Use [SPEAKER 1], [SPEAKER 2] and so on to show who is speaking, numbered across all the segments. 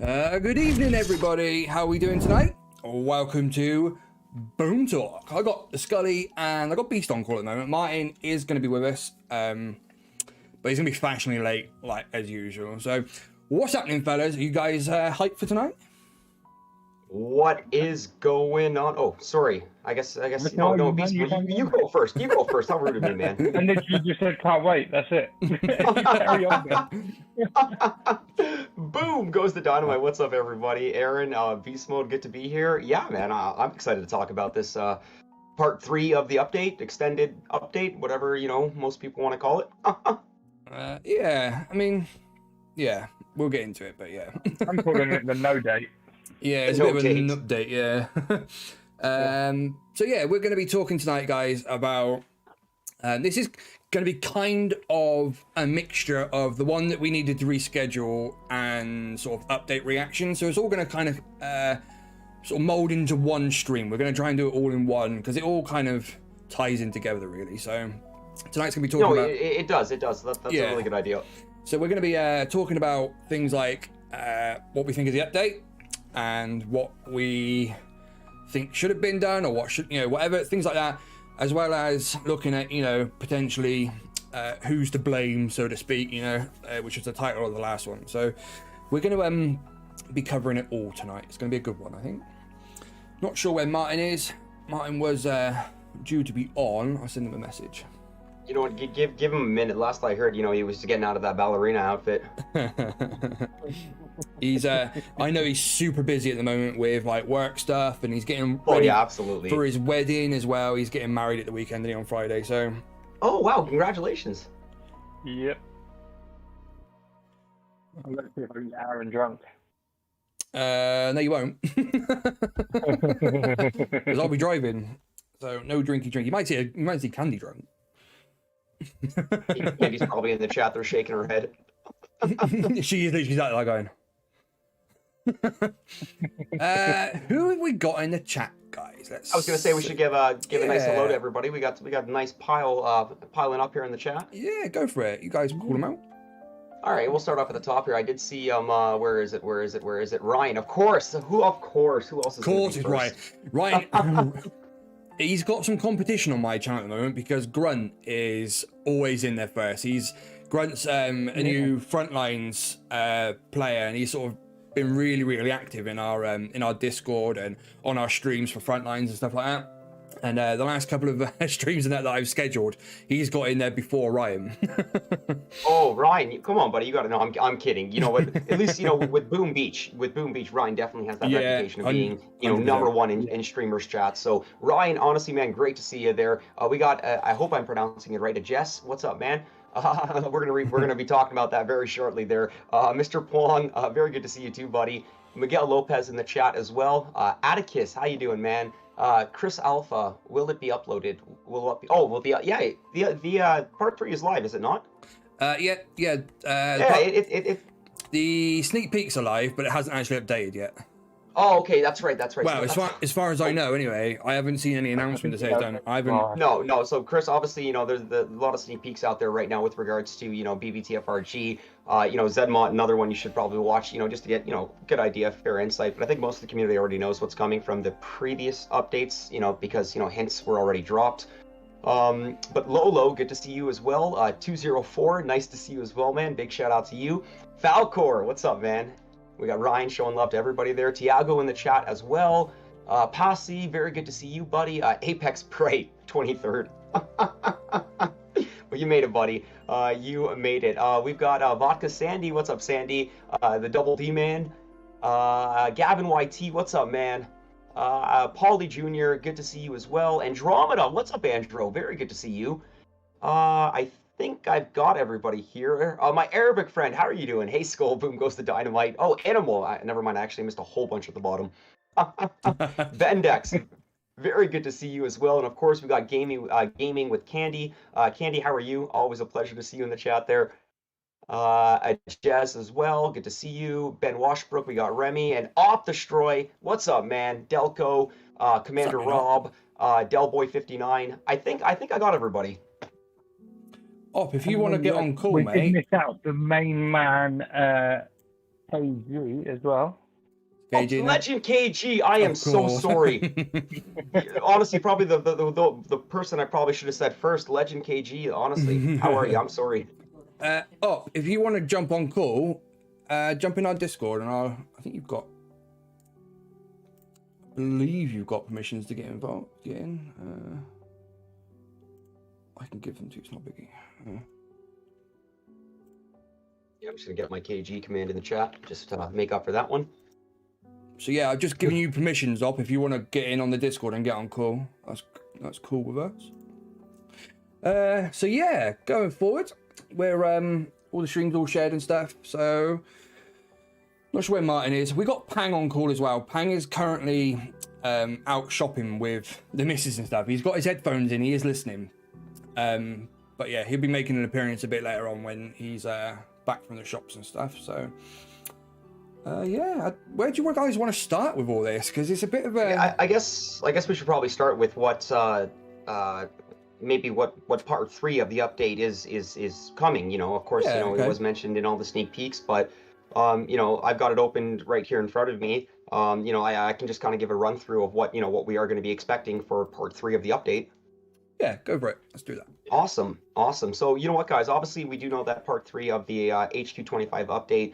[SPEAKER 1] Good evening, everybody. How are we doing tonight? Welcome to Boom Talk. I got the Scully and I got Beast on call at the moment. Martin is going to be with us, but he's going to be fashionably late, like as usual. So, what's happening, fellas? Are you guys hyped for tonight?
[SPEAKER 2] What is going on? Oh, sorry. I guess. No, Beast. You go first. You go first. How rude of me, man.
[SPEAKER 3] And then you just said, "Can't wait." That's it. Carry on,
[SPEAKER 2] Boom goes the dynamite. What's up, everybody? Aaron, Beast Mode, good to be here. Yeah, man. I'm excited to talk about this part 3 of the update, extended update, whatever most people want to call it.
[SPEAKER 1] Yeah. I mean, yeah. We'll get into it, but yeah.
[SPEAKER 3] I'm calling it the no date.
[SPEAKER 1] Yeah, it's a bit of an update, yeah. So yeah, we're going to be talking tonight, guys, about this is going to be kind of a mixture of the one that we needed to reschedule and sort of update reaction. So it's all going to kind of sort of mold into one stream. We're going to try and do it all in one because it all kind of ties in together, really. So tonight's going to be talking about...
[SPEAKER 2] it does. That's a really good idea.
[SPEAKER 1] So we're going to be talking about things like what we think of the update, and what we think should have been done, or what should, whatever, things like that, as well as looking at, potentially who's to blame, so to speak, which is the title of the last one. So we're going to be covering it all tonight. It's going to be a good one, I think. Not sure where Martin is. Martin was due to be on. I'll send him a message.
[SPEAKER 2] You know what? Give him a minute. Last I heard, he was getting out of that ballerina outfit.
[SPEAKER 1] He's I know he's super busy at the moment with like work stuff, and he's getting ready
[SPEAKER 2] absolutely
[SPEAKER 1] for his wedding as well. He's getting married at the weekend on Friday, so.
[SPEAKER 2] Oh wow! Congratulations.
[SPEAKER 3] Yep. Let's see if I can get Aaron drunk.
[SPEAKER 1] No, you won't, because I'll be driving. So no drinky. You might see Candy drunk.
[SPEAKER 2] Candy's probably in the chat. They're shaking her head.
[SPEAKER 1] She's like going. Who have we got in the chat, guys?
[SPEAKER 2] I was gonna say we should give a nice hello to everybody. We got a nice pile piling up here in the chat.
[SPEAKER 1] Yeah, go for it. You guys call them out.
[SPEAKER 2] All right, we'll start off at the top here. I did see where is it? Ryan, of course. Who else is? Of course, it's
[SPEAKER 1] Ryan. Ryan. He's got some competition on my channel at the moment because Grunt is always in there first. Grunt's a new Frontlines player, and he's sort of been really active in our Discord and on our streams for Frontlines and stuff like that. And the last couple of streams that I've scheduled, he's got in there before Ryan.
[SPEAKER 2] Oh, Ryan, come on, buddy, you got to know. I'm kidding. You know what? At least with Boom Beach, Ryan definitely has that reputation of being number one in streamers chat. So Ryan, honestly, man, great to see you there. We got I hope I'm pronouncing it right. Jess, what's up, man? We're gonna be talking about that very shortly there. Mr. Pwong, very good to see you too, buddy. Miguel Lopez in the chat as well. Atticus, how you doing, man? Chris Alpha, will it be uploaded? The part 3 is live, is it not?
[SPEAKER 1] Yeah. The sneak peek's are live, but it hasn't actually updated yet.
[SPEAKER 2] Oh, okay, that's right.
[SPEAKER 1] Well, as far as I know, anyway, I haven't seen any announcement to say it's done. I haven't.
[SPEAKER 2] No. So, Chris, obviously, there's a lot of sneak peeks out there right now with regards to, BBTFRG. Zedmont, another one you should probably watch, just to get, good idea, fair insight. But I think most of the community already knows what's coming from the previous updates, because, hints were already dropped. But Lolo, good to see you as well. 204, nice to see you as well, man. Big shout out to you. Falcor, what's up, man? We got Ryan showing love to everybody there. Tiago in the chat as well. Posse, very good to see you, buddy. Apex Prey, 23rd. Well, you made it, buddy. You made it. We've got Vodka Sandy. What's up, Sandy? The Double D Man. Gavin YT. What's up, man? Paulie Jr. Good to see you as well. Andromeda. What's up, Andro? Very good to see you. I think I've got everybody here. My Arabic friend, how are you doing? Hey, Skull, boom goes the dynamite. Oh, Animal. Never mind, I actually missed a whole bunch at the bottom. Vendex, very good to see you as well. And of course, we got gaming with Candy. Candy, how are you? Always a pleasure to see you in the chat there. Jazz as well, good to see you. Ben Washbrook, we got Remy and Op Destroy. What's up, man? Delco, Commander Rob, Delboy59. I think I got everybody.
[SPEAKER 1] Op, if you want to get on call,
[SPEAKER 3] we
[SPEAKER 1] mate.
[SPEAKER 3] We did miss out the main man, KG as well.
[SPEAKER 1] KG now?
[SPEAKER 2] Legend KG, I am so
[SPEAKER 1] course.
[SPEAKER 2] sorry. Honestly, probably the person I probably should have said first, Legend KG. Honestly, how are you? I'm sorry.
[SPEAKER 1] If you want to jump on call, jump in our Discord, and I think you've got, I believe you've got permissions to get involved. Get in. I can give them to you. It's not biggie.
[SPEAKER 2] Yeah, I'm just gonna get my KG command in the chat just to make up for that one.
[SPEAKER 1] So yeah, I've just given you permissions up. If you want to get in on the Discord and get on call, that's cool with us. So yeah, going forward, we're all the streams all shared and stuff. So not sure where Martin is. We got Pang on call as well. Pang is currently out shopping with the missus and stuff. He's got his headphones in. He is listening. But yeah, he'll be making an appearance a bit later on when he's back from the shops and stuff. So yeah, where do you guys want to start with all this? Because it's a bit of a.
[SPEAKER 2] Yeah, I guess we should probably start with what maybe what part 3 of the update is coming. You know, of course,
[SPEAKER 1] Yeah,
[SPEAKER 2] you know,
[SPEAKER 1] okay.
[SPEAKER 2] it was mentioned in all the sneak peeks, but you know, I've got it opened right here in front of me. You know, I can just kind of give a run through of what, you know, what we are going to be expecting for part 3 of the update.
[SPEAKER 1] Yeah, go for it. Let's do that.
[SPEAKER 2] Awesome. So you know what, guys? Obviously, we do know that part 3 of the HQ25 update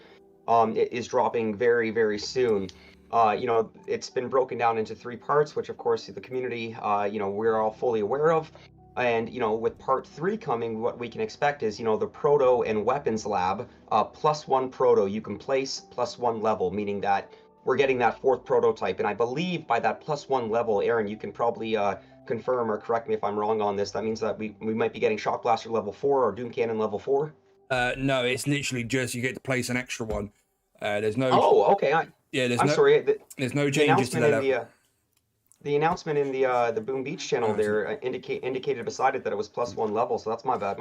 [SPEAKER 2] it is dropping very, very soon. You know, it's been broken down into 3 parts, which of course the community, you know, we're all fully aware of. And you know, with part 3 coming, what we can expect is, you know, the proto and weapons lab, +1 proto you can place, +1 level, meaning that we're getting that 4th prototype. And I believe by that +1 level, Aaron, you can probably confirm or correct me if I'm wrong on this. That means that we might be getting Shock Blaster level 4 or Doom Cannon level 4.
[SPEAKER 1] No, it's literally just you get to place an extra one. There's no.
[SPEAKER 2] Oh, okay.
[SPEAKER 1] There's
[SPEAKER 2] I'm
[SPEAKER 1] no.
[SPEAKER 2] sorry.
[SPEAKER 1] There's no changes to that.
[SPEAKER 2] The announcement in the Boom Beach channel there indicated beside it that it was +1 level, so that's my bad.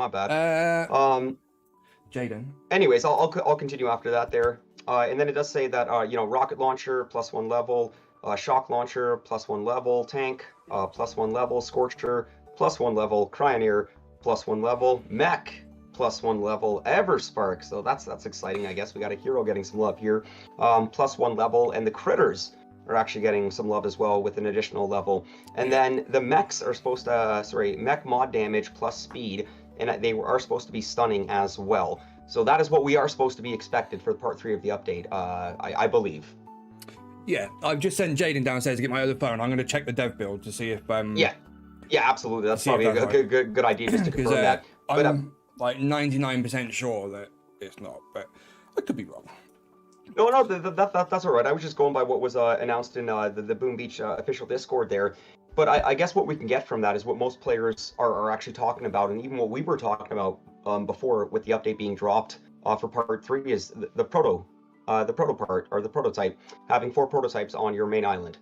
[SPEAKER 1] Jaden.
[SPEAKER 2] Anyways, I'll continue after that there, and then it does say that you know, rocket launcher +1 level, shock launcher +1 level, tank +1 level, scorcher +1 level, cryoneer +1 level, mech +1 level, Everspark. So that's exciting. I guess we got a hero getting some love here, +1 level, and the critters are actually getting some love as well with an additional level. And then the mechs are supposed to, mech mod damage plus speed, and they are supposed to be stunning as well. So that is what we are supposed to be expected for part 3 of the update, I believe.
[SPEAKER 1] Yeah, I've just sent Jaden downstairs to get my other phone. I'm going to check the dev build to see if
[SPEAKER 2] Yeah, absolutely. That's probably a good idea just to confirm that. But
[SPEAKER 1] I'm like 99% sure that it's not, but I could be wrong.
[SPEAKER 2] No, that's all right. I was just going by what was announced in the Boom Beach official Discord there. But I guess what we can get from that is what most players are actually talking about, and even what we were talking about before with the update being dropped for part 3 is the proto part, or the prototype, having 4 prototypes on your main island.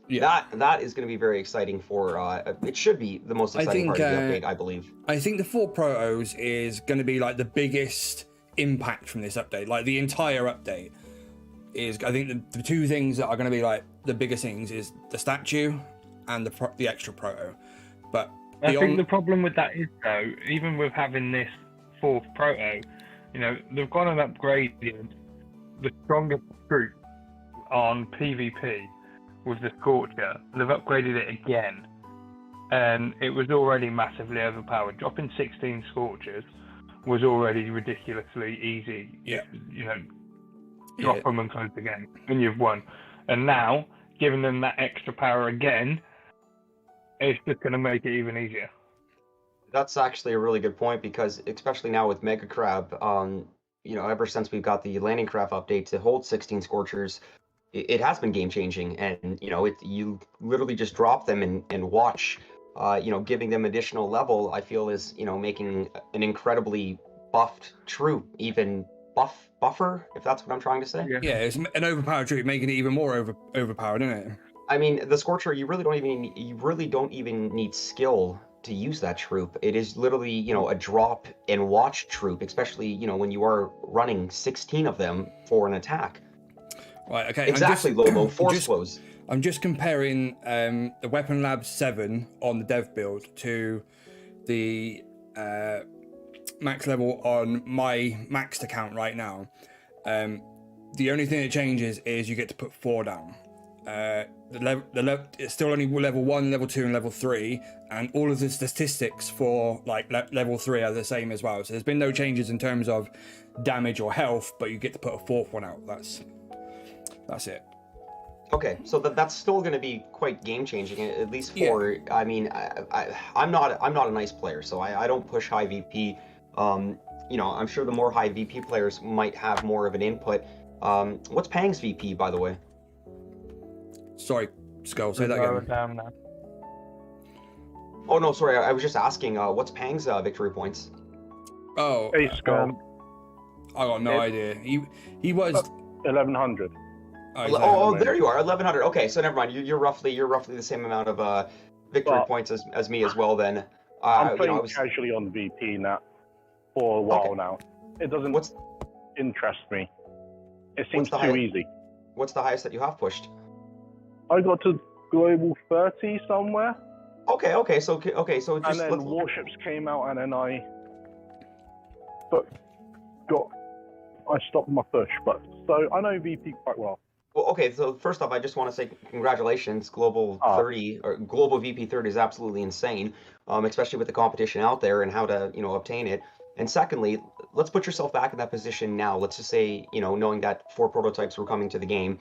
[SPEAKER 2] Yeah. That is going to be very exciting for, it should be the most exciting part of the update, I believe.
[SPEAKER 1] I think the 4 protos is going to be like the biggest impact from this update, like the entire update. I think the 2 things that are going to be like the biggest things is the statue and the extra proto. But
[SPEAKER 3] I think the problem with that is, though, even with having this 4th proto, you know, they've gone and upgraded the strongest troop on PvP with the Scorcher. They've upgraded it again, and it was already massively overpowered. Dropping 16 Scorchers was already ridiculously easy.
[SPEAKER 1] Yeah.
[SPEAKER 3] You know, drop them and close the game, and you've won. And now, giving them that extra power again, it's just going to make it even easier.
[SPEAKER 2] That's actually a really good point, because especially now with Mega Crab, you know, ever since we've got the landing craft update to hold 16 Scorchers, it has been game changing. And you know, you literally just drop them and watch. You know, giving them additional level, I feel, is, you know, making an incredibly buffed troop even buffer, if that's what I'm trying to say.
[SPEAKER 1] Yeah, it's an overpowered troop, making it even more overpowered, isn't it?
[SPEAKER 2] I mean, the Scorcher, you really don't even need skill to use that troop. It is literally, you know, a drop and watch troop, especially, you know, when you are running 16 of them for an attack.
[SPEAKER 1] Right, okay.
[SPEAKER 2] Exactly, Lobo, force flows.
[SPEAKER 1] I'm just comparing the Weapon Lab 7 on the dev build to the max level on my maxed account right now. The The only thing that changes is you get to put 4 down. It's still only level 1, level 2, and level 3, and all of the statistics for like level 3 are the same as well. So there's been no changes in terms of damage or health, but you get to put a 4th one out. That's it.
[SPEAKER 2] Okay, so that's still going to be quite game changing, at least for. Yeah. I mean, I'm not a nice player, so I don't push high VP. You know, I'm sure the more high VP players might have more of an input. What's Pang's VP, by the way?
[SPEAKER 1] Sorry, Skull, say that again.
[SPEAKER 3] Down now.
[SPEAKER 2] Oh no, sorry, I was just asking. What's Pang's victory points?
[SPEAKER 1] Oh,
[SPEAKER 3] hey, Skull.
[SPEAKER 1] I got no idea. He was
[SPEAKER 4] 1100.
[SPEAKER 2] Oh, there you are, 1100. Okay, so never mind. You're roughly the same amount of victory points as me as well. Then
[SPEAKER 4] I'm playing casually on VP now for a while now. It doesn't interest me. It seems too easy.
[SPEAKER 2] What's the highest that you have pushed?
[SPEAKER 4] I got to global 30 somewhere.
[SPEAKER 2] Okay, so just
[SPEAKER 4] and then warships came out, and then I stopped my push. But so I know VP quite well.
[SPEAKER 2] Well, okay, so first off, I just want to say congratulations. Global 30 or Global VP 30 is absolutely insane, especially with the competition out there and how to obtain it. And secondly, let's put yourself back in that position now. Let's just say, knowing that 4 prototypes were coming to the game,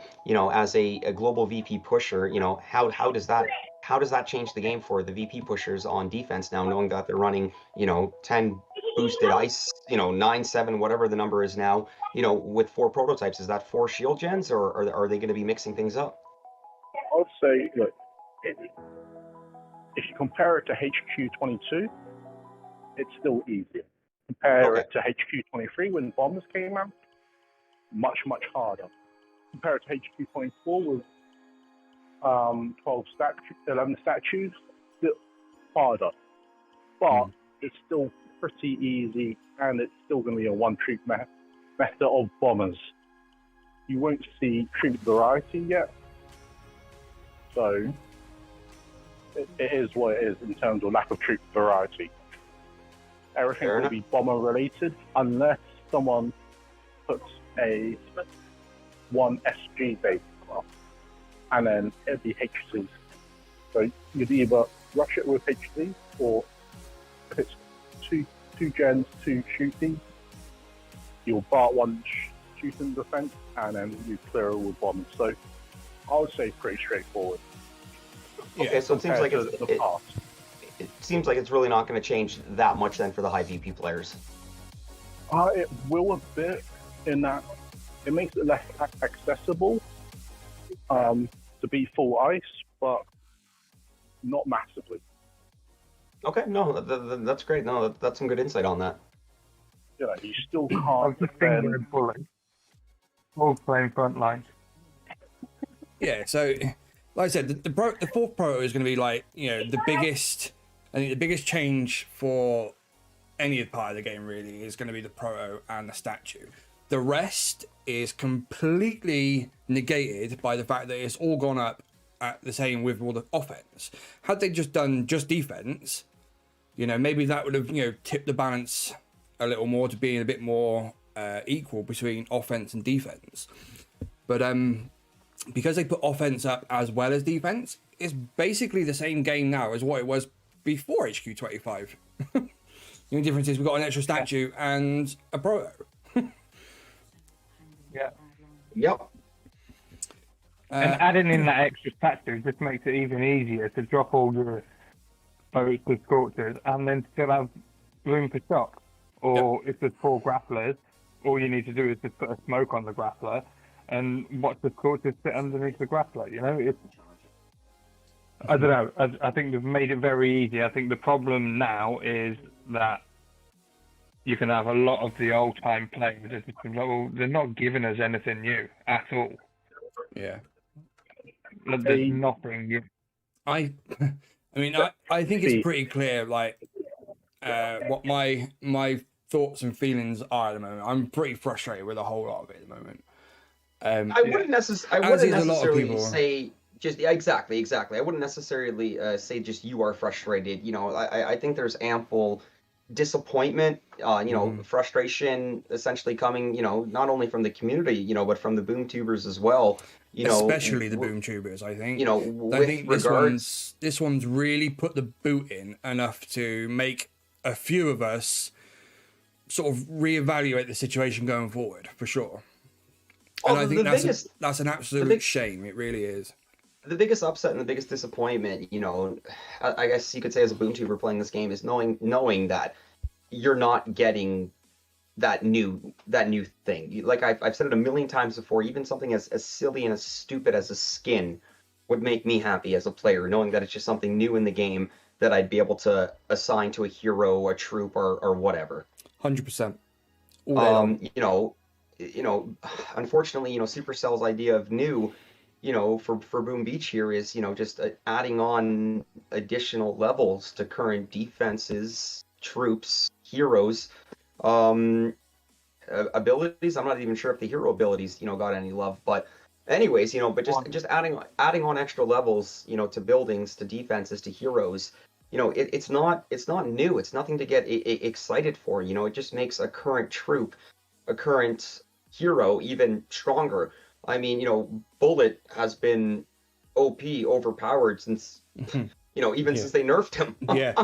[SPEAKER 2] as a global VP pusher, how does that change the game for the VP pushers on defense now, knowing that they're running, 10 boosted ice, 9, 7, whatever the number is now, with 4 prototypes? Is that 4 shield gens, or are they going to be mixing things up?
[SPEAKER 4] I would say, look, if you compare it to HQ22, it's still easier. Compare it to HQ23 when bombers came out, much harder. Compare it to HQ24 with 11 statues, still harder. But it's still pretty easy, and it's still going to be a one-troop method of bombers. You won't see troop variety yet, so it is what it is in terms of lack of troop variety. Everything will be bomber related unless someone puts a 1 SG base class, and then it'll be HCs. So you'd either rush it with HC, or if it's two gens, 2 shooting, you'll bar 1 shooting defense, and then you clear it with bombers. So I would say pretty straightforward.
[SPEAKER 2] Okay, so it seems like it seems like it's really not going to change that much then for the high VP players.
[SPEAKER 4] It will a bit in that it makes it less accessible to be full ice, but not massively.
[SPEAKER 2] Okay, no, that's great. No, that's some good insight on that.
[SPEAKER 4] You still can't defend.
[SPEAKER 3] All playing front line.
[SPEAKER 1] Yeah, so like I said, the 4th proto is going to be like, the biggest. I think the biggest change for any part of the game really is going to be the proto and the statue. The rest is completely negated by the fact that it's all gone up at the same with all the offense. Had they just done just defense, maybe that would have, tipped the balance a little more to being a bit more equal between offense and defense. But because they put offense up as well as defense, it's basically the same game now as what it was before HQ25. The only difference is we've got an extra statue and a proto.
[SPEAKER 3] Yeah.
[SPEAKER 2] Yep.
[SPEAKER 3] And adding in that extra statue just makes it even easier to drop all your boats with scorchers and then still have room for shock. Or if there's 4 grapplers, all you need to do is just put a smoke on the grappler and watch the scorchers sit underneath the grappler. It's I don't know. I think they've made it very easy. I think the problem now is that you can have a lot of the old-time players. They're not giving us anything new at all.
[SPEAKER 1] Yeah.
[SPEAKER 3] There's nothing new.
[SPEAKER 1] I think it's pretty clear, like, what my thoughts and feelings are at the moment. I'm pretty frustrated with a whole lot of it at the moment.
[SPEAKER 2] I wouldn't necessarily say... Exactly. I wouldn't necessarily say just you are frustrated. I think there's ample disappointment, frustration essentially coming, not only from the community, but from the boom tubers as well.
[SPEAKER 1] Especially the boom tubers, I think.
[SPEAKER 2] I think
[SPEAKER 1] this one's really put the boot in enough to make a few of us sort of reevaluate the situation going forward, for sure. And I think that's an absolute shame. It really is.
[SPEAKER 2] The biggest upset and the biggest disappointment, I guess you could say as a boom tuber playing this game, is knowing that you're not getting that new thing. Like I've said it a million times before, even something as silly and as stupid as a skin would make me happy as a player, knowing that it's just something new in the game that I'd be able to assign to a hero, a troop, or whatever.
[SPEAKER 1] 100%.
[SPEAKER 2] Unfortunately, Supercell's idea of new, for Boom Beach here is, just adding on additional levels to current defenses, troops, heroes, abilities. I'm not even sure if the hero abilities, got any love, but anyways, but just adding on extra levels, to buildings, to defenses, to heroes. It's not new. It's nothing to get excited for. It just makes a current troop, a current hero even stronger. I mean, Bullet has been OP, overpowered since, since they nerfed him.
[SPEAKER 1] Yeah,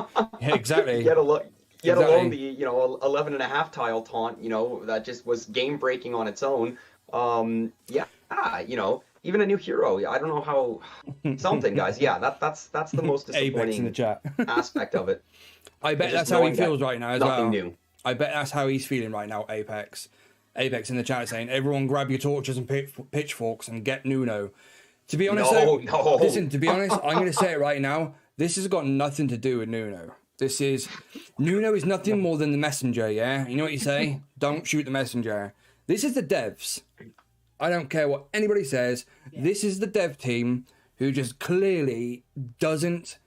[SPEAKER 1] exactly.
[SPEAKER 2] Yet alone the 11.5 tile taunt, that just was game breaking on its own. Even a new hero. I don't know how something, guys. Yeah, that's the most disappointing
[SPEAKER 1] in the chat.
[SPEAKER 2] aspect of it.
[SPEAKER 1] I bet that's how he feels right now as well.
[SPEAKER 2] Nothing new.
[SPEAKER 1] I bet that's how he's feeling right now, Apex. Apex in the chat saying, everyone grab your torches and pitchforks and get Nuno. To be honest, listen, to be honest, I'm going to say it right now. This has got nothing to do with Nuno. Nuno is nothing more than the messenger, yeah? You know what you say? Don't shoot the messenger. This is the devs. I don't care what anybody says. Yeah. This is the dev team who just clearly doesn't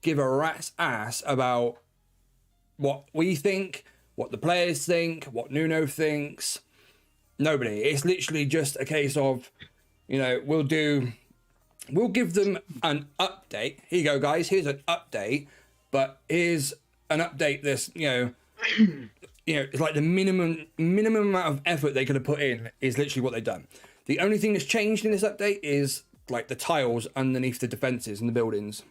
[SPEAKER 1] give a rat's ass about what we think, what the players think, what Nuno thinks. Nobody. It's literally just a case of, we'll give them an update. Here you go, guys. Here's an update. But here's an update that's, it's like the minimum amount of effort they could have put in is literally what they've done. The only thing that's changed in this update is like the tiles underneath the defenses and the buildings.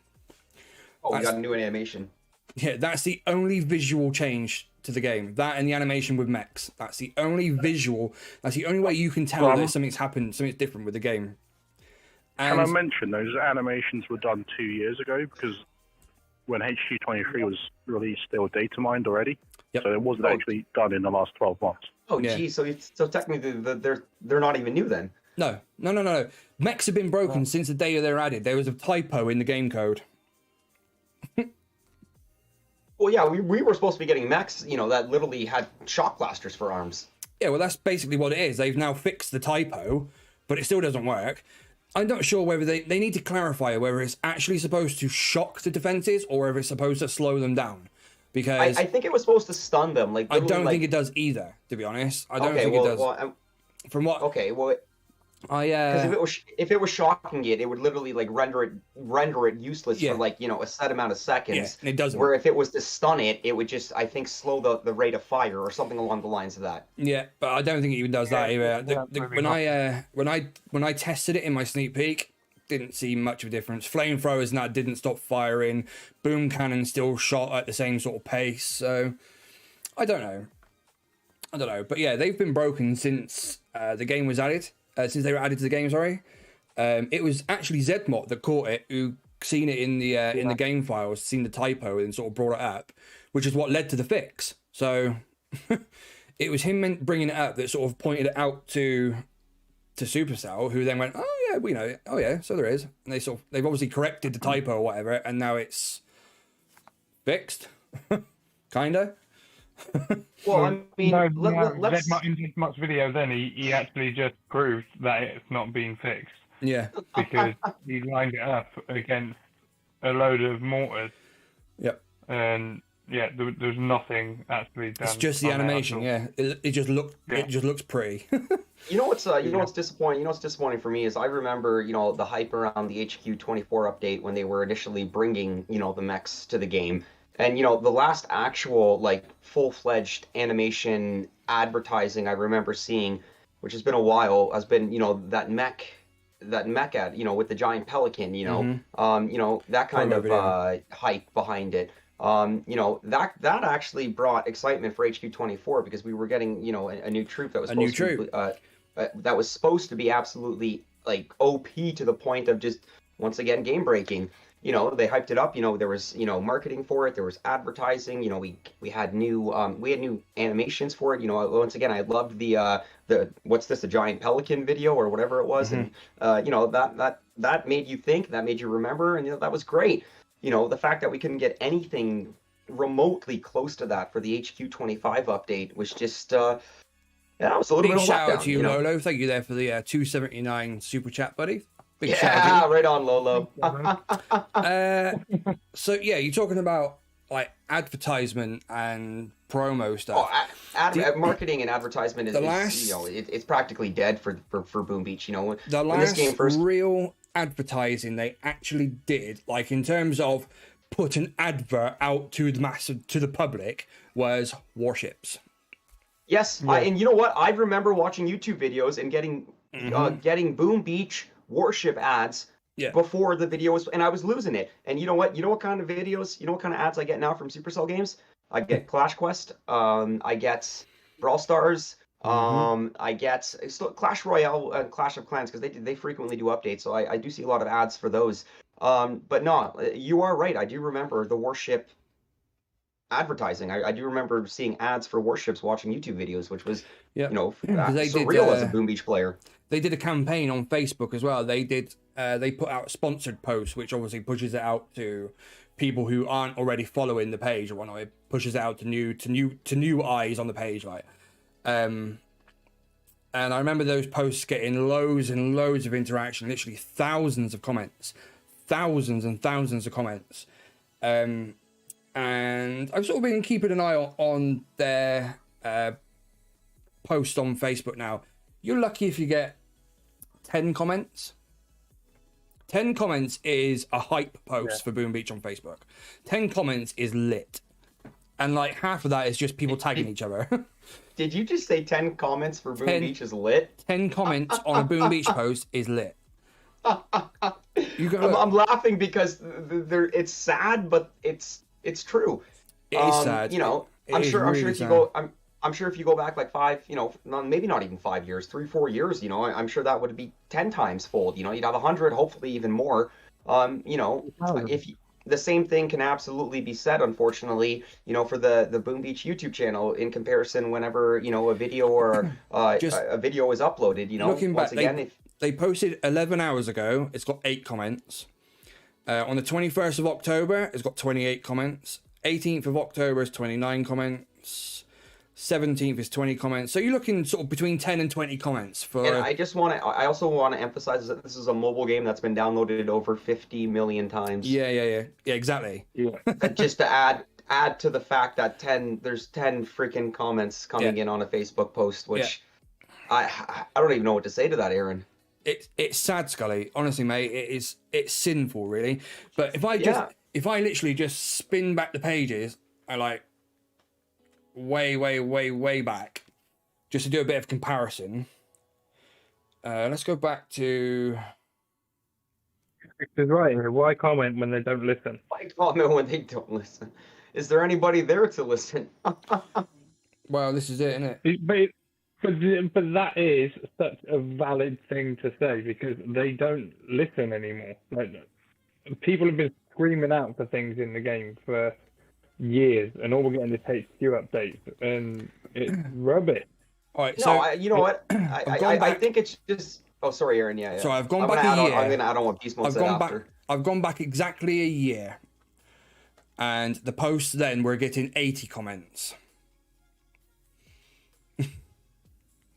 [SPEAKER 2] Oh, we got a new animation.
[SPEAKER 1] Yeah, that's the only visual change to the game. That and the animation with mechs. That's the only visual. That's the only way you can tell that something's happened, something's different with the game. And
[SPEAKER 4] can I mention those animations were done 2 years ago because when HQ23 was released, they were data mined already. Yep. So it wasn't actually done in the last 12 months.
[SPEAKER 2] Oh, yeah. Geez. So technically, they're not even new then.
[SPEAKER 1] No. Mechs have been broken since the day they were added. There was a typo in the game code.
[SPEAKER 2] Well, yeah, we were supposed to be getting mechs, that literally had shock blasters for arms.
[SPEAKER 1] Yeah, well, that's basically what it is. They've now fixed the typo, but it still doesn't work. I'm not sure whether they need to clarify whether it's actually supposed to shock the defenses or whether it's supposed to slow them down. Because
[SPEAKER 2] I think it was supposed to stun them.
[SPEAKER 1] I don't think it does either, to be honest. I don't think it does.
[SPEAKER 2] Well,
[SPEAKER 1] from what?
[SPEAKER 2] Okay, well, because if it was shocking it would literally render it useless for a set amount of seconds.
[SPEAKER 1] Yeah, it doesn't.
[SPEAKER 2] Where if it was to stun it, it would just slow the rate of fire or something along the lines of that.
[SPEAKER 1] Yeah, but I don't think it even does that either. When I tested it in my sneak peek, didn't see much of a difference. Flamethrowers and that didn't stop firing. Boom cannon still shot at the same sort of pace. So I don't know. But yeah, they've been broken since the game was added. Since they were added to the game, sorry. It was actually Zedmot that caught it, who seen it in the game files, seen the typo and sort of brought it up, which is what led to the fix. So it was him bringing it up that sort of pointed it out to Supercell, who then went, oh yeah, we know, oh yeah, so there is, and they've obviously corrected the typo or whatever, and now it's fixed, kinda.
[SPEAKER 2] Well, I mean,
[SPEAKER 3] let's in Zedmot's video. Then he actually just proved that it's not being fixed.
[SPEAKER 1] Yeah,
[SPEAKER 3] because he lined it up against a load of mortars.
[SPEAKER 1] Yep.
[SPEAKER 3] And yeah, there's nothing actually done.
[SPEAKER 1] It's just the animation. Yeah, it just looks pretty.
[SPEAKER 2] You know what's disappointing? What's disappointing for me is I remember the hype around the HQ24 update when they were initially bringing the mechs to the game. And you know, the last actual like full-fledged animation advertising I remember seeing, which has been a while, has been, you know, that mech ad, you know, with the giant pelican, you know, that kind
[SPEAKER 1] Promo
[SPEAKER 2] of
[SPEAKER 1] video.
[SPEAKER 2] hype behind it. You know, that actually brought excitement for HQ24 because we were getting, you know, a new troop that was
[SPEAKER 1] A new
[SPEAKER 2] supposed to be, that was supposed to be absolutely like OP to the point of just once again game breaking. You know, they hyped it up. You know, there was, you know, marketing for it. There was advertising. You know, we had new animations for it. You know, once again, I loved the what's this, the giant pelican video or whatever it was, and you know, that made you think, that made you remember, and you know, that was great. You know, the fact that we couldn't get anything remotely close to that for the HQ25 update was just yeah, it was a little
[SPEAKER 1] Big
[SPEAKER 2] bit of a
[SPEAKER 1] shout out
[SPEAKER 2] letdown,
[SPEAKER 1] to you,
[SPEAKER 2] you know?
[SPEAKER 1] Lolo. Thank you there for the 279 super chat, buddy. Big
[SPEAKER 2] Yeah, right on, Lolo.
[SPEAKER 1] So yeah, you're talking about like advertisement and promo stuff.
[SPEAKER 2] Marketing and advertisement is you know, it's practically dead for Boom Beach. You know,
[SPEAKER 1] The
[SPEAKER 2] when this
[SPEAKER 1] last
[SPEAKER 2] game first,
[SPEAKER 1] real advertising they actually did, like in terms of put an advert out to the mass, to the public, was Warships.
[SPEAKER 2] yes, and you know what? I remember watching YouTube videos and getting Boom Beach Warship ads before the video was, and I was losing it. And you know what? You know what kind of videos? You know what kind of ads I get now from Supercell games? I get Clash Quest. I get Brawl Stars. I get Clash Royale and Clash of Clans because they frequently do updates. So I do see a lot of ads for those. But no, you are right. I do remember the Warship advertising. I do remember seeing ads for Warships watching YouTube videos, which was, you know, surreal as a Boom Beach player.
[SPEAKER 1] They did a campaign on Facebook as well. They did. They put out sponsored posts, which obviously pushes it out to people who aren't already following the page or whatnot. It pushes it out to new eyes on the page, like. And I remember those posts getting loads and loads of interaction, literally thousands of comments, thousands and thousands of comments. And I've sort of been keeping an eye on their post on Facebook now. You're lucky if you get 10 comments. 10 comments is a hype post for Boom Beach on Facebook. 10 comments is lit. And like half of that is just people tagging each other.
[SPEAKER 2] Did you just say 10 comments for Boom Beach is lit?
[SPEAKER 1] 10 comments on a Boom Beach post is lit.
[SPEAKER 2] I'm laughing because it's sad, but it's true.
[SPEAKER 1] It is sad.
[SPEAKER 2] You know, I'm sure if you go back like 5, you know, maybe not even 5 years, 3-4 years, you know, I'm sure that would be 10 times fold. You know, you'd have 100, hopefully even more. You know, if the same thing can absolutely be said, unfortunately, you know, for the Boom Beach YouTube channel in comparison whenever, you know, a video or a video is uploaded, you know,
[SPEAKER 1] looking
[SPEAKER 2] once
[SPEAKER 1] back,
[SPEAKER 2] again,
[SPEAKER 1] they posted 11 hours ago. It's got 8 comments. On the 21st of October, it's got 28 comments. 18th of October is 29 comments. 17th is 20 comments. So you're looking sort of between 10 and 20 comments for.
[SPEAKER 2] And I also want to emphasize that this is a mobile game that's been downloaded over 50 million times.
[SPEAKER 1] Yeah, exactly.
[SPEAKER 3] Yeah.
[SPEAKER 2] Just to add to the fact that there's 10 freaking comments coming in on a Facebook post, which I don't even know what to say to that, Aaron.
[SPEAKER 1] It's sad, Scully. Honestly, mate, it's sinful, really. But if I literally just spin back the pages, I like way back, just to do a bit of comparison. Let's go back to.
[SPEAKER 3] Victor's right here. Why comment when they don't listen?
[SPEAKER 2] Why comment when they don't listen? Is there anybody there to listen?
[SPEAKER 1] Well, this is it, isn't it?
[SPEAKER 3] But that is such a valid thing to say because they don't listen anymore. Like, people have been screaming out for things in the game for years, and all we're getting is HQ updates, and it's rubbish.
[SPEAKER 1] All right,
[SPEAKER 2] so you know what? I think it's just. Oh, sorry, Aaron. Yeah.
[SPEAKER 1] So I've gone back a year.
[SPEAKER 2] I'm gonna add on what Beast Mode said after.
[SPEAKER 1] I've gone back exactly a year, and the posts then were getting 80 comments.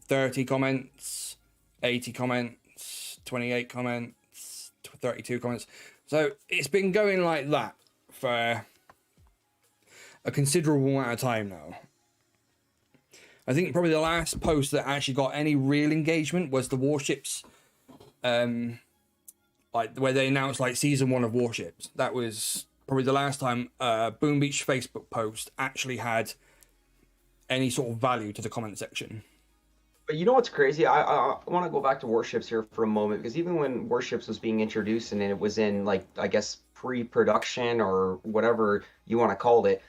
[SPEAKER 1] 30 comments, 80 comments, 28 comments, 32 comments. So it's been going like that for a considerable amount of time now. I think probably the last post that actually got any real engagement was the Warships, like where they announced like season 1 of Warships. That was probably the last time Boom Beach Facebook post actually had any sort of value to the comment section.
[SPEAKER 2] But you know what's crazy? I want to go back to Warships here for a moment, because even when Warships was being introduced and it was in, like, I guess pre-production or whatever you want to call it,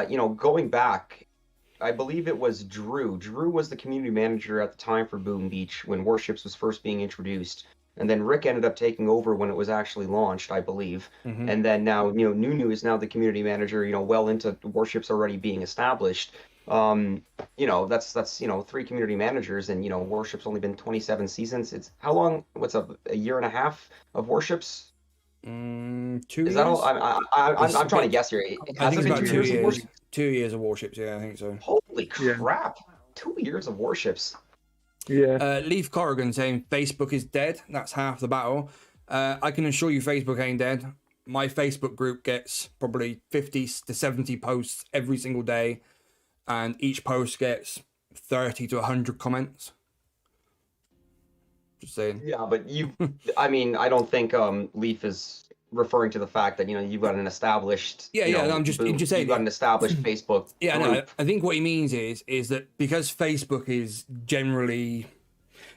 [SPEAKER 2] you know, going back, I believe it was Drew. Drew was the community manager at the time for Boom Beach when Warships was first being introduced. And then Rick ended up taking over when it was actually launched, I believe.
[SPEAKER 1] Mm-hmm.
[SPEAKER 2] And then now, you know, Nunu is now the community manager, you know, well into Warships already being established. You know, that's you know, 3 community managers, and you know, Warships only been 27 seasons. It's how long? What's a year and a half of Warships?
[SPEAKER 1] 2
[SPEAKER 2] Is
[SPEAKER 1] years?
[SPEAKER 2] that all? I'm trying to guess here.
[SPEAKER 1] I think it's
[SPEAKER 2] Has it been
[SPEAKER 1] about
[SPEAKER 2] 2
[SPEAKER 1] 2
[SPEAKER 2] years of
[SPEAKER 1] years.
[SPEAKER 2] Warships?
[SPEAKER 1] 2 years of Warships, yeah, I think so.
[SPEAKER 2] Holy
[SPEAKER 3] Yeah.
[SPEAKER 2] crap! 2 years of Warships.
[SPEAKER 3] Yeah.
[SPEAKER 1] Leaf Corrigan saying Facebook is dead. That's half the battle. I can assure you Facebook ain't dead. My Facebook group gets probably 50 to 70 posts every single day, and each post gets 30 to 100 comments. Just saying.
[SPEAKER 2] Yeah, but I mean, I don't think Leaf is referring to the fact that, you know, you've got an established,
[SPEAKER 1] Yeah,
[SPEAKER 2] you
[SPEAKER 1] yeah,
[SPEAKER 2] know,
[SPEAKER 1] I'm just saying
[SPEAKER 2] you've got an established Facebook
[SPEAKER 1] Yeah,
[SPEAKER 2] group.
[SPEAKER 1] no, I think what he means is that because Facebook is generally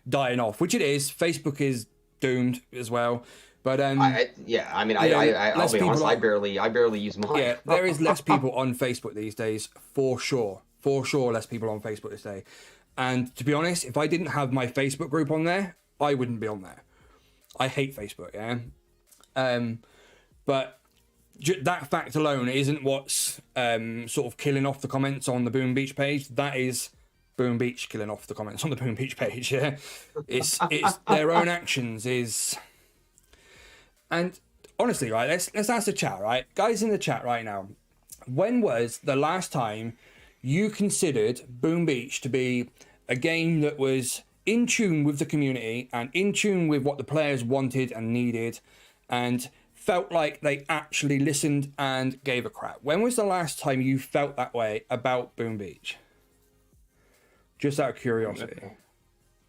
[SPEAKER 1] dying off, which it is, Facebook is doomed as well. But
[SPEAKER 2] I mean,
[SPEAKER 1] yeah,
[SPEAKER 2] I'll
[SPEAKER 1] less
[SPEAKER 2] be honest,
[SPEAKER 1] people
[SPEAKER 2] I barely use mine.
[SPEAKER 1] yeah, there is less people on Facebook these days, for sure. For sure, less people on Facebook this day. And to be honest, if I didn't have my Facebook group on there, I wouldn't be on there. I hate Facebook, yeah. But that fact alone isn't what's sort of killing off the comments on the Boom Beach page. That is Boom Beach killing off the comments on the Boom Beach page. Yeah, it's their own actions is. And honestly, right, let's ask the chat, right, guys in the chat right now. When was the last time you considered Boom Beach to be a game that was in tune with the community and in tune with what the players wanted and needed, and felt like they actually listened and gave a crap? When was the last time you felt that way about Boom Beach? Just out of curiosity.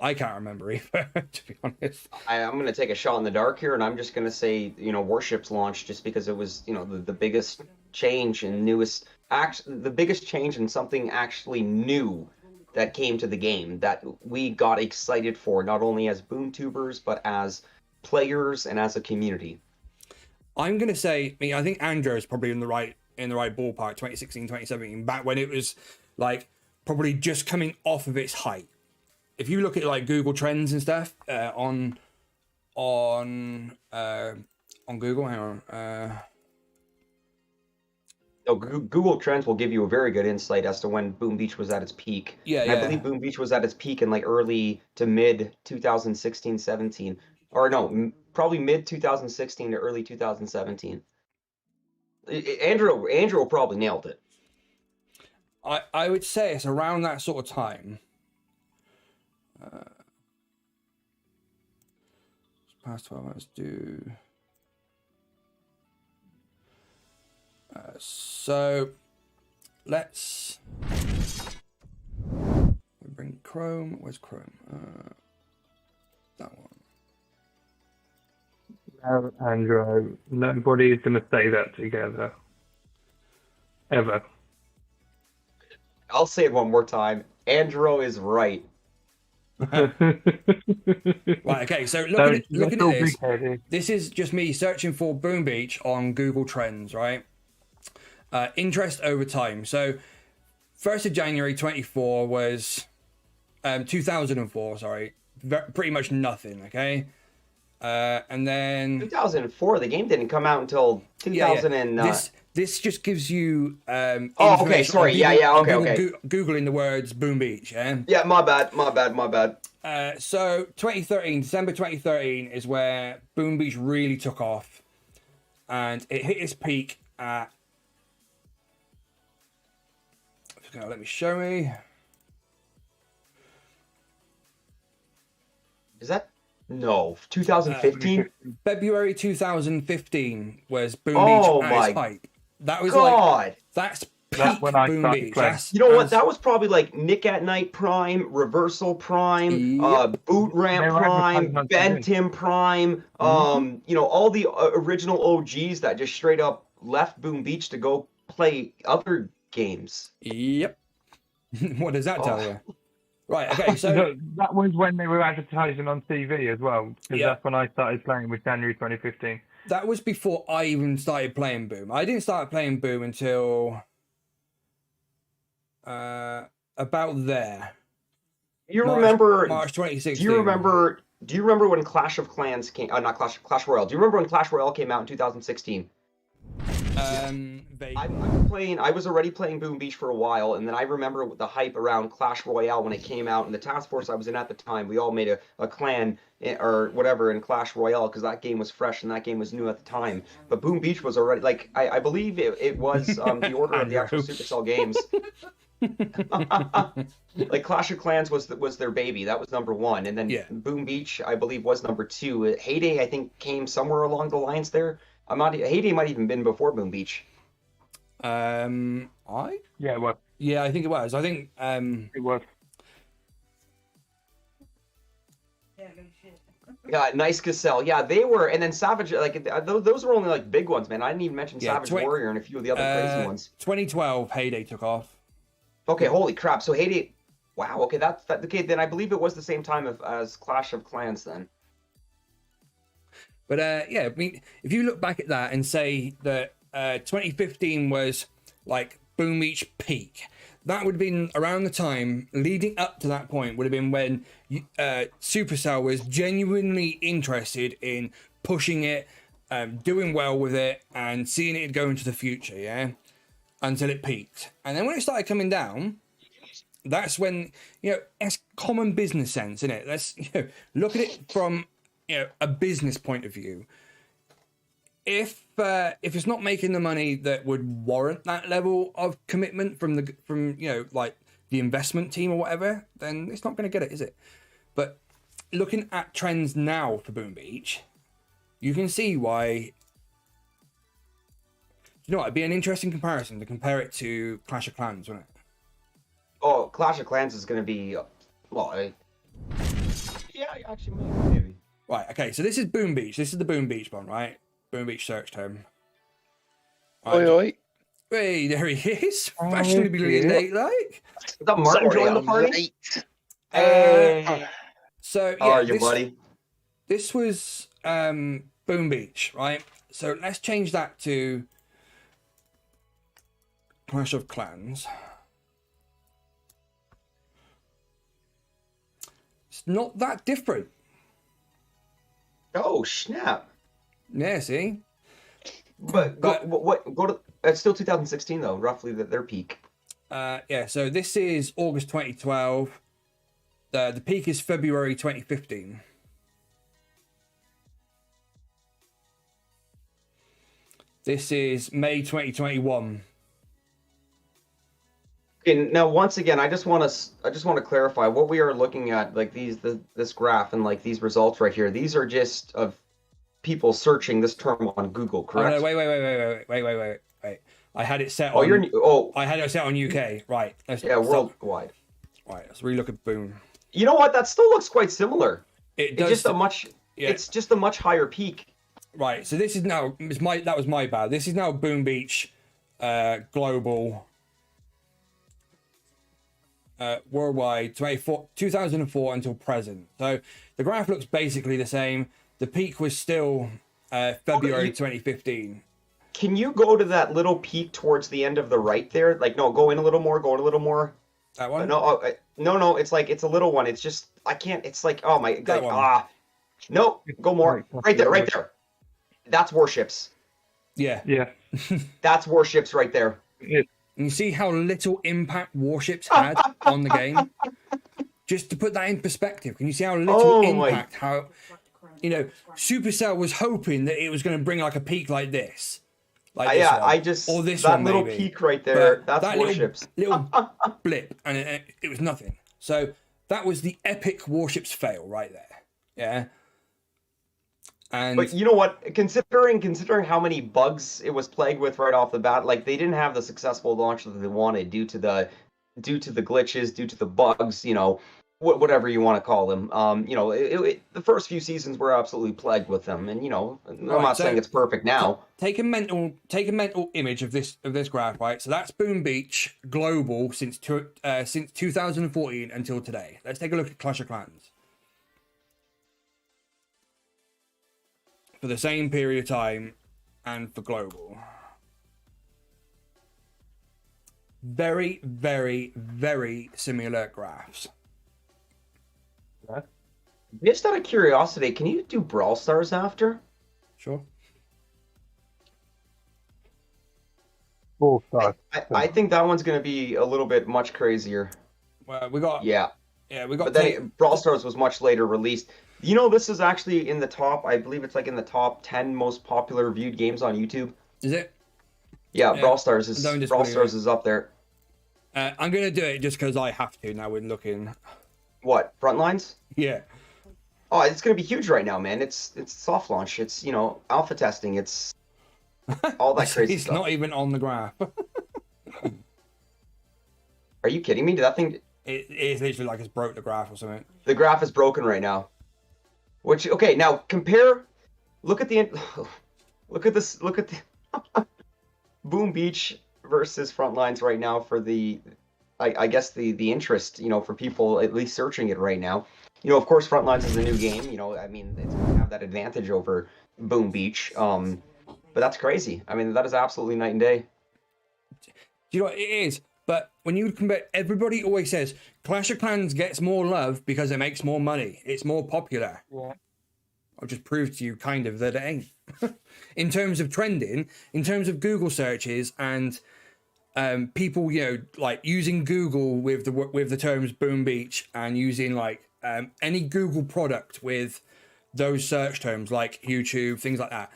[SPEAKER 1] I can't remember either, to be honest.
[SPEAKER 2] I'm going to take a shot in the dark here, and I'm just going to say, you know, Warships launched just because it was, you know, the biggest change and the biggest change in something actually new that came to the game that we got excited for, not only as BoomTubers, but as players and as a community.
[SPEAKER 1] I'm going to say, I think Andrew is probably in the right ballpark, 2016, 2017, back when it was like probably just coming off of its height. If you look at like Google Trends and stuff on Google, hang on.
[SPEAKER 2] Google Trends will give you a very good insight as to when Boom Beach was at its peak.
[SPEAKER 1] Yeah,
[SPEAKER 2] and I believe Boom Beach was at its peak in like early to mid 2016, 17, or no, probably mid 2016 to early 2017. Andrew probably nailed it.
[SPEAKER 1] I would say it's around that sort of time. Past 12 hours due. So let's bring Chrome. Where's Chrome? That one.
[SPEAKER 3] No, Andrew, nobody is going to say that together. Ever.
[SPEAKER 2] I'll say it one more time. Andrew is right.
[SPEAKER 1] Right, okay, so looking at this, this is just me searching for Boom Beach on Google Trends, right? Interest over time. So 1st of January 24 was 2004, sorry. Pretty much nothing, okay? And then
[SPEAKER 2] 2004, the game didn't come out until 2009.
[SPEAKER 1] Yeah. This just gives you
[SPEAKER 2] oh, okay, sorry. Okay.
[SPEAKER 1] Googling the words Boom Beach, yeah?
[SPEAKER 2] Yeah, my bad.
[SPEAKER 1] So 2013, December 2013 is where Boom Beach really took off, and it hit its peak at. Let me show me.
[SPEAKER 2] Is that no 2015?
[SPEAKER 1] February 2015 was Boom Beach at its height. That was like that's peak
[SPEAKER 3] when I
[SPEAKER 1] Boom Beach.
[SPEAKER 2] You know what? That was probably like Nick at Night Prime, Reversal Prime, Boot Ramp Prime, Ben Tim Prime. You know, all the original OGs that just straight up left Boom Beach to go play other games.
[SPEAKER 1] Yep. What does that tell
[SPEAKER 2] Oh.
[SPEAKER 1] you? Right. Okay. So
[SPEAKER 3] that was when they were advertising on TV as well, because
[SPEAKER 1] Yeah.
[SPEAKER 3] that's when I started playing with January 2015.
[SPEAKER 1] that was before I even started playing Boom. I didn't start playing Boom until about there.
[SPEAKER 2] You
[SPEAKER 1] March-
[SPEAKER 2] remember?
[SPEAKER 1] March 2016.
[SPEAKER 2] Do you remember? Do you remember when Clash of Clans came? Not Clash Royale. Do you remember when Clash Royale came out in 2016?
[SPEAKER 1] Vaguely.
[SPEAKER 2] I was already playing Boom Beach for a while, and then I remember the hype around Clash Royale when it came out, and the task force I was in at the time, we all made a clan or whatever in Clash Royale because that game was fresh and that game was new at the time. But Boom Beach was already, like, I believe it was the order of the actual Supercell games. Like Clash of Clans was their baby. That was number one, and then
[SPEAKER 1] Yeah.
[SPEAKER 2] Boom Beach, I believe, was number two. Heyday, I think, came somewhere along the lines there. Heyday might even been before Boom Beach.
[SPEAKER 1] I
[SPEAKER 3] Yeah, it was.
[SPEAKER 1] yeah, I think it was. I think
[SPEAKER 3] It was.
[SPEAKER 2] Yeah, Nice Cassell. Yeah, they were, and then Savage. Like those were only like big ones, man. I didn't even mention
[SPEAKER 1] Yeah,
[SPEAKER 2] Savage Warrior and a few of the other crazy ones.
[SPEAKER 1] 2012 Heyday took off.
[SPEAKER 2] Okay, holy crap! So Heyday. Wow. Okay, that's that. Okay, then I believe it was the same time as Clash of Clans then.
[SPEAKER 1] But yeah, I mean, if you look back at that and say that 2015 was like Boom Beach peak, that would have been around the time leading up to that point would have been when Supercell was genuinely interested in pushing it, doing well with it, and seeing it go into the future, yeah, until it peaked. And then when it started coming down, that's when, you know, it's common business sense, isn't it? Let's, you know, look at it from, you know, a business point of view. If it's not making the money that would warrant that level of commitment from you know, like the investment team or whatever, then it's not going to get it, is it? But looking at trends now for Boom Beach, you can see why. You know what? It'd be an interesting comparison to compare it to Clash of Clans, wouldn't it?
[SPEAKER 2] Oh, Clash of Clans is going to be, yeah, actually maybe.
[SPEAKER 1] Right. Okay. So this is Boom Beach. This is the Boom Beach one, right? Boom Beach search term.
[SPEAKER 5] Oi, oi.
[SPEAKER 1] Hey, there he is. Fashionably late, like.
[SPEAKER 2] Is that Martin
[SPEAKER 5] Sorry,
[SPEAKER 2] joined the
[SPEAKER 5] I'm
[SPEAKER 2] party?
[SPEAKER 5] late.
[SPEAKER 1] So
[SPEAKER 2] How
[SPEAKER 1] yeah,
[SPEAKER 2] are you, buddy?
[SPEAKER 1] This was Boom Beach, right? So let's change that to Clash of Clans. It's not that different.
[SPEAKER 2] Oh snap!
[SPEAKER 1] Yeah, see?
[SPEAKER 2] But go to. It's still 2016 though, roughly their peak.
[SPEAKER 1] Yeah, so this is August 2012. The peak is February 2015. This is May 2021.
[SPEAKER 2] Okay, now once again, I just want to clarify what we are looking at, like this graph and like these results right here. These are just of people searching this term on Google, correct?
[SPEAKER 1] Oh, no, wait. I had it set
[SPEAKER 2] Oh,
[SPEAKER 1] on. I had it set on UK. Right.
[SPEAKER 2] Worldwide.
[SPEAKER 1] Right. Let's relook at Boom.
[SPEAKER 2] You know what? That still looks quite similar.
[SPEAKER 1] It
[SPEAKER 2] It's
[SPEAKER 1] does.
[SPEAKER 2] just a much.
[SPEAKER 1] Yeah.
[SPEAKER 2] It's just a much higher peak.
[SPEAKER 1] Right. So this is now. That was my bad. This is now Boom Beach, global, worldwide, 2004 until present. So the graph looks basically the same. The peak was still February 2015.
[SPEAKER 2] Can you go to that little peak towards the end of the right there? Like, no, go in a little more. Go in a little more.
[SPEAKER 1] That one?
[SPEAKER 2] No. It's like it's a little one. It's just I can't. It's like oh my
[SPEAKER 1] That
[SPEAKER 2] god.
[SPEAKER 1] one.
[SPEAKER 2] No, go more. Right there. That's warships.
[SPEAKER 1] Yeah.
[SPEAKER 3] Yeah.
[SPEAKER 2] That's warships right there.
[SPEAKER 1] And you see how little impact warships had on the game? Just to put that in perspective, can you see how little impact, how, you know, Supercell was hoping that it was going to bring like a peak like this. Like this one, or this
[SPEAKER 2] that
[SPEAKER 1] one
[SPEAKER 2] little
[SPEAKER 1] maybe.
[SPEAKER 2] peak right there,
[SPEAKER 1] But
[SPEAKER 2] that's
[SPEAKER 1] that
[SPEAKER 2] warships.
[SPEAKER 1] Little blip, and it was nothing. So that was the epic warships fail right there. Yeah. And
[SPEAKER 2] But you know what? Considering how many bugs it was plagued with right off the bat, like they didn't have the successful launch that they wanted due to the glitches, due to the bugs. You know, whatever you want to call them. You know, the first few seasons were absolutely plagued with them, and you know, I'm not saying it's perfect now.
[SPEAKER 1] Take a mental image of this graph, right? So that's Boom Beach global since 2014 until today. Let's take a look at Clash of Clans for the same period of time and for global. Very, very, very similar graphs.
[SPEAKER 2] Just out of curiosity, can you do Brawl Stars after?
[SPEAKER 1] Sure.
[SPEAKER 2] I think that one's going to be a little bit much crazier.
[SPEAKER 1] Well, we got
[SPEAKER 2] But then Brawl Stars was much later released. You know, this is actually in the top. I believe it's like in the top 10 most popular viewed games on YouTube.
[SPEAKER 1] Is it?
[SPEAKER 2] Yeah, Brawl Stars is up there.
[SPEAKER 1] I'm gonna do it just because I have to now. We're looking.
[SPEAKER 2] What, Frontlines?
[SPEAKER 1] Yeah.
[SPEAKER 2] Oh, it's gonna be huge right now, man. It's soft launch. It's, you know, alpha testing. It's all that crazy
[SPEAKER 1] it's
[SPEAKER 2] stuff.
[SPEAKER 1] not even on the graph.
[SPEAKER 2] Are you kidding me? Did that thing?
[SPEAKER 1] It's literally like it's broke the graph or something.
[SPEAKER 2] The graph is broken right now. Which, okay, now compare. Look at the. Look at this. Look at the. Boom Beach versus Frontlines right now for the. I guess the interest, you know, for people at least searching it right now. You know, of course, Frontlines is a new game. You know, I mean, it's going to have that advantage over Boom Beach. But that's crazy. I mean, that is absolutely night and day.
[SPEAKER 1] Do you know what it is? But when you compare, everybody always says Clash of Clans gets more love because it makes more money. It's more popular.
[SPEAKER 3] Yeah.
[SPEAKER 1] I'll just prove to you kind of that it ain't. In terms of trending, in terms of Google searches and people, you know, like using Google with the terms Boom Beach and using like any Google product with those search terms like YouTube, things like that.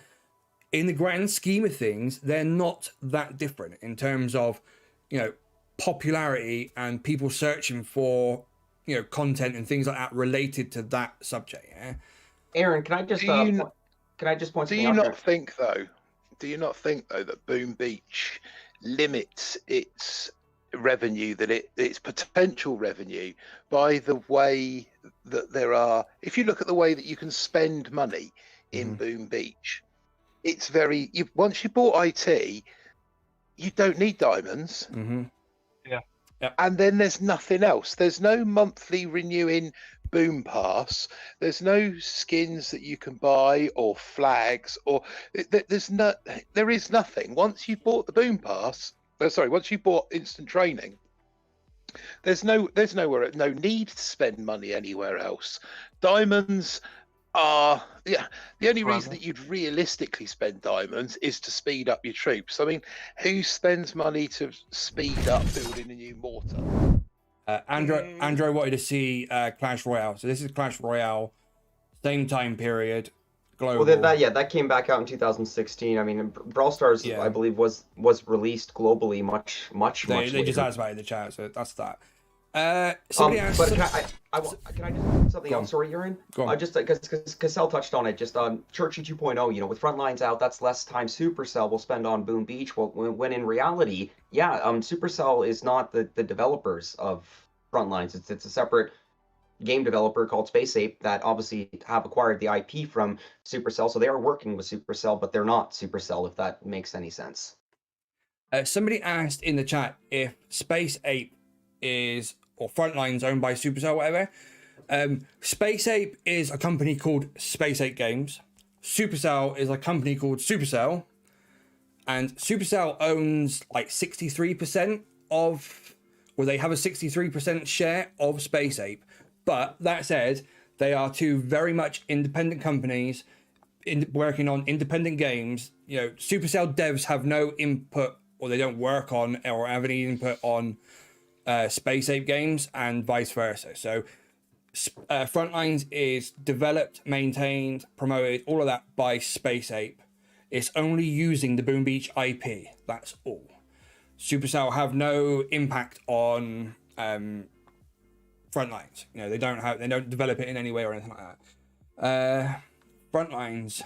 [SPEAKER 1] In the grand scheme of things, they're not that different in terms of, you know, popularity and people searching for, you know, content and things like that related to that subject. Yeah.
[SPEAKER 2] Aaron, can I just point something out?
[SPEAKER 5] Do you not think though that Boom Beach limits its revenue, its potential revenue, by the way that there are? If you look at the way that you can spend money in Boom Beach, it's very. Once you bought IT, you don't need diamonds.
[SPEAKER 3] Yeah.
[SPEAKER 5] And then there's nothing else. There's no monthly renewing Boom Pass. There's no skins that you can buy or flags or there is nothing. Once you bought the Boom Pass, once you bought instant training, there's no need to spend money anywhere else. Diamonds are the only reason that you'd realistically spend diamonds is to speed up your troops. I mean, who spends money to speed up building a new mortar?
[SPEAKER 1] Andrew wanted to see Clash Royale. So this is Clash Royale, same time period, global.
[SPEAKER 2] Well, that came back out in 2016. I mean, Brawl Stars, I believe, was released globally much later.
[SPEAKER 1] They just asked about it in the chat, so that's that. Somebody asked.
[SPEAKER 2] But can I just say something else? Sorry, Aaron.
[SPEAKER 1] Go on.
[SPEAKER 2] Just because Cassell touched on it. Just on Churchy 2.0. You know, with Frontlines out, that's less time Supercell will spend on Boom Beach. Well, when in reality, Supercell is not the developers of Frontlines. It's a separate game developer called Space Ape that obviously have acquired the IP from Supercell. So they are working with Supercell, but they're not Supercell. If that makes any sense.
[SPEAKER 1] Somebody asked in the chat if Space Ape is, or Frontlines owned by Supercell, whatever. Space Ape is a company called Space Ape Games. Supercell is a company called Supercell, and Supercell owns like 63% of, or they have a 63% share of Space Ape. But that said, they are two very much independent companies working on independent games. You know, Supercell devs have no input, or they don't work on or have any input on Space Ape games, and vice versa. So Frontlines is developed, maintained, promoted, all of that by Space Ape. It's only using the Boom Beach IP. That's all. Supercell have no impact on Frontlines. You know, they don't develop it in any way or anything like that. Frontlines,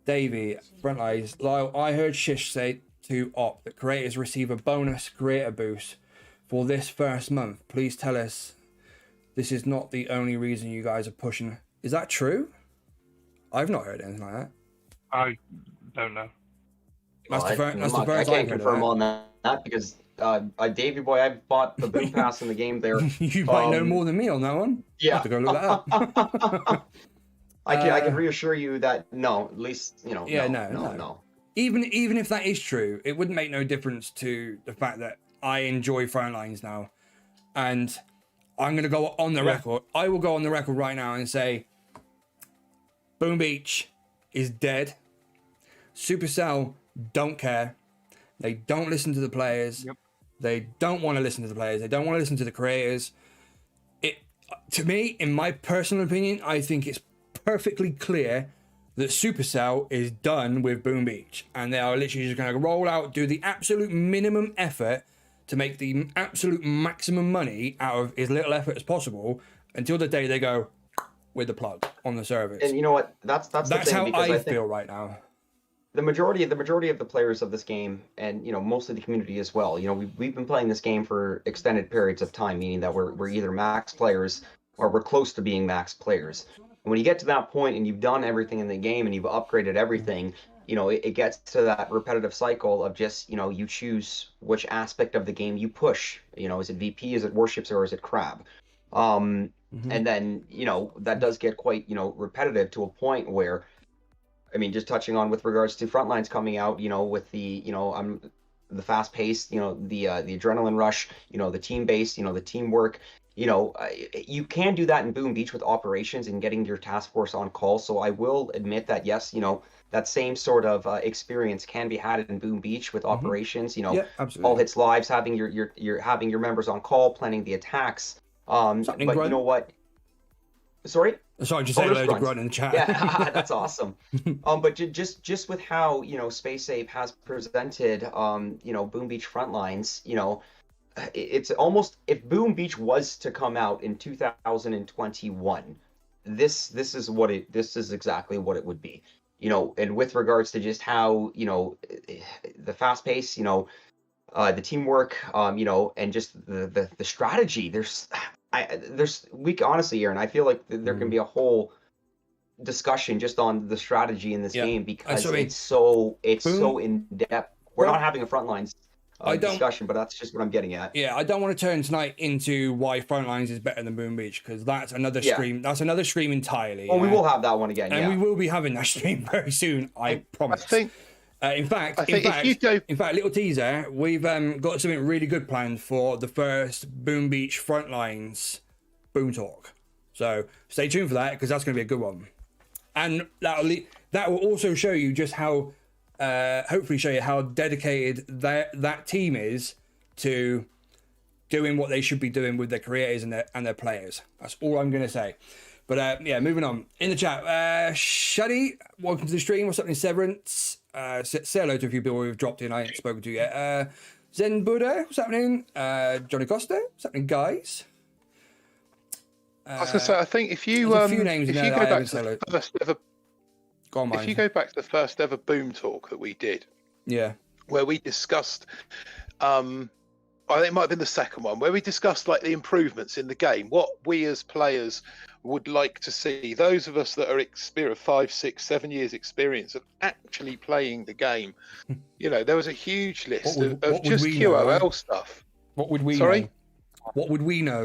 [SPEAKER 1] Davey, Frontlines, Lyle. I heard Shish say to Op that creators receive a bonus creator boost for this first month. Please tell us this is not the only reason you guys are pushing. Is that true? I've not heard anything like that.
[SPEAKER 3] I don't know.
[SPEAKER 1] That's the first
[SPEAKER 2] I
[SPEAKER 1] I've
[SPEAKER 2] can't
[SPEAKER 1] heard
[SPEAKER 2] confirm
[SPEAKER 1] of
[SPEAKER 2] on that because Davey boy, I bought the boom pass in the game there.
[SPEAKER 1] You might know more than me on that one.
[SPEAKER 2] Yeah.
[SPEAKER 1] I'll have to go look that up.
[SPEAKER 2] I can reassure you that no, at least no.
[SPEAKER 1] Even if that is true, it wouldn't make no difference to the fact that I enjoy Frontlines now, and I'm gonna go on the record. I will go on the record right now and say, Boom Beach is dead. Supercell don't care. They don't listen to the players.
[SPEAKER 3] Yep.
[SPEAKER 1] They don't want to listen to the players. They don't want to listen to the creators. To me, in my personal opinion, I think it's perfectly clear that Supercell is done with Boom Beach, and they are literally just going to roll out, do the absolute minimum effort to make the absolute maximum money out of as little effort as possible until the day they go with the plug on the service.
[SPEAKER 2] And you know what? That's the thing,
[SPEAKER 1] how
[SPEAKER 2] because
[SPEAKER 1] I
[SPEAKER 2] think
[SPEAKER 1] feel right now.
[SPEAKER 2] the majority of the players of this game, and most of the community as well, we've been playing this game for extended periods of time, meaning that we're either max players or we're close to being max players. And when you get to that point and you've done everything in the game and you've upgraded everything, it gets to that repetitive cycle of just, you choose which aspect of the game you push. Is it VP, is it warships, or is it crab? And then, that does get quite, repetitive to a point where, I mean, just touching on with regards to Frontlines coming out, with the, the fast pace, the adrenaline rush, the team base, the teamwork, you can do that in Boom Beach with operations and getting your task force on call. So I will admit that, yes, that same sort of experience can be had in Boom Beach with operations,
[SPEAKER 1] Yeah,
[SPEAKER 2] all hits lives, having your having your members on call, planning the attacks. But
[SPEAKER 1] Grunt?
[SPEAKER 2] you know what? Sorry?
[SPEAKER 1] Sorry, just say hello to Grunt in the chat.
[SPEAKER 2] Yeah, that's awesome. But just with how Space Ape has presented, Boom Beach Frontlines, it's almost, if Boom Beach was to come out in 2021, this is exactly what it would be. And with regards to just how the fast pace, the teamwork, and just the strategy. Honestly, Aaron, I feel like there can be a whole discussion just on the strategy in this game because it's so in depth. We're not having a Frontlines discussion, but that's just what I'm getting at.
[SPEAKER 1] Yeah, I don't want to turn tonight into why Frontlines is better than Boom Beach, because that's another stream. That's another stream entirely.
[SPEAKER 2] Well, we will have that one again,
[SPEAKER 1] and we will be having that stream very soon. I promise.
[SPEAKER 5] I think.
[SPEAKER 1] In fact, little teaser. We've got something really good planned for the first Boom Beach Frontlines Boom Talk. So stay tuned for that, because that's going to be a good one, and that will also show you just how. Hopefully show you how dedicated that team is to doing what they should be doing with their creators and their players. That's all I'm going to say. But moving on. In the chat, Shadi, welcome to the stream. What's happening, Severance? Say hello to a few people we've dropped in I ain't spoken to yet. Zen Buddha, what's happening? Johnny Costa, what's happening, guys?
[SPEAKER 5] I was going to say, I think if you
[SPEAKER 1] a few names
[SPEAKER 5] if
[SPEAKER 1] in
[SPEAKER 5] you
[SPEAKER 1] there
[SPEAKER 5] go
[SPEAKER 1] that I
[SPEAKER 5] back to
[SPEAKER 1] haven't
[SPEAKER 5] the first ever
[SPEAKER 1] If
[SPEAKER 5] you go back to the first ever Boom Talk that we did, where we discussed, I think it might have been the second one, where we discussed like the improvements in the game, what we as players would like to see. Those of us that are experienced, 5, 6, 7 years experience of actually playing the game, there was a huge list of just QOL stuff.
[SPEAKER 1] What would we
[SPEAKER 5] Sorry?
[SPEAKER 1] know? What would we know?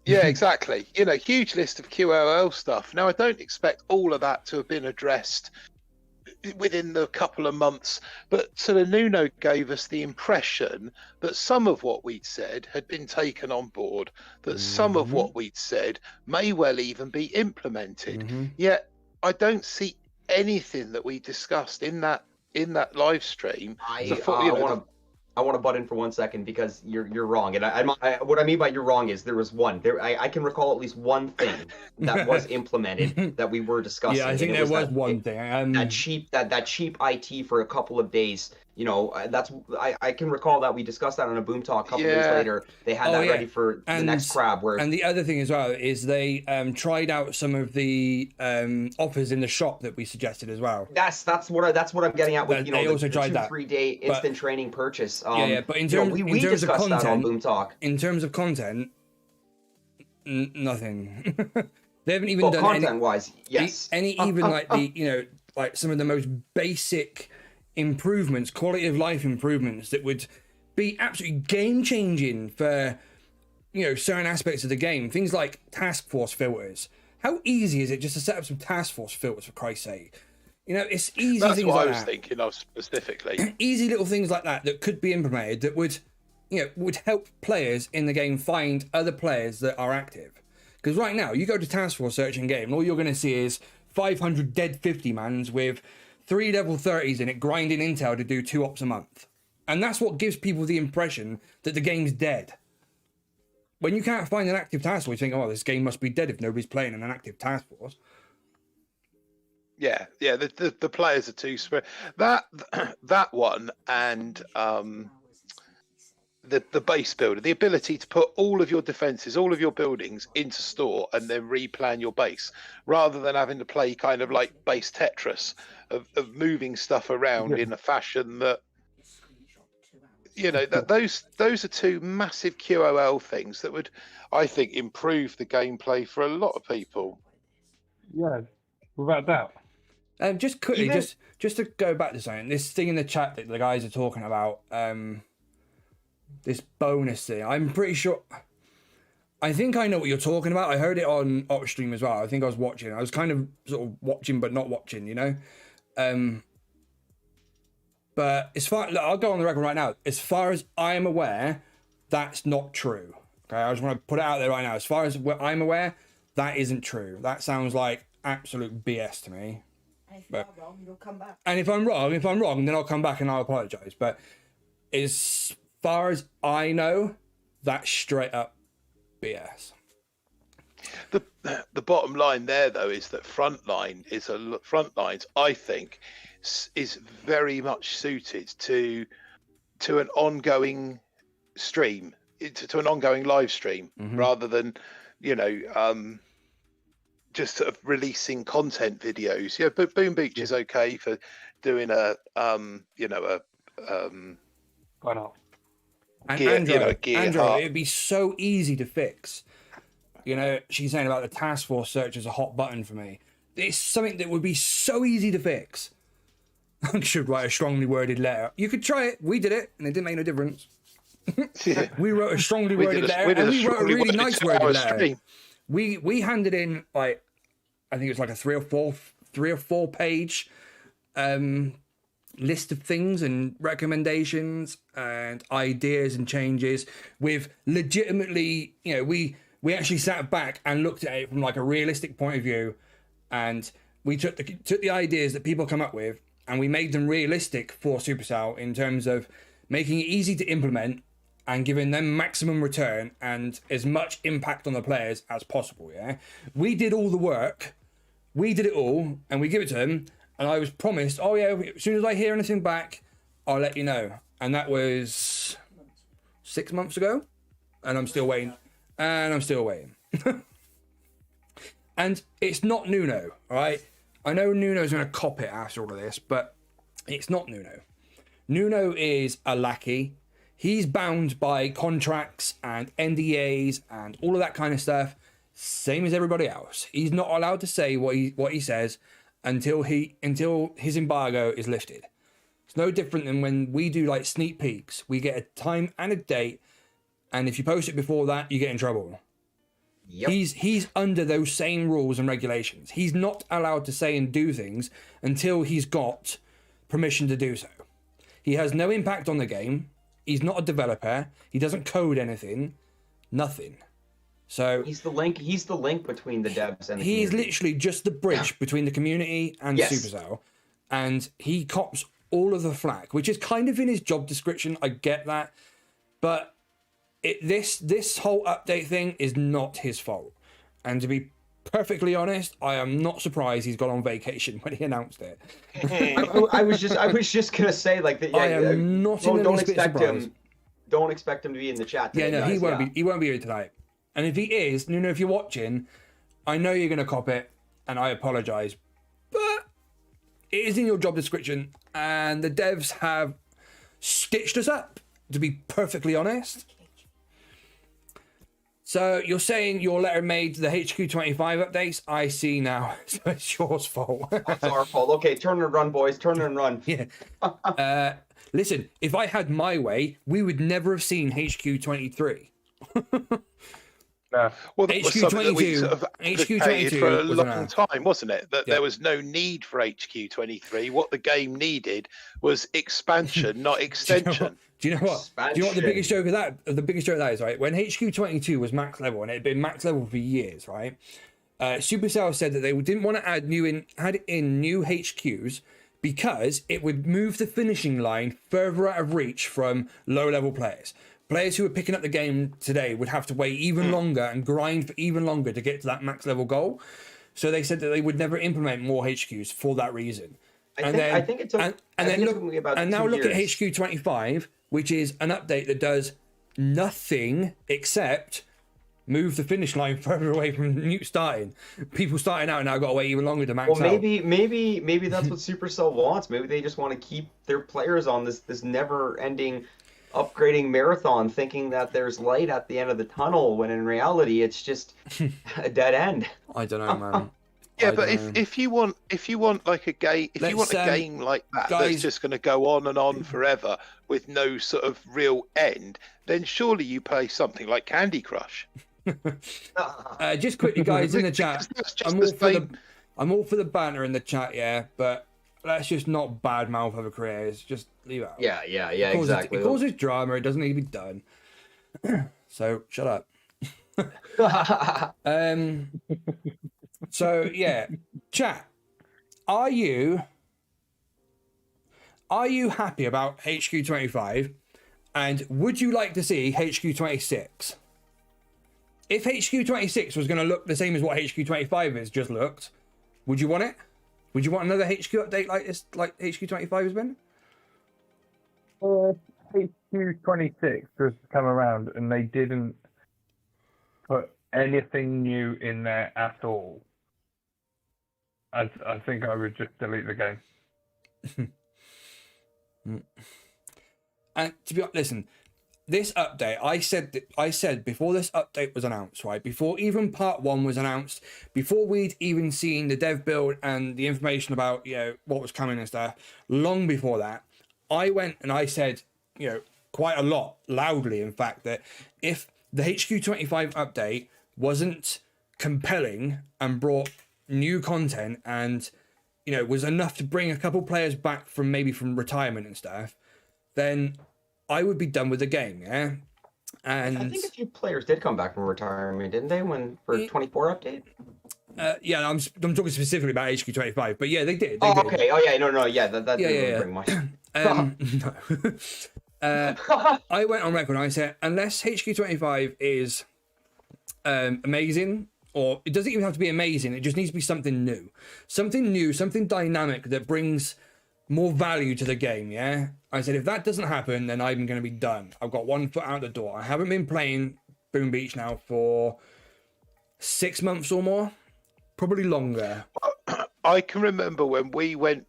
[SPEAKER 5] Yeah, exactly. Huge list of QOL stuff. Now, I don't expect all of that to have been addressed within the couple of months, but sort of Nuno gave us the impression that some of what we'd said had been taken on board, that some of what we'd said may well even be implemented. Yet, I don't see anything that we discussed in that live stream.
[SPEAKER 2] I want to butt in for 1 second because you're wrong, and what I mean by you're wrong is there was one. I can recall at least one thing that was implemented that we were discussing.
[SPEAKER 1] Yeah, I think there was one thing.
[SPEAKER 2] That cheap IT for a couple of days. I can recall that we discussed that on a Boom Talk a couple days later. They had that ready for the next crab.
[SPEAKER 1] And the other thing as well is they tried out some of the offers in the shop that we suggested as well.
[SPEAKER 2] That's what I'm getting at with
[SPEAKER 1] they also tried that
[SPEAKER 2] 3-day instant training purchase.
[SPEAKER 1] But in terms of content,
[SPEAKER 2] that on Boom Talk.
[SPEAKER 1] In terms of content, Nothing. They haven't even
[SPEAKER 2] Well,
[SPEAKER 1] done
[SPEAKER 2] content-wise, yes.
[SPEAKER 1] even like the like some of the most basic improvements, quality of life improvements that would be absolutely game changing for certain aspects of the game. Things like task force filters. How easy is it just to set up some task force filters, for Christ's sake? It's easy.
[SPEAKER 5] That's
[SPEAKER 1] things
[SPEAKER 5] what
[SPEAKER 1] like
[SPEAKER 5] I was
[SPEAKER 1] that.
[SPEAKER 5] thinking of specifically.
[SPEAKER 1] Easy little things like that could be implemented that would help players in the game find other players that are active. Because right now, you go to task force search in game, and all you're going to see is 500 dead 50 mans with 3 level 30s in it grinding intel to do 2 ops a month. And that's what gives people the impression that the game's dead. When you can't find an active task force, you think, oh, this game must be dead if nobody's playing in an active task force.
[SPEAKER 5] Yeah, the players are too spread. That one and the base builder, the ability to put all of your defenses, all of your buildings into store and then replan your base, rather than having to play kind of like base Tetris of moving stuff around in a fashion that that those are 2 massive QOL things that would, I think, improve the gameplay for a lot of people.
[SPEAKER 3] Yeah, without doubt.
[SPEAKER 1] Just quickly, just to go back to something, this thing in the chat that the guys are talking about, this bonus thing. I'm pretty sure. I think I know what you're talking about. I heard it on Upstream as well. I think I was watching. I was kind of sort of watching, but not watching. But as far, look, I'll go on the record right now. As far as I'm aware, that's not true. Okay, I just want to put it out there right now. As far as I'm aware, that isn't true. That sounds like absolute BS to me.
[SPEAKER 6] And if you are wrong, you'll come back.
[SPEAKER 1] And if I'm wrong, then I'll come back and I'll apologise. But as far as I know, that's straight up BS.
[SPEAKER 5] The bottom line there, though, is that Frontlines, I think, is very much suited to an ongoing stream, to an ongoing live stream, rather than just sort of releasing content videos. Yeah, but Boom Beach is okay for doing a
[SPEAKER 3] Why not?
[SPEAKER 1] And
[SPEAKER 5] gear,
[SPEAKER 1] Android,
[SPEAKER 5] gear
[SPEAKER 1] Android,
[SPEAKER 5] heart.
[SPEAKER 1] it'd be so easy to fix. She's saying about the task force search as a hot button for me. It's something that would be so easy to fix. I should write a strongly worded letter. You could try it. We did it, and it didn't make no difference. We wrote a strongly worded letter, and we wrote a really nice worded letter. We handed in I think it was like a 3 or 4 page list of things and recommendations and ideas and changes with legitimately, we actually sat back and looked at it from like a realistic point of view, and we took the ideas that people come up with and we made them realistic for Supercell in terms of making it easy to implement and giving them maximum return and as much impact on the players as possible. Yeah, we did all the work, we did it all, and we give it to them. And I was promised, oh yeah, as soon as I hear anything back, I'll let you know. And that was 6 months ago, and I'm still waiting. And it's not Nuno, all right? I know Nuno's going to cop it after all of this, but it's not Nuno. Nuno is a lackey. He's bound by contracts and NDAs and all of that kind of stuff, same as everybody else. He's not allowed to say what he says until his embargo is lifted. It's no different than when we do like sneak peeks. We get a time and a date, and if you post it before that, you get in trouble. Yep. He's under those same rules and regulations. He's not allowed to say and do things until he's got permission to do so. He has no impact on the game. He's not a developer. He doesn't code anything. Nothing. So
[SPEAKER 2] he's the link between the devs and the
[SPEAKER 1] he's
[SPEAKER 2] community.
[SPEAKER 1] literally just the bridge between the community and Supercell, and he cops all of the flack, which is kind of in his job description. I get that, but this whole update thing is not his fault. And to be perfectly honest, I am not surprised he's gone on vacation when he announced it.
[SPEAKER 2] I was just gonna say like that. Yeah,
[SPEAKER 1] I am not in the least bit surprised.
[SPEAKER 2] Don't expect him to be in the chat today.
[SPEAKER 1] Yeah, no,
[SPEAKER 2] guys.
[SPEAKER 1] he won't be here tonight. And if he is, Nuno, if you're watching, I know you're gonna cop it, and I apologise, but it is in your job description, and the devs have stitched us up. To be perfectly honest. So you're saying your letter made the HQ25 updates? I see now. So it's your fault.
[SPEAKER 2] It's our fault. Okay, turn and run, boys. Turn and run.
[SPEAKER 1] Yeah. Listen, if I had my way, we would never have seen HQ23.
[SPEAKER 3] No.
[SPEAKER 5] Well, that was something that we
[SPEAKER 1] HQ22
[SPEAKER 5] sort of advocated for a
[SPEAKER 1] was
[SPEAKER 5] long time, wasn't it? That
[SPEAKER 1] Yeah.
[SPEAKER 5] there was no need for HQ23. What the game needed was expansion, not extension.
[SPEAKER 1] Do you know what? Do you know what the biggest joke of that? The biggest joke of that is, right? When HQ22 was max level, and it had been max level for years, right? Supercells said that they didn't want to add in new HQs because it would move the finishing line further out of reach from low level players. Players who are picking up the game today would have to wait even longer and grind for even longer to get to that max level goal. So they said that they would never implement more HQs for that reason.
[SPEAKER 2] I think it took.
[SPEAKER 1] And now look at HQ25, which is an update that does nothing except move the finish line further away from new starting. People starting out now got to wait even longer to max out.
[SPEAKER 2] Maybe that's what Supercell wants. Maybe they just want to keep their players on this never-ending upgrading marathon, thinking that there's light at the end of the tunnel, when in reality it's just a dead end.
[SPEAKER 1] I don't know, man.
[SPEAKER 5] Yeah, but if you want like a game, if you want a game like that
[SPEAKER 1] guys,
[SPEAKER 5] that's just going to go on and on forever with no sort of real end, then surely you play something like Candy Crush.
[SPEAKER 1] Just quickly, guys, in the chat, I'm all for the banter in the chat, yeah, but let's just not badmouth other creators. Just leave it out.
[SPEAKER 2] Yeah, exactly.
[SPEAKER 1] It causes drama. It doesn't need to be done. So shut up. So yeah, chat. Are you happy about HQ25, and would you like to see HQ26? If HQ26 was going to look the same as what HQ25 has just looked, would you want it? Would you want another HQ update like this, like HQ25 has been?
[SPEAKER 3] HQ26 has come around and they didn't put anything new in there at all. I think I would just delete the game.
[SPEAKER 1] And to be honest, listen, this update, I said before this update was announced, right? Before even part 1 was announced, before we'd even seen the dev build and the information about, you know, what was coming and stuff, long before that, I went and I said, you know, quite a lot, loudly, in fact, that if the HQ25 update wasn't compelling and brought new content and, you know, was enough to bring a couple players back from retirement and stuff, then I would be done with the game, yeah? And
[SPEAKER 2] I think a few players did come back from retirement, didn't they, for 24 update?
[SPEAKER 1] Yeah, I'm talking specifically about HQ25, but yeah, they did.
[SPEAKER 2] Okay. Oh yeah, no, yeah, that didn't bring much.
[SPEAKER 1] No. I went on record and I said, unless HQ25 is amazing, or it doesn't even have to be amazing, it just needs to be something new, something dynamic that brings more value to the game, yeah? I said, if that doesn't happen, then I'm going to be done. I've got one foot out the door. I haven't been playing Boom Beach now for 6 months or more, probably longer.
[SPEAKER 5] I can remember when we went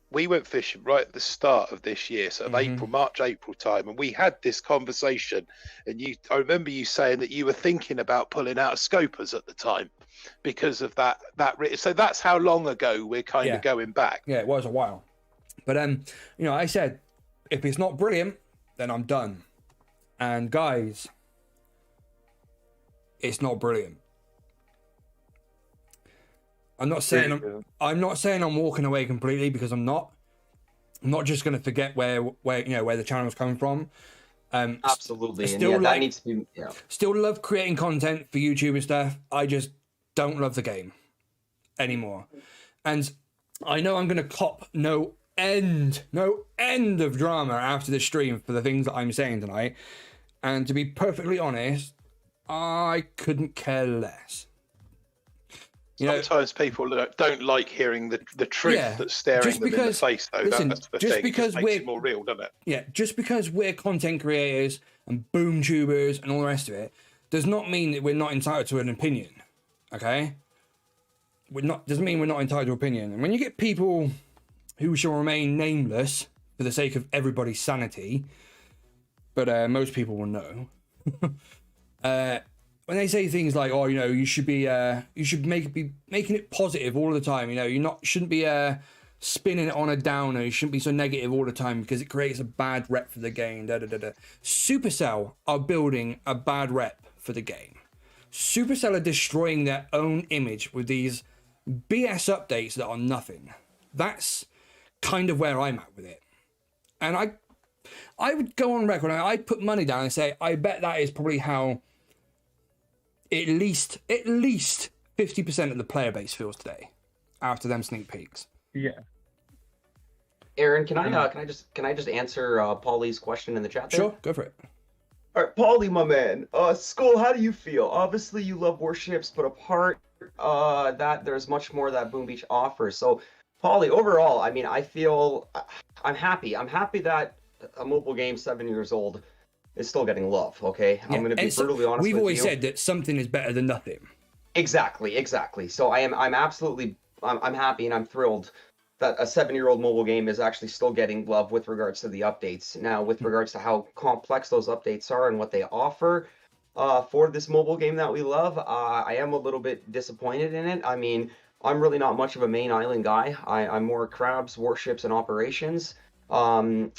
[SPEAKER 5] fishing right at the start of this year, sort of March, April time, and we had this conversation. And I remember you saying that you were thinking about pulling out scopers at the time because of that. So that's how long ago we're kind of going back.
[SPEAKER 1] Yeah, it was a while. But you know, I said, if it's not brilliant, then I'm done. And guys, it's not brilliant. I'm not saying I'm walking away completely, because I'm not. I'm not just going to forget where the channel's coming from.
[SPEAKER 2] Absolutely,
[SPEAKER 1] that
[SPEAKER 2] needs to be. Yeah.
[SPEAKER 1] Still love creating content for YouTube and stuff. I just don't love the game anymore, and I know I'm going to cop no end of drama after the stream for the things that I'm saying tonight. And to be perfectly honest, I couldn't care less.
[SPEAKER 5] Sometimes people don't like hearing the truth that's staring them in the face, though.
[SPEAKER 1] Listen,
[SPEAKER 5] that's the thing.
[SPEAKER 1] Because
[SPEAKER 5] it makes it more real, doesn't it?
[SPEAKER 1] Yeah, just because we're content creators and boom tubers and all the rest of it does not mean that we're not entitled to an opinion. Okay? Doesn't mean we're not entitled to opinion. And when you get people who shall remain nameless for the sake of everybody's sanity, but most people will know. when they say things like, "Oh, you should be making it positive all the time," shouldn't be spinning it on a downer. You shouldn't be so negative all the time because it creates a bad rep for the game. Supercell are building a bad rep for the game. Supercell are destroying their own image with these BS updates that are nothing. That's kind of where I'm at with it. And I would go on record and I'd put money down and say, I bet that is probably how at least 50% of the player base feels today after them sneak peeks.
[SPEAKER 3] Yeah.
[SPEAKER 2] Aaron, can I just answer Paulie's question in the chat there?
[SPEAKER 1] Sure, go for it.
[SPEAKER 2] All right, Paulie, my man. Skull, how do you feel? Obviously, you love warships, but apart that, there's much more that Boom Beach offers. So, Paulie, overall, I mean, I feel I'm happy. I'm happy that a mobile game 7 years old is still getting love. Okay, I'm going to be brutally honest with you.
[SPEAKER 1] We've always said that something is better than nothing.
[SPEAKER 2] Exactly. So I'm absolutely happy and I'm thrilled that a 7-year-old mobile game is actually still getting love with regards to the updates. Now, with regards to how complex those updates are and what they offer for this mobile game that we love, I am a little bit disappointed in it. I mean, I'm really not much of a main island guy. I'm more crabs, warships, and operations. I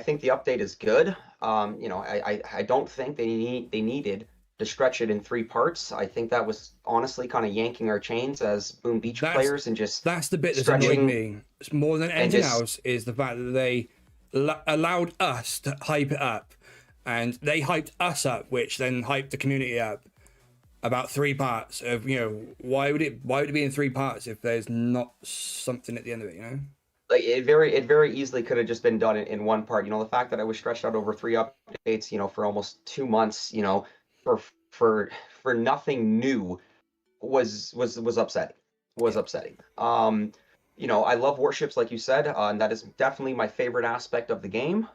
[SPEAKER 2] think the update is good. I don't think they needed to stretch it in 3 parts. I think that was honestly kind of yanking our chains as Boom Beach players and just
[SPEAKER 1] that's the bit that's annoying me. It's more than anything else is the fact that they allowed us to hype it up, and they hyped us up, which then hyped the community up about 3 parts of why would it be in 3 parts if there's not something at the end of it,
[SPEAKER 2] Like it very easily could have just been done in 1 part. The fact that it was stretched out over 3 updates, for almost 2 months, for nothing new was upsetting. I love warships, like you said, and that is definitely my favorite aspect of the game.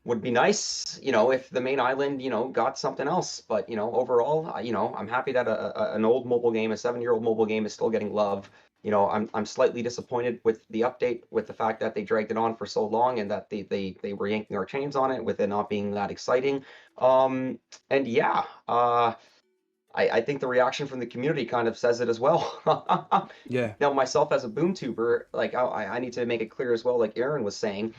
[SPEAKER 2] Would be nice, if the main island, got something else. But overall, I'm happy that an old mobile game, a 7-year-old mobile game, is still getting love. I'm slightly disappointed with the update, with the fact that they dragged it on for so long and that they were yanking our chains on it with it not being that exciting. I think the reaction from the community kind of says it as well.
[SPEAKER 1] Yeah.
[SPEAKER 2] Now, myself as a boom tuber, like I need to make it clear as well, like Aaron was saying,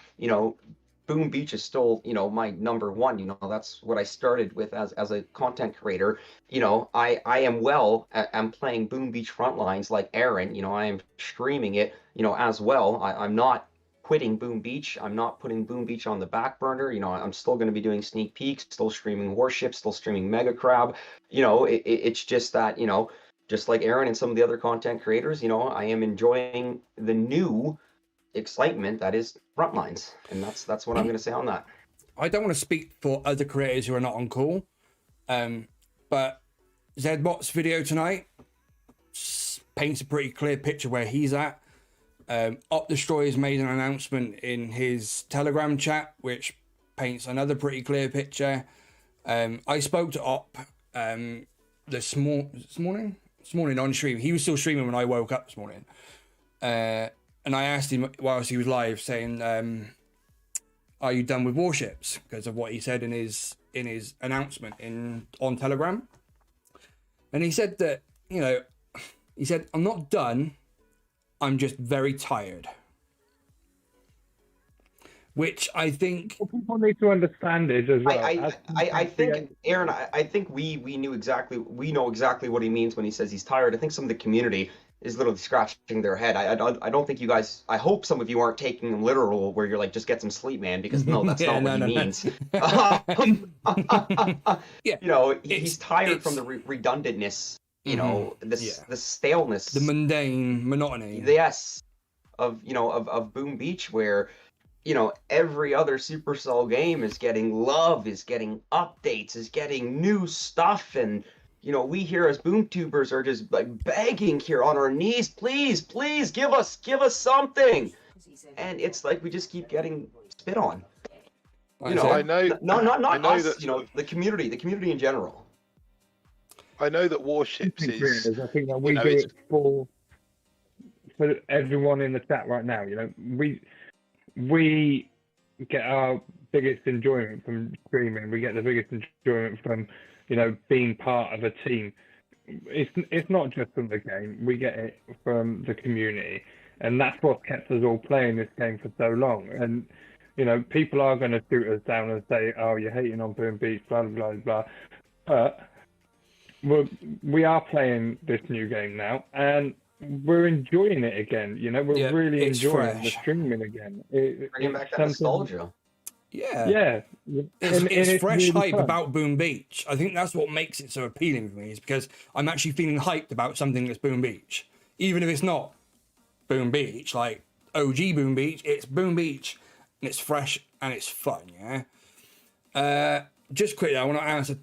[SPEAKER 2] Boom Beach is still, my number 1. That's what I started with as a content creator. I am playing Boom Beach Frontlines like Aaron. I am streaming it, as well. I'm not quitting Boom Beach. I'm not putting Boom Beach on the back burner. I'm still going to be doing sneak peeks, still streaming warships, still streaming Mega Crab. It's just that, just like Aaron and some of the other content creators, I am enjoying the new excitement that is Frontlines, and that's what I'm going to say on that.
[SPEAKER 1] I don't want to speak for other creators who are not on call, but Zedbot's video tonight paints a pretty clear picture where he's at. Op Destroyer's made an announcement in his Telegram chat which paints another pretty clear picture. I spoke to Op this morning on stream. He was still streaming when I woke up this morning. And I asked him whilst he was live, saying, "Are you done with warships?" Because of what he said in his announcement on Telegram. And he said that I'm not done. I'm just very tired. Which I think
[SPEAKER 3] what people need to understand is as well.
[SPEAKER 2] I think Aaron, I think we know exactly what he means when he says he's tired. I think some of the community is literally scratching their head. I don't think you guys, I hope some of you aren't taking him literal where you're like, just get some sleep, man, because no, that's not what he means. He's tired from the redundantness, the staleness,
[SPEAKER 1] the mundane monotony.
[SPEAKER 2] Yes, of Boom Beach, where every other Supercell game is getting love, is getting updates, is getting new stuff, and we here as BoomTubers are just like begging here on our knees, please give us something. And it's like we just keep getting spit on.
[SPEAKER 5] I know.
[SPEAKER 2] Not us. The community in general.
[SPEAKER 5] I know that warships is.
[SPEAKER 3] I think that we do it for everyone in the chat right now. We get our biggest enjoyment from streaming. We get the biggest enjoyment from being part of a team. It's not just from the game. We get it from the community, and that's what kept us all playing this game for so long. And people are going to shoot us down and say, "Oh, you're hating on Boom Beach," blah blah blah. But we are playing this new game now, and we're enjoying it again. We're really enjoying the streaming again.
[SPEAKER 2] Bringing back that nostalgia.
[SPEAKER 1] Yeah. It's fresh
[SPEAKER 3] really
[SPEAKER 1] hype
[SPEAKER 3] fun.
[SPEAKER 1] about Boom Beach. I think that's what makes it so appealing for me, is because I'm actually feeling hyped about something that's Boom Beach. Even if it's not Boom Beach, like OG Boom Beach, it's Boom Beach, and it's fresh and it's fun, Just quickly, I want to answer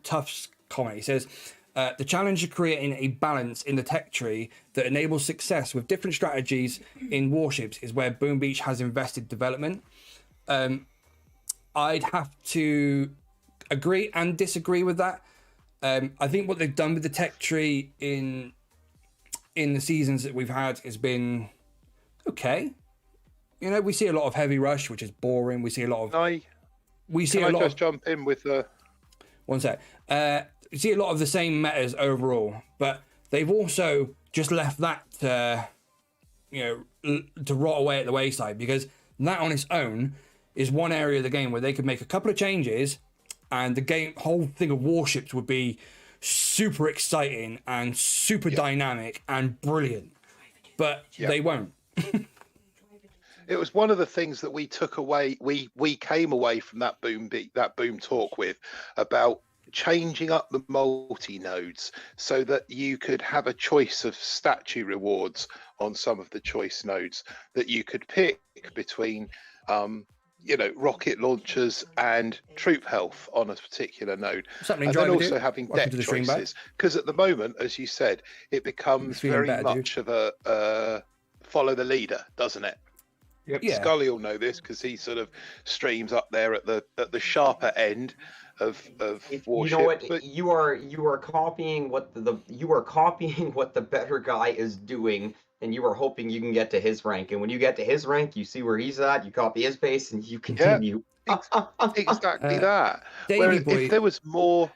[SPEAKER 1] Tuff's comment. He says, the challenge of creating a balance in the tech tree that enables success with different strategies in warships is where Boom Beach has invested development. I'd have to agree and disagree with that. I think what they've done with the tech tree in the seasons that we've had has been okay. We see a lot of heavy rush, which is boring. We see a lot of.
[SPEAKER 5] Can I just jump in with the?
[SPEAKER 1] One sec. You see a lot of the same metas overall, but they've also just left that to rot away at the wayside, because that on its own is one area of the game where they could make a couple of changes and the whole thing of warships would be super exciting and super dynamic and brilliant, but they won't.
[SPEAKER 5] It was one of the things that we took away. We came away from that boom talk with, about changing up the multi-nodes so that you could have a choice of statue rewards on some of the choice nodes that you could pick between rocket launchers and troop health on a particular node, and then also having deck choices, because at the moment, as you said, it becomes very much of a follow the leader, doesn't it?
[SPEAKER 3] Yep.
[SPEAKER 5] Yeah. Scully will know this because he sort of streams up there at the sharper end of warship.
[SPEAKER 2] You know what? But you are copying what the better guy is doing, and you are hoping you can get to his rank. And when you get to his rank, you see where he's at, you copy his pace, and you continue.
[SPEAKER 5] Exactly that. Whereas if there was more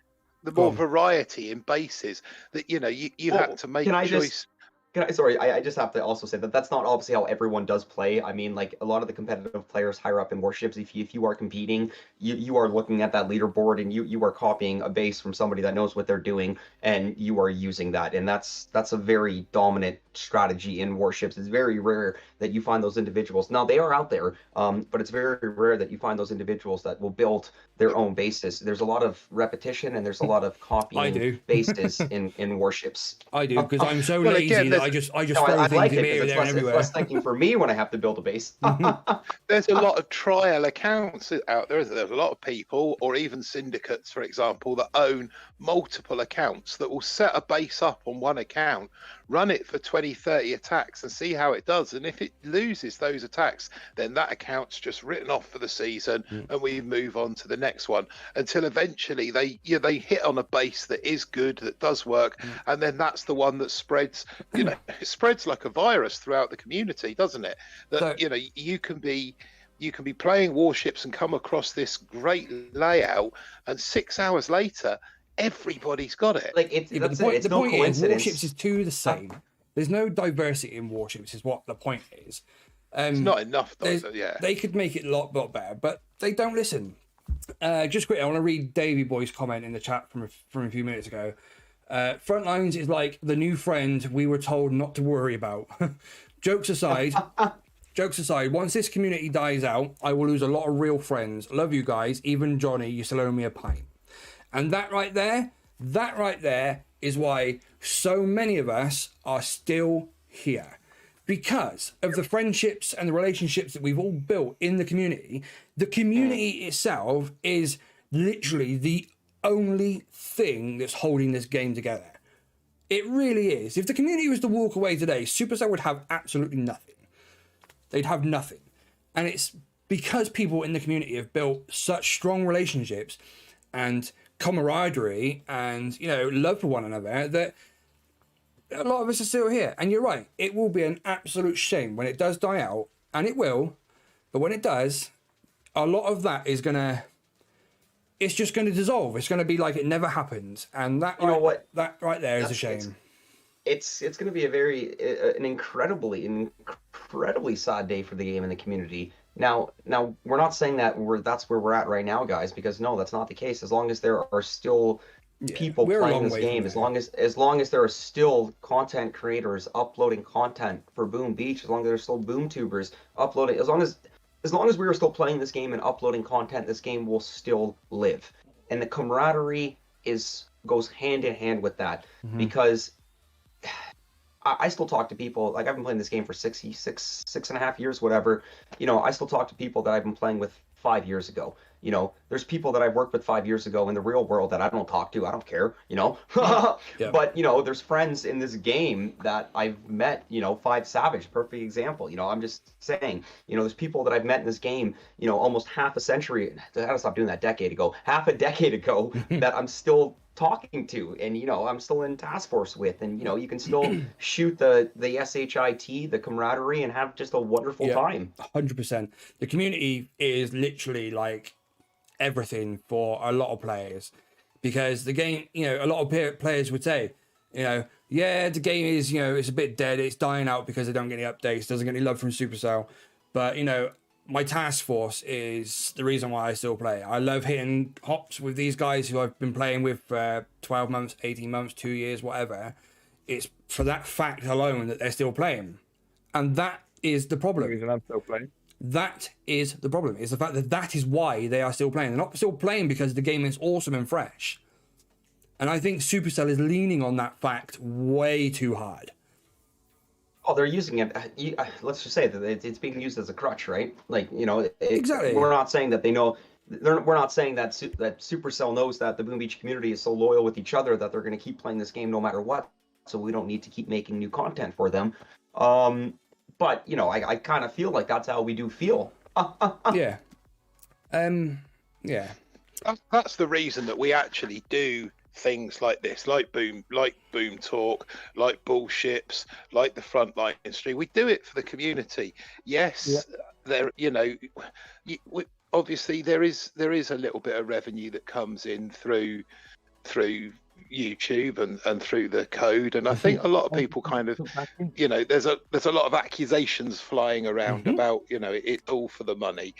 [SPEAKER 5] variety in bases, that you had to make a choice.
[SPEAKER 2] I just have to also say that that's not obviously how everyone does play. I mean, like, a lot of the competitive players higher up in warships, if you are competing, you are looking at that leaderboard and you are copying a base from somebody that knows what they're doing, and you are using that. And that's a very dominant strategy in warships. It's very rare that you find those individuals. Now, they are out there, but it's very rare that you find those individuals that will build their own bases. There's a lot of repetition and there's a lot of copying bases in warships.
[SPEAKER 1] I do, because I'm so lazy that I just throw things in here, there, and everywhere.
[SPEAKER 2] It's less thinking for me when I have to build a base.
[SPEAKER 5] There's a lot of trial accounts out there. There's a lot of people, or even syndicates, for example, that own multiple accounts that will set a base up on one account, run it for 20, 30 attacks and see how it does. And if it loses those attacks, then that account's just written off for the season and we move on to the next one, until eventually they hit on a base that is good, that does work, and then that's the one that spreads. It spreads like a virus throughout the community, doesn't it? That you can be playing warships and come across this great layout, and 6 hours later everybody's got it.
[SPEAKER 2] Like it's
[SPEAKER 1] the
[SPEAKER 2] no
[SPEAKER 1] point
[SPEAKER 2] coincidence.
[SPEAKER 1] is, warships is two the same. There's no diversity in warships, is what the point is.
[SPEAKER 5] It's not enough, though.
[SPEAKER 1] They could make it a lot better, but they don't listen. Just quickly, I want to read Davey Boy's comment in the chat from a few minutes ago. Frontlines is like the new friend we were told not to worry about. Jokes aside, once this community dies out, I will lose a lot of real friends. Love you guys. Even Johnny used to loan me a pint. And that right there is why so many of us are still here. Because of the friendships and the relationships that we've all built in the community. The community itself is literally the only thing that's holding this game together. It really is. If the community was to walk away today, Supercell would have absolutely nothing. They'd have nothing. And it's because people in the community have built such strong relationships and camaraderie and love for one another that a lot of us are still here. And you're right, it will be an absolute shame when it does die out, and it will, but when it does, a lot of that is gonna it's just going to dissolve. It's going to be like it never happened, and that
[SPEAKER 2] You know what?
[SPEAKER 1] that right there is a
[SPEAKER 2] That's-
[SPEAKER 1] shame.
[SPEAKER 2] It's going to be an incredibly sad day for the game and the community. Now we're not saying that that's where we're at right now, guys, because no, that's not the case. As long as there are still people
[SPEAKER 1] we're a
[SPEAKER 2] playing
[SPEAKER 1] long
[SPEAKER 2] this
[SPEAKER 1] way
[SPEAKER 2] game,
[SPEAKER 1] from
[SPEAKER 2] as long as there are still content creators uploading content for Boom Beach, as long as there's still Boom Tubers uploading, as long as we are still playing this game and uploading content, this game will still live. And the camaraderie goes hand in hand with that, because I still talk to people, like I've been playing this game for 6.5 years, whatever. You know, I still talk to people that I've been playing with 5 years ago. You know, there's people that I've worked with 5 years ago in the real world that I don't talk to. I don't care, you know.
[SPEAKER 1] Yeah.
[SPEAKER 2] But, you know, there's friends in this game that I've met, you know, Five Savage, perfect example. You know, I'm just saying, you know, there's people that I've met in this game, you know, almost half a century, I gotta stop doing that, half a decade ago that I'm still talking to, and you know, I'm still in task force with, and you know, you can still shoot the shit, the camaraderie, and have just a wonderful time.
[SPEAKER 1] 100%. The community is literally like everything for a lot of players, because the game, you know, a lot of players would say, you know, yeah, the game is, you know, it's a bit dead, it's dying out because they don't get any updates, doesn't get any love from Supercell, but you know, my task force is the reason why I still play. I love hitting hops with these guys who I've been playing with for 12 months, 18 months, 2 years, whatever. It's for that fact alone that they're still playing. And that is the problem.
[SPEAKER 3] The reason I'm still playing.
[SPEAKER 1] That is the problem. It's the fact that that is why they are still playing. They're not still playing because the game is awesome and fresh. And I think Supercell is leaning on that fact way too hard.
[SPEAKER 2] Oh, they're using it. Let's just say that it's being used as a crutch, right? Like, you know,
[SPEAKER 1] Exactly.
[SPEAKER 2] We're not saying that they know. We're not saying that that Supercell knows that the Boom Beach community is so loyal with each other that they're going to keep playing this game no matter what. So we don't need to keep making new content for them. But you know, I kind of feel like that's how we do feel.
[SPEAKER 1] Yeah. Yeah.
[SPEAKER 5] That's the reason that we actually do things like this, like Boom Talk, like Bullships, like the Frontline Stream. We do it for the community. Yes, there, you know, obviously there is a little bit of revenue that comes in through YouTube and through the code, and I think a lot of people kind of, you know, there's a lot of accusations flying around about, you know, it's all for the money.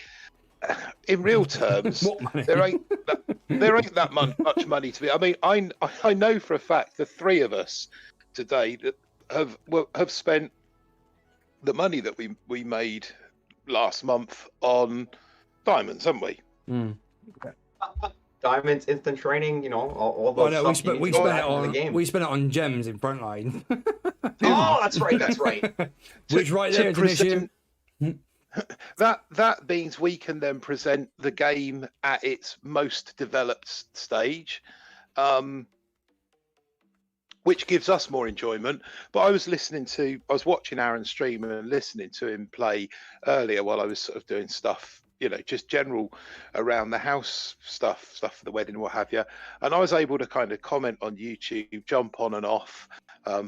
[SPEAKER 5] In real terms, there ain't that much money to be. I mean, I know for a fact the three of us today that have spent the money that we made last month on diamonds, haven't we?
[SPEAKER 2] Diamonds, instant training, you know, all those.
[SPEAKER 1] No, we spent it on gems in Frontline.
[SPEAKER 2] Oh, that's right.
[SPEAKER 1] Which right there is an issue.
[SPEAKER 5] That means we can then present the game at its most developed stage, which gives us more enjoyment. But I was watching Aaron's stream and listening to him play earlier while I was sort of doing stuff, you know, just general around the house stuff for the wedding, what have you. And I was able to kind of comment on YouTube, jump on and off,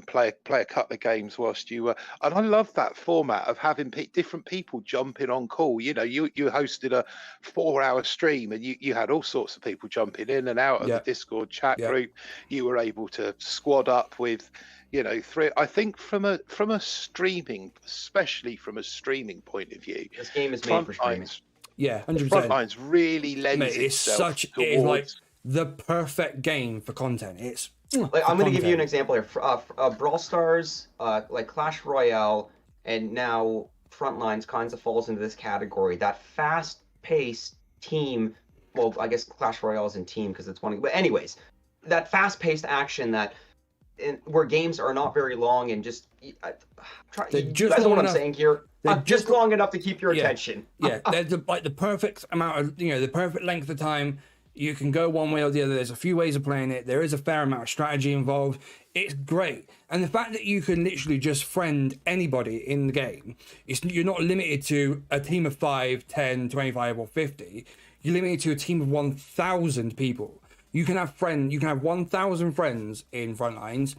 [SPEAKER 5] play a couple of games whilst you were. And I love that format of having different people jumping on call. You know, you hosted a 4-hour stream and you had all sorts of people jumping in and out of the Discord chat group. You were able to squad up with, you know, I think from a streaming, especially from a streaming point of view,
[SPEAKER 2] this game is made for streaming.
[SPEAKER 1] Yeah, 100%.
[SPEAKER 5] Frontlines really lends itself towards...
[SPEAKER 1] It is like the perfect game for content. It's
[SPEAKER 2] like, I'm going to give you an example here. Brawl Stars, like Clash Royale, and now Frontlines kinds of falls into this category. That fast-paced team. Well, I guess Clash Royale is in team because it's one. But anyways, that fast-paced action where games are not very long and just. You guys know what I'm saying here. Just long enough to keep your attention.
[SPEAKER 1] Yeah, there's the perfect amount of, you know, the perfect length of time. You can go one way or the other. There's a few ways of playing it. There is a fair amount of strategy involved. It's great. And the fact that you can literally just friend anybody in the game, you're not limited to a team of 5, 10, 25 or 50. You're limited to a team of 1,000 people. You can have 1,000 friends in Frontlines,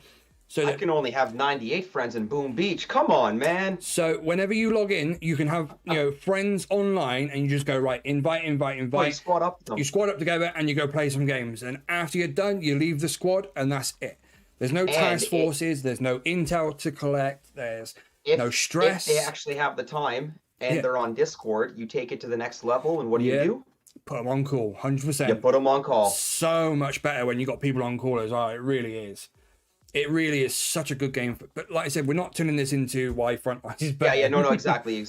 [SPEAKER 1] So
[SPEAKER 2] I
[SPEAKER 1] that,
[SPEAKER 2] can only have 98 friends in Boom Beach. Come on, man.
[SPEAKER 1] so whenever you log in, you can have friends online, and you just go right, invite.
[SPEAKER 2] Oh, you squad up them.
[SPEAKER 1] You squad up together and you go play some games. And after you're done, you leave the squad, and that's it. There's no task forces. There's no intel to collect. There's no stress.
[SPEAKER 2] If they actually have the time and they're on Discord, you take it to the next level, and what do you do?
[SPEAKER 1] Put them on call, 100%.
[SPEAKER 2] You put them on call.
[SPEAKER 1] So much better when you got people on call as well. It really is. It really is such a good game. But like I said, we're not turning this into why Frontlines is better.
[SPEAKER 2] Yeah, no, exactly.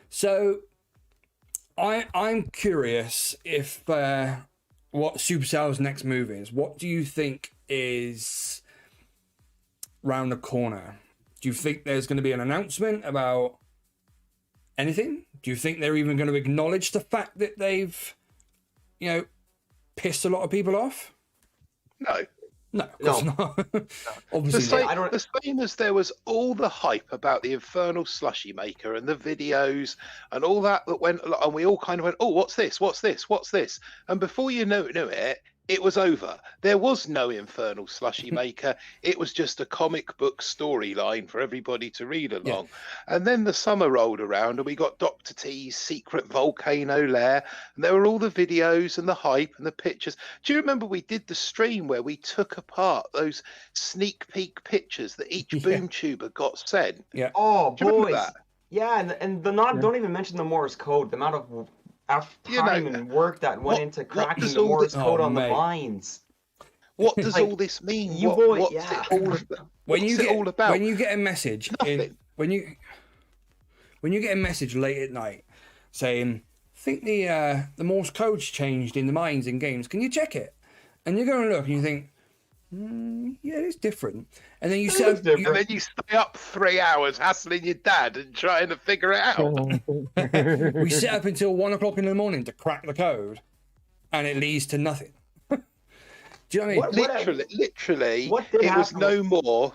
[SPEAKER 1] So I'm curious if what Supercell's next move is. What do you think is round the corner? Do you think there's going to be an announcement about anything? Do you think they're even going to acknowledge the fact that they've, pissed a lot of people off? No, of course not. Obviously,
[SPEAKER 5] the same as there was all the hype about the Infernal Slushy Maker and the videos and all that went, and we all kind of went, oh, what's this? What's this? What's this? And before you knew it, it was over. There was no Infernal Slushy Maker. It was just a comic book storyline for everybody to read along. Yeah. And then the summer rolled around and we got Dr. T's secret volcano lair. And there were all the videos and the hype and the pictures. Do you remember we did the stream where we took apart those sneak peek pictures that each boom tuber got sent?
[SPEAKER 1] Yeah.
[SPEAKER 2] Oh, boys. Yeah, and don't even mention the Morse code. The amount of time and work that went into cracking the Morse code on the lines.
[SPEAKER 5] What does all this mean?
[SPEAKER 1] What's it all about? When you get a message when you get a message late at night saying, I think the Morse code's changed in the mines in games, can you check it? And you go and look and you think, yeah, it's different. And then you stay
[SPEAKER 5] up 3 hours hassling your dad and trying to figure it out.
[SPEAKER 1] We sit up until 1 o'clock in the morning to crack the code, and it leads to nothing. Do you know what I mean?
[SPEAKER 5] Literally, it was no more.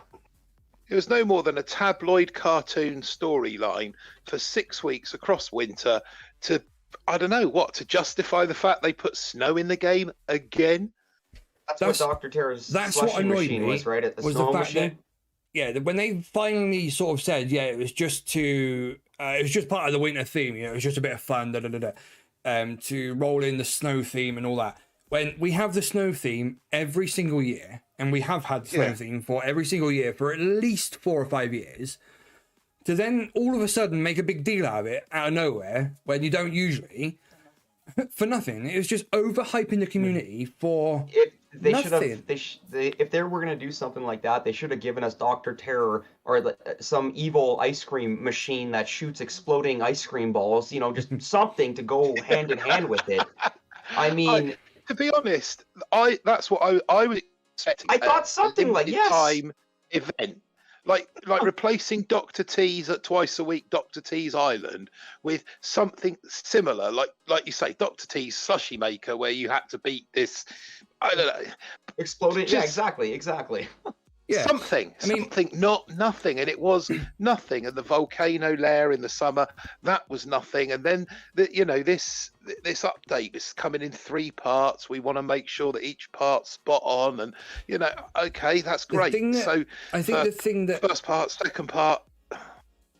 [SPEAKER 5] It was no more than a tabloid cartoon storyline for 6 weeks across winter to, I don't know what, to justify the fact they put snow in the game again.
[SPEAKER 2] That's what Dr. Terror's
[SPEAKER 1] slushy machine
[SPEAKER 2] was, right? At the snow machine.
[SPEAKER 1] When they finally sort of said, it was just it was just part of the winter theme, it was just a bit of fun, to roll in the snow theme and all that. When we have the snow theme every single year, and we have had the snow theme for every single year for at least 4 or 5 years, to then all of a sudden make a big deal out of it out of nowhere when you don't usually, for nothing. It was just overhyping the community for nothing.
[SPEAKER 2] If they were going to do something like that, they should have given us Dr. Terror or some evil ice cream machine that shoots exploding ice cream balls, just something to go hand in hand with it. I mean,
[SPEAKER 5] to be honest, that's what I was expecting.
[SPEAKER 2] I thought something like
[SPEAKER 5] time event. Like replacing Dr. T's at twice a week Dr. T's Island with something similar, like you say, Dr. T's Slushy Maker, where you had to beat this, I don't know,
[SPEAKER 2] exploding. Yeah, exactly.
[SPEAKER 5] Yeah. Something, not nothing, and it was nothing. And the volcano lair in the summer, that was nothing. And then this update is coming in 3 parts. We want to make sure that each part's spot on, and okay, that's great. First part, second part.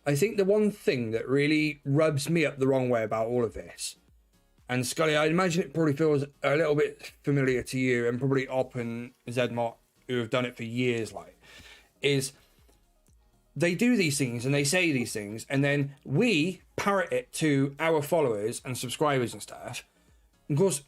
[SPEAKER 1] I think the one thing that really rubs me up the wrong way about all of this, and Scully, I imagine it probably feels a little bit familiar to you, and probably Op and Zedmot, who have done it for years, is they do these things and they say these things, and then we parrot it to our followers and subscribers and stuff. Of course,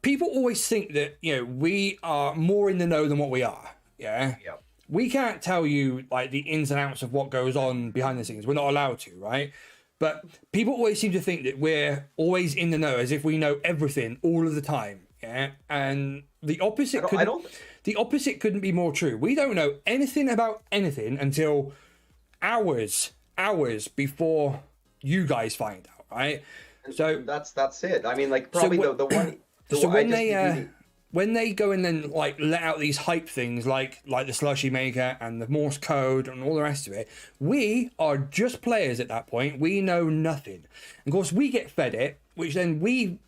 [SPEAKER 1] people always think that we are more in the know than what we are. Yeah.
[SPEAKER 2] Yep.
[SPEAKER 1] We can't tell you the ins and outs of what goes on behind the scenes. We're not allowed to, right? But people always seem to think that we're always in the know, as if we know everything all of the time. Yeah, and the opposite couldn't be more true. We don't know anything about anything until hours before you guys find out, right? So
[SPEAKER 2] that's it. I mean, probably the one.
[SPEAKER 1] So when they go and then let out these hype things like the Slushy Maker and the Morse code and all the rest of it, we are just players at that point. We know nothing. And of course, we get fed it, which then we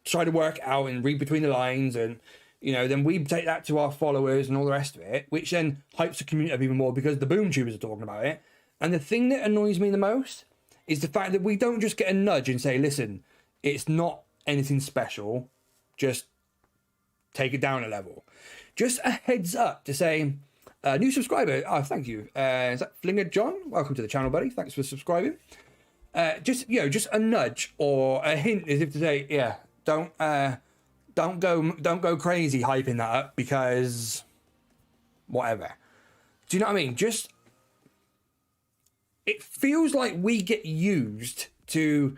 [SPEAKER 1] try to work out and read between the lines and then we take that to our followers and all the rest of it, which then hypes the community up even more because the boom tubers are talking about it. And the thing that annoys me the most is the fact that we don't just get a nudge and say, listen, it's not anything special, just take it down a level. Just a heads up to say, new subscriber, oh, thank you. Is that Flinger John? Welcome to the channel, buddy. Thanks for subscribing. Just a nudge or a hint as if to say, yeah, don't go crazy hyping that up because whatever. Do you know what I mean? Just, it feels like we get used to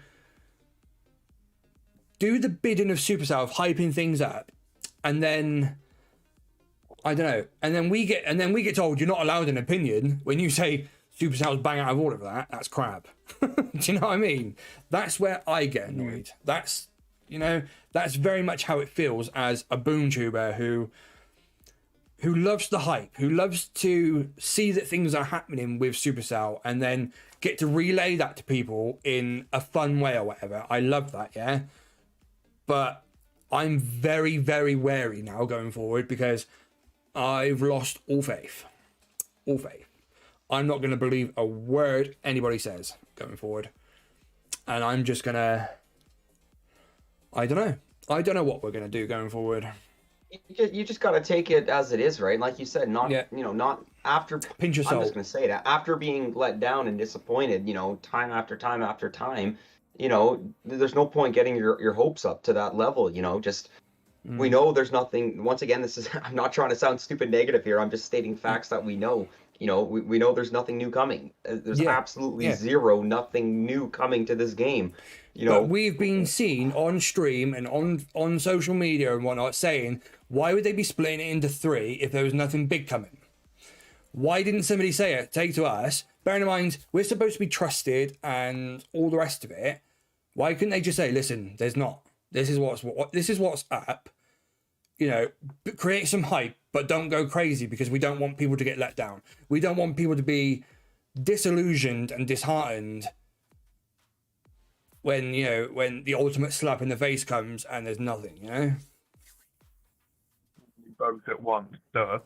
[SPEAKER 1] do the bidding of Supercell of hyping things up, and then I don't know, and then we get told you're not allowed an opinion when you say Supercell's bang out of order for that. That's crap. Do you know what I mean? That's where I get annoyed. That's very much how it feels as a boom tuber who loves the hype, who loves to see that things are happening with Supercell and then get to relay that to people in a fun way or whatever. I love that, yeah. But I'm very, very wary now going forward because I've lost all faith. All faith. I'm not going to believe a word anybody says going forward. And I'm just going to... I don't know what we're going to do going forward.
[SPEAKER 2] You just got to take it as it is, right? Like you said, not after...
[SPEAKER 1] Pinch yourself.
[SPEAKER 2] I'm just going to say that. After being let down and disappointed, time after time after time, there's no point getting your hopes up to that level, we know there's nothing. Once again, I'm not trying to sound stupid negative here. I'm just stating facts that we know. We know there's nothing new coming. There's absolutely zero, nothing new coming to this game.
[SPEAKER 1] But we've been seen on stream and on social media and whatnot saying, why would they be splitting it into 3 if there was nothing big coming? Why didn't somebody say it? Take to us. Bearing in mind, we're supposed to be trusted and all the rest of it. Why couldn't they just say, listen, there's not. This is what's up. Create some hype, but don't go crazy because we don't want people to get let down. We don't want people to be disillusioned and disheartened when the ultimate slap in the face comes and there's nothing,
[SPEAKER 3] Both at once, duh.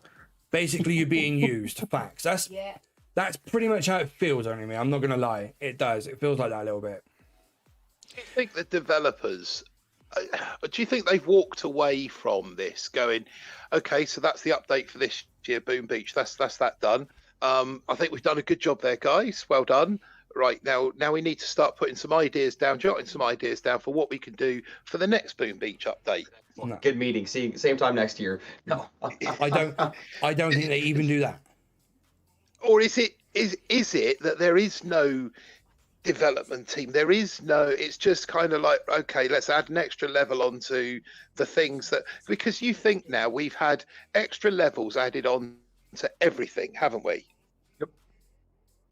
[SPEAKER 1] Basically, you're being used. Facts. That's pretty much how it feels, only me. I'm not gonna lie. It does. It feels like that a little bit.
[SPEAKER 5] Do you think the developers, do you think they've walked away from this going, okay, so that's the update for this year, Boom Beach, that's that done. I think we've done a good job there, guys. Well done. Right, now we need to start putting some ideas down, jotting some ideas down for what we can do for the next Boom Beach update.
[SPEAKER 2] No. Good meeting. See, same time next year. No.
[SPEAKER 1] I don't think they even do that.
[SPEAKER 5] Or is it that there is no development team? There is no, it's just kind of like, okay, let's add an extra level onto the things that, because you think now we've had extra levels added on to everything, haven't we?
[SPEAKER 3] Yep.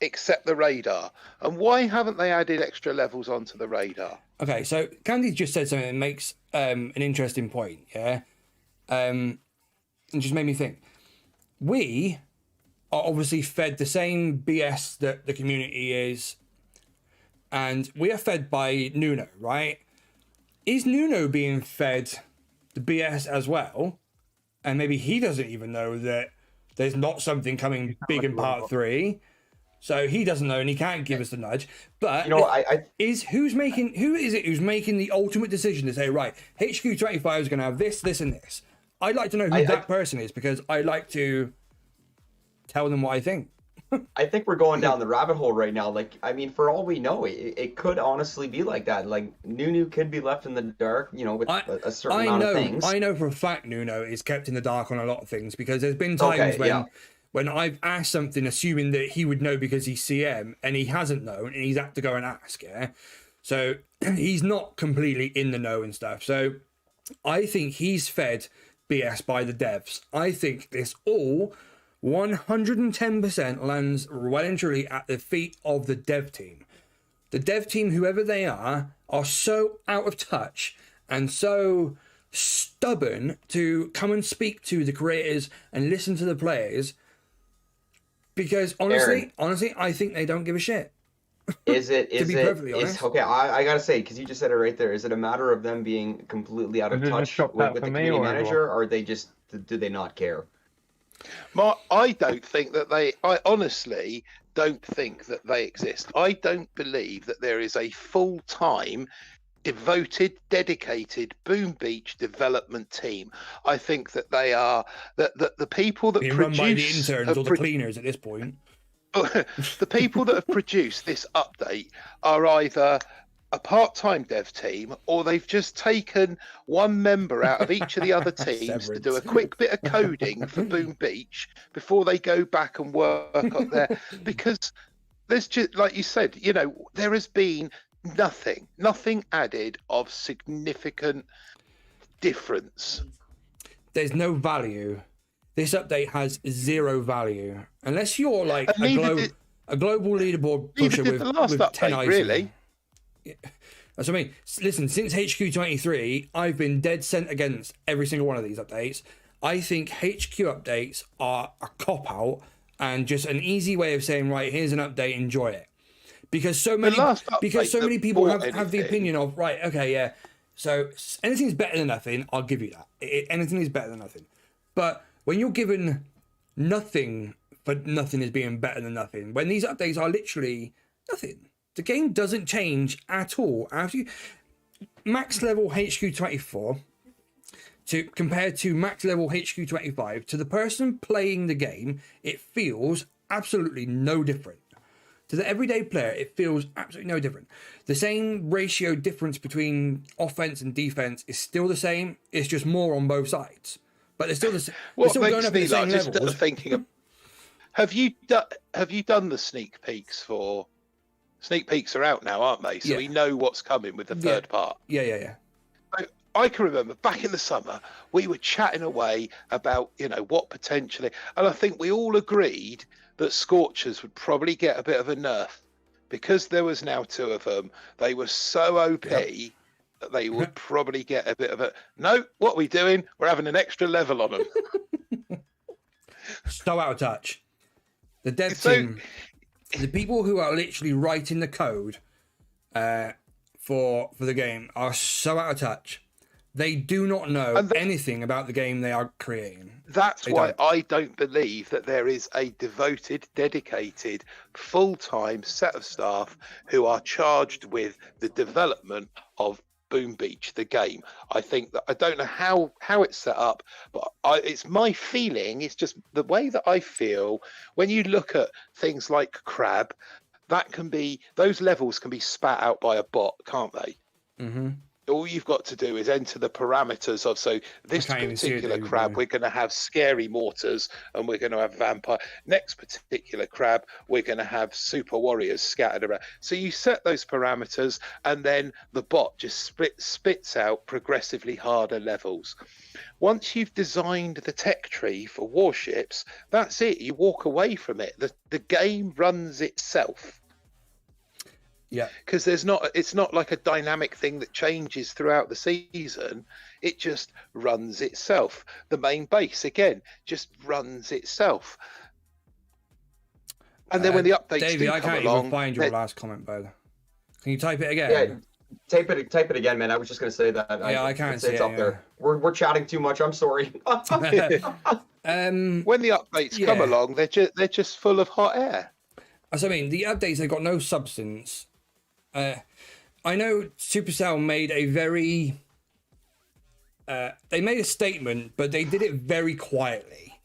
[SPEAKER 5] Except the radar. And why haven't they added extra levels onto the radar?
[SPEAKER 1] Okay, so Candy just said something that makes an interesting point, yeah? And just made me think. We are obviously fed the same BS that the community is, and we are fed by Nuno, right? Is Nuno being fed the BS as well? And maybe he doesn't even know that there's not something coming big in part 3. So he doesn't know and he can't give us the nudge. But who is it who's making the ultimate decision to say, right, HQ25 is going to have this, this, and this? I'd like to know who that person is because I'd like to tell them what I think.
[SPEAKER 2] I think we're going down the rabbit hole right now. Like, I mean, for all we know, it could honestly be like that. Like, Nuno could be left in the dark, with a certain amount of things.
[SPEAKER 1] I know for a fact Nuno is kept in the dark on a lot of things because there's been times when I've asked something assuming that he would know because he's CM and he hasn't known and he's had to go and ask, yeah? So he's not completely in the know and stuff. So I think he's fed BS by the devs. I think this all 110% lands well and truly at the feet of the dev team. The dev team, whoever they are so out of touch and so stubborn to come and speak to the creators and listen to the players because honestly, I think they don't give a shit.
[SPEAKER 2] Is it?
[SPEAKER 1] To be perfectly
[SPEAKER 2] Is
[SPEAKER 1] honest.
[SPEAKER 2] okay? I gotta say, because you just said it right there. Is it a matter of them being completely out of
[SPEAKER 3] Does it
[SPEAKER 2] touch
[SPEAKER 3] stop
[SPEAKER 2] with,
[SPEAKER 3] that
[SPEAKER 2] with
[SPEAKER 3] for
[SPEAKER 2] the
[SPEAKER 3] me
[SPEAKER 2] community
[SPEAKER 3] or
[SPEAKER 2] manager, or do they not care?
[SPEAKER 5] I don't think that I honestly don't think that they exist. I don't believe that there is a full-time, devoted, dedicated Boom Beach development team. I think that they are that the people that
[SPEAKER 1] Being run by the
[SPEAKER 5] produce
[SPEAKER 1] interns or the cleaners at this point.
[SPEAKER 5] the people that have produced this update are either a part-time dev team or they've just taken one member out of each of the other teams to do a quick bit of coding for Boom Beach before they go back and work up there. Because there's just, like you said, there has been nothing added of significant difference.
[SPEAKER 1] There's no value. This update has zero value unless you're like a global leaderboard pusher with 10 items.
[SPEAKER 5] Really.
[SPEAKER 1] Yeah. That's what I mean. Listen, since HQ23, I've been dead sent against every single one of these updates. I think HQ updates are a cop-out and just an easy way of saying, right, here's an update, enjoy it. Because so many people have the opinion of, right, okay, yeah, so anything's better than nothing, I'll give you that. Anything is better than nothing. But when you're given nothing, but nothing is being better than nothing, when these updates are literally nothing, the game doesn't change at all. After you max level HQ24 compared to max level HQ25, to the person playing the game, it feels absolutely no different. To the everyday player, it feels absolutely no different. The same ratio difference between offense and defense is still the same. It's just more on both sides. But they're still the same. They're still going up at the same levels.
[SPEAKER 5] Have you done the sneak peeks for? Sneak peeks are out now, aren't they? So we know what's coming with the third part.
[SPEAKER 1] Yeah.
[SPEAKER 5] I can remember back in the summer, we were chatting away about, what potentially, and I think we all agreed that Scorchers would probably get a bit of a nerf because there was now 2 of them. They were so OP that they would probably get a bit of a, no, what are we doing? We're having an extra level on them.
[SPEAKER 1] So out of touch. The dev team, the people who are literally writing the code for the game are so out of touch. They do not know anything about the game they are creating.
[SPEAKER 5] That's why I don't believe that there is a devoted, dedicated, full-time set of staff who are charged with the development of Boom Beach, the game. I think that I don't know how it's set up, but it's my feeling. It's just the way that I feel when you look at things like Crab. Those levels can be spat out by a bot, can't they? Mm-hmm. All you've got to do is enter the parameters of, so this particular crab, we're going to have scary mortars and we're going to have vampire. Next particular crab, we're going to have super warriors scattered around. So you set those parameters and then the bot just spits out progressively harder levels. Once you've designed the tech tree for warships, that's it. You walk away from it. The game runs itself.
[SPEAKER 1] Yeah,
[SPEAKER 5] because it's not like a dynamic thing that changes throughout the season. It just runs itself. The main base again just runs itself. And then when the updates
[SPEAKER 1] Davey, I can't even find your last comment, bud. Can you type it again?
[SPEAKER 2] Yeah, type it again, man. I was just gonna say that.
[SPEAKER 1] Yeah, I can't see it.
[SPEAKER 2] It's up there. We're chatting too much. I'm sorry.
[SPEAKER 5] When the updates come along, they're just full of hot air.
[SPEAKER 1] So, I mean, the updates, they've got no substance. I know Supercell made a very they made a statement, but they did it very quietly.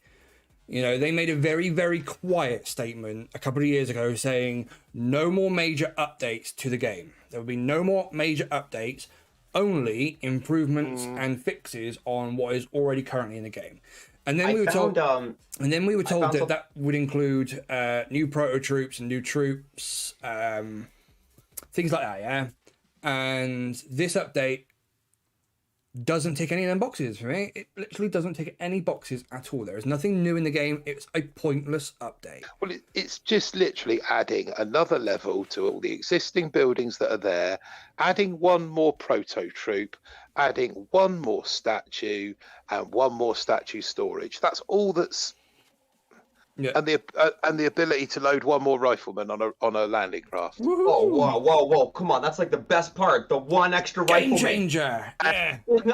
[SPEAKER 1] They made a very, very quiet statement a couple of years ago saying no more major updates to the game. There will be no more major updates, only improvements and fixes on what is already currently in the game. And then we were told that would include new proto troops and new troops, things like that, yeah. And this update doesn't tick any of them boxes for me. It literally doesn't tick any boxes at all. There is nothing new in the game. It's a pointless update.
[SPEAKER 5] Well, it's just literally adding another level to all the existing buildings that are there, adding one more proto troop, adding one more statue, and one more statue storage. That's all that's...
[SPEAKER 1] Yeah.
[SPEAKER 5] and the ability to load one more rifleman on a landing craft.
[SPEAKER 2] Oh, whoa! Come on, that's like the best part. The one extra
[SPEAKER 1] Game
[SPEAKER 2] rifleman.
[SPEAKER 1] changer. Yeah.
[SPEAKER 5] And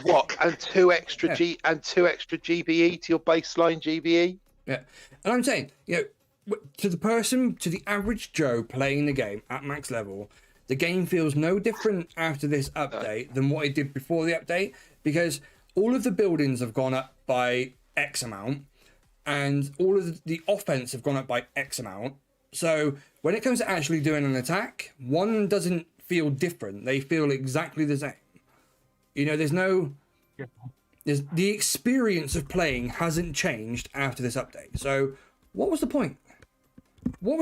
[SPEAKER 5] what? And two extra GBE to your baseline GBE.
[SPEAKER 1] Yeah. And I'm saying, to the average Joe playing the game at max level, the game feels no different after this update than what it did before the update, because all of the buildings have gone up by X amount, and all of the offense have gone up by X amount. So when it comes to actually doing an attack, one doesn't feel different. They feel exactly the same. There's the experience of playing hasn't changed after this update. So what was the point? Why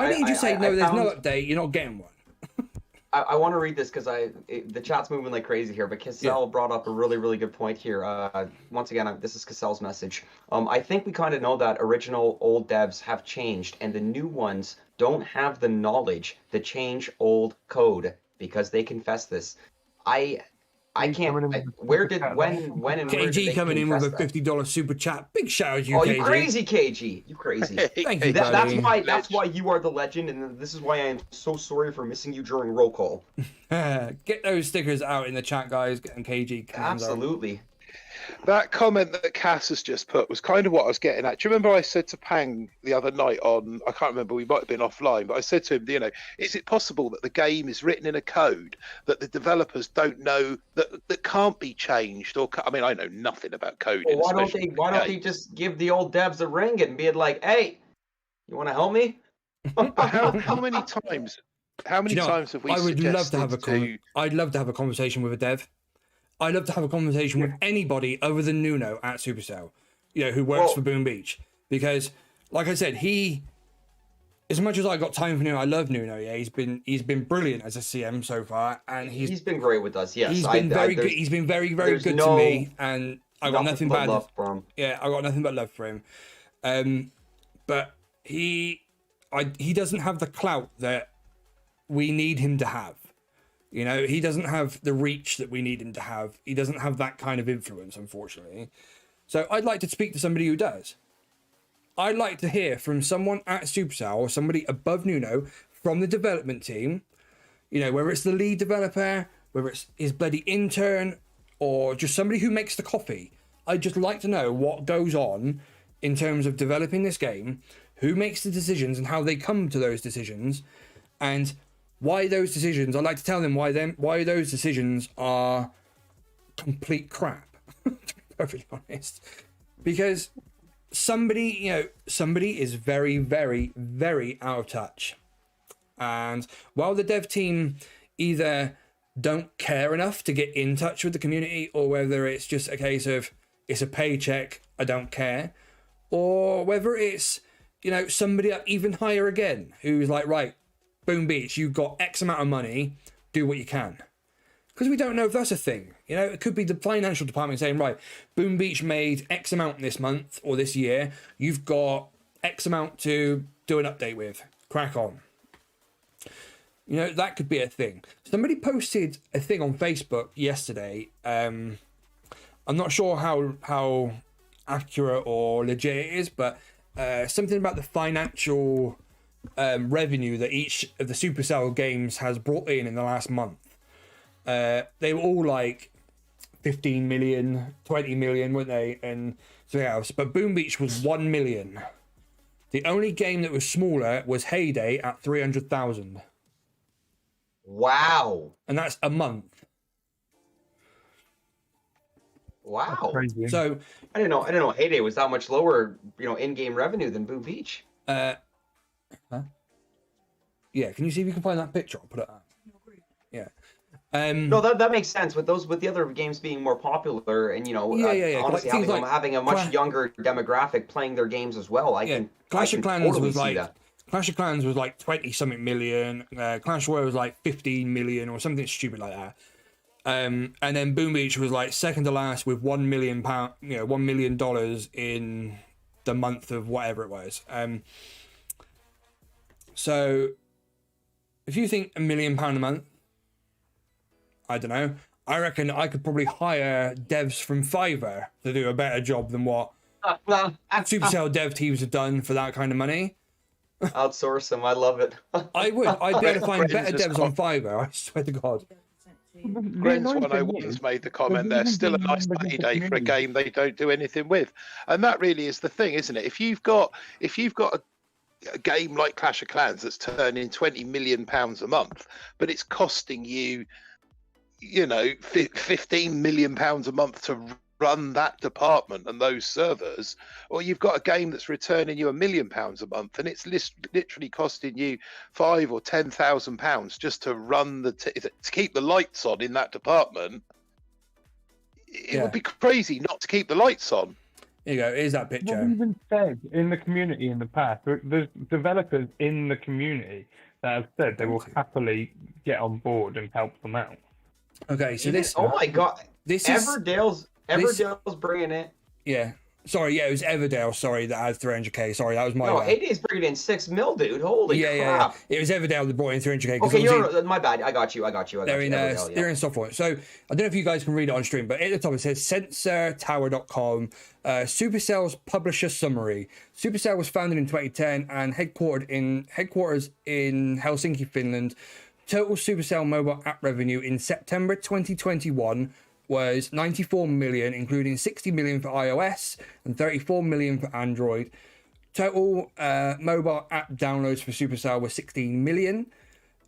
[SPEAKER 1] didn't you just say, no, there's no update, you're not getting one?
[SPEAKER 2] I want to read this because the chat's moving like crazy here, but Cassell brought up a really, really good point here. Once again, this is Cassell's message. I think we kind of know that original old devs have changed, and the new ones don't have the knowledge to change old code because they confess this. I can't. When and where did
[SPEAKER 1] KG
[SPEAKER 2] they
[SPEAKER 1] coming in with a
[SPEAKER 2] confess that?
[SPEAKER 1] $50 super chat? Big shout out to you,
[SPEAKER 2] Oh,
[SPEAKER 1] KG.
[SPEAKER 2] you crazy, KG! You crazy.
[SPEAKER 1] Thank you,
[SPEAKER 2] That's why you are the legend, and this is why I am so sorry for missing you during roll call.
[SPEAKER 1] Get those stickers out in the chat, guys. Getting KG.
[SPEAKER 2] Absolutely.
[SPEAKER 5] That comment that Cass has just put was kind of what I was getting at. Do you remember I said to Pang the other night I can't remember, we might have been offline, but I said to him, is it possible that the game is written in a code that the developers don't know that can't be changed? I know nothing about coding.
[SPEAKER 2] Well, why don't they just give the old devs a ring and be like, hey, you want to help me?
[SPEAKER 5] how many times have we suggested
[SPEAKER 1] I'd love to have a conversation with a dev. I'd love to have a conversation with anybody other than Nuno at Supercell, who works for Boom Beach. Because, like I said, as much as I got time for Nuno, I love Nuno. Yeah, he's been brilliant as a CM so far, and he's been
[SPEAKER 2] great with us. Yes,
[SPEAKER 1] he's been very good. He's been very, very good to me, and I got nothing but love for him. Yeah, I got nothing but love for him. But he doesn't have the clout that we need him to have. He doesn't have the reach that we need him to have. He doesn't have that kind of influence, unfortunately. So I'd like to speak to somebody who does. I'd like to hear from someone at Supercell or somebody above Nuno from the development team, whether it's the lead developer, whether it's his bloody intern, or just somebody who makes the coffee. I'd just like to know what goes on in terms of developing this game, who makes the decisions and how they come to those decisions, and why those decisions, I'd like to tell them why those decisions are complete crap, to be perfectly honest. Because somebody is very, very, very out of touch. And while the dev team either don't care enough to get in touch with the community, or whether it's just a case of, it's a paycheck, I don't care, or whether it's, somebody up even higher again, who's like, right, Boom Beach, you've got X amount of money, do what you can. Because we don't know if that's a thing. It could be the financial department saying, right, Boom Beach made X amount this month or this year, you've got X amount to do an update with. Crack on. That could be a thing. Somebody posted a thing on Facebook yesterday. I'm not sure how accurate or legit it is, but something about the financial revenue that each of the Supercell games has brought in the last month. They were all like 15 million, 20 million, weren't they? And something else. But Boom Beach was 1 million. The only game that was smaller was Heyday at 300,000.
[SPEAKER 2] Wow.
[SPEAKER 1] And that's a month.
[SPEAKER 2] Wow.
[SPEAKER 1] So
[SPEAKER 2] I didn't know Heyday was that much lower, in-game revenue than Boom Beach.
[SPEAKER 1] Yeah, can you see if you can find that picture? I'll put it up. Yeah.
[SPEAKER 2] No, that makes sense with the other games being more popular, and honestly, having a much younger demographic playing their games as well.
[SPEAKER 1] Clash of Clans was like 20 something million. Clash Royale was like 15 million or something stupid like that. And then Boom Beach was like second to last with £1 million, $1 million in the month of whatever it was. So if you think £1 million a month, I don't know. I reckon I could probably hire devs from Fiverr to do a better job than what Supercell dev teams have done for that kind of money.
[SPEAKER 2] Outsource them. I love it.
[SPEAKER 1] I'd be able to find
[SPEAKER 5] Friends
[SPEAKER 1] better
[SPEAKER 5] has
[SPEAKER 1] devs on Fiverr. I swear to God.
[SPEAKER 5] Grens 101's made the comment there's still a nice payday for a game they don't do anything with, and that really is the thing, isn't it? If you've got a game like Clash of Clans that's turning £20 million a month, but it's costing you, £15 million a month to run that department and those servers, or you've got a game that's returning you £1 million a month and it's literally costing you £5,000 or £10,000 just to run to keep the lights on in that department, it would be crazy not to keep the lights on.
[SPEAKER 1] Here you go. Here's that picture.
[SPEAKER 3] What we've even said in the community in the past, there's developers in the community that have said they will happily get on board and help them out.
[SPEAKER 1] Okay, so this.
[SPEAKER 2] Oh my God!
[SPEAKER 1] This is
[SPEAKER 2] Everdale's bringing it.
[SPEAKER 1] Yeah. Sorry, it was Everdale. Sorry, that had 300k. Sorry, that was my.
[SPEAKER 2] No,
[SPEAKER 1] bad.
[SPEAKER 2] Heyday is bringing in 6 mil, dude. Holy crap!
[SPEAKER 1] Yeah. It was Everdale that brought in 300k.
[SPEAKER 2] Okay, my bad. I got you.
[SPEAKER 1] They're in software. So I don't know if you guys can read it on stream, but at the top it says sensortower.com, Supercells publisher summary. Supercell was founded in 2010 and headquarters in Helsinki, Finland. Total Supercell mobile app revenue in September 2021 was 94 million, including 60 million for iOS and 34 million for Android. Total mobile app downloads for Supercell were 16 million,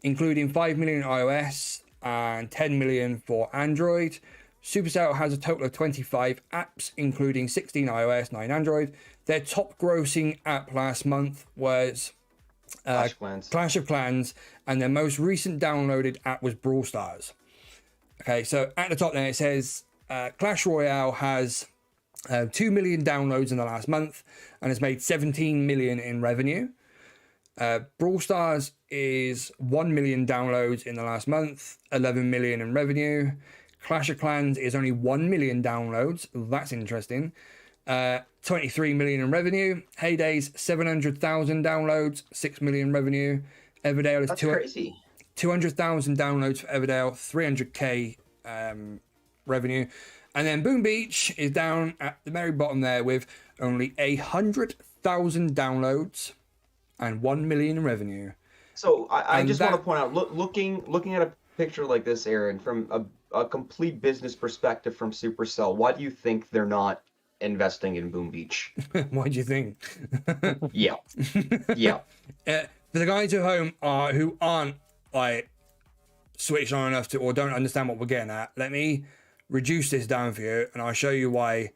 [SPEAKER 1] including 5 million iOS and 10 million for Android. Supercell has a total of 25 apps, including 16 iOS, 9 Android. Their top grossing app last month was Clash of Clans, and their most recent downloaded app was Brawl Stars. Okay, so at the top there it says Clash Royale has 2 million downloads in the last month and has made 17 million in revenue. Brawl Stars is 1 million downloads in the last month, 11 million in revenue. Clash of Clans is only 1 million downloads. That's interesting. 23 million in revenue. Heyday's 700,000 downloads, 6 million revenue. Everdale is 200,000 downloads for Everdale, 300k revenue. And then Boom Beach is down at the very bottom there with only 100,000 downloads and 1 million in revenue.
[SPEAKER 2] So I just want to point out, looking at a picture like this, Aaron, from a complete business perspective from Supercell, why do you think they're not investing in Boom Beach?
[SPEAKER 1] Why do you think?
[SPEAKER 2] Yeah.
[SPEAKER 1] For the guys at home who aren't like switched on enough to or don't understand what we're getting at, let me reduce this down for you and I'll show you why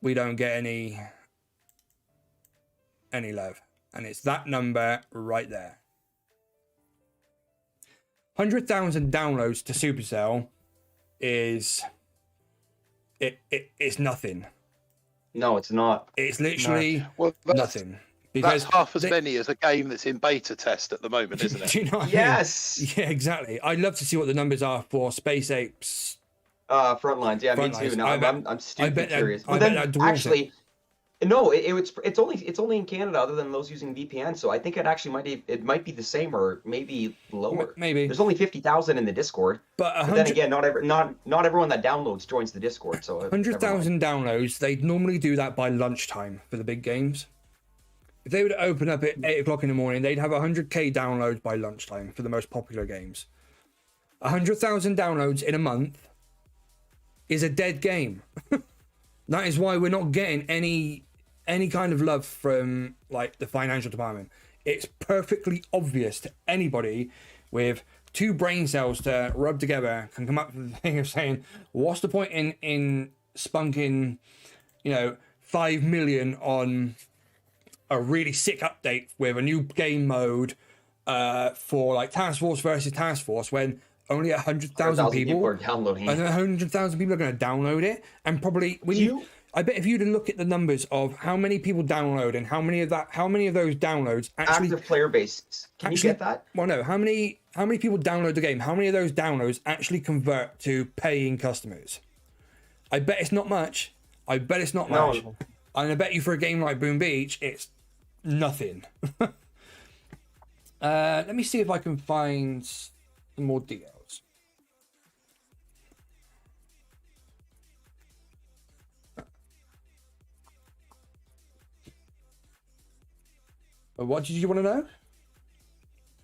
[SPEAKER 1] we don't get any love. And it's that number right there. 100,000 downloads to Supercell is it's nothing.
[SPEAKER 2] No, it's not.
[SPEAKER 1] It's literally nothing.
[SPEAKER 5] Because that's half as many as a game that's in beta test at the moment, isn't it?
[SPEAKER 1] Do you know what
[SPEAKER 2] Yes.
[SPEAKER 1] I mean? Yeah, exactly. I'd love to see what the numbers are for Space Apes.
[SPEAKER 2] Frontlines. Yeah, me too. No, I'm stupid curious. But then actually, no, it's only in Canada, other than those using VPN. So I think it actually might be the same or maybe lower.
[SPEAKER 1] Maybe
[SPEAKER 2] there's only 50,000 in the Discord. But then again, not everyone that downloads joins the Discord. So
[SPEAKER 1] 100,000 downloads. They'd normally do that by lunchtime for the big games. If they would open up at 8 o'clock in the morning, they'd have 100k downloads by lunchtime for the most popular games. 100,000 downloads in a month is a dead game. That is why we're not getting any kind of love from like the financial department. It's perfectly obvious to anybody with 2 brain cells to rub together can come up with the thing of saying, what's the point in spunking, 5 million on a really sick update with a new game mode for like Task Force versus Task Force when only 100,000 people
[SPEAKER 2] are downloading it.
[SPEAKER 1] And 100,000 people are going to download it. And probably I bet if you to look at the numbers of how many people download and how many of those downloads actually
[SPEAKER 2] active player base. Can you get that?
[SPEAKER 1] Well, no. How many people download the game? How many of those downloads actually convert to paying customers? I bet it's not much. much. And I bet you for a game like Boom Beach, it's nothing. Let me see if I can find some more details. What did you want to know?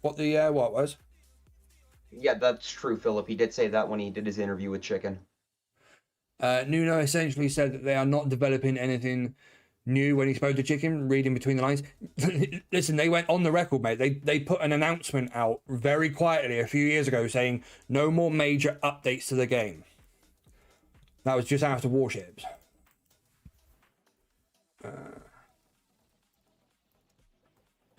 [SPEAKER 1] What the what was?
[SPEAKER 2] Yeah, that's true, Philip. He did say that when he did his interview with Chicken.
[SPEAKER 1] Nuno essentially said that they are not developing anything new when he spoke to Chicken, reading between the lines. Listen, they went on the record, mate. They put an announcement out very quietly a few years ago saying no more major updates to the game. That was just after Warships. But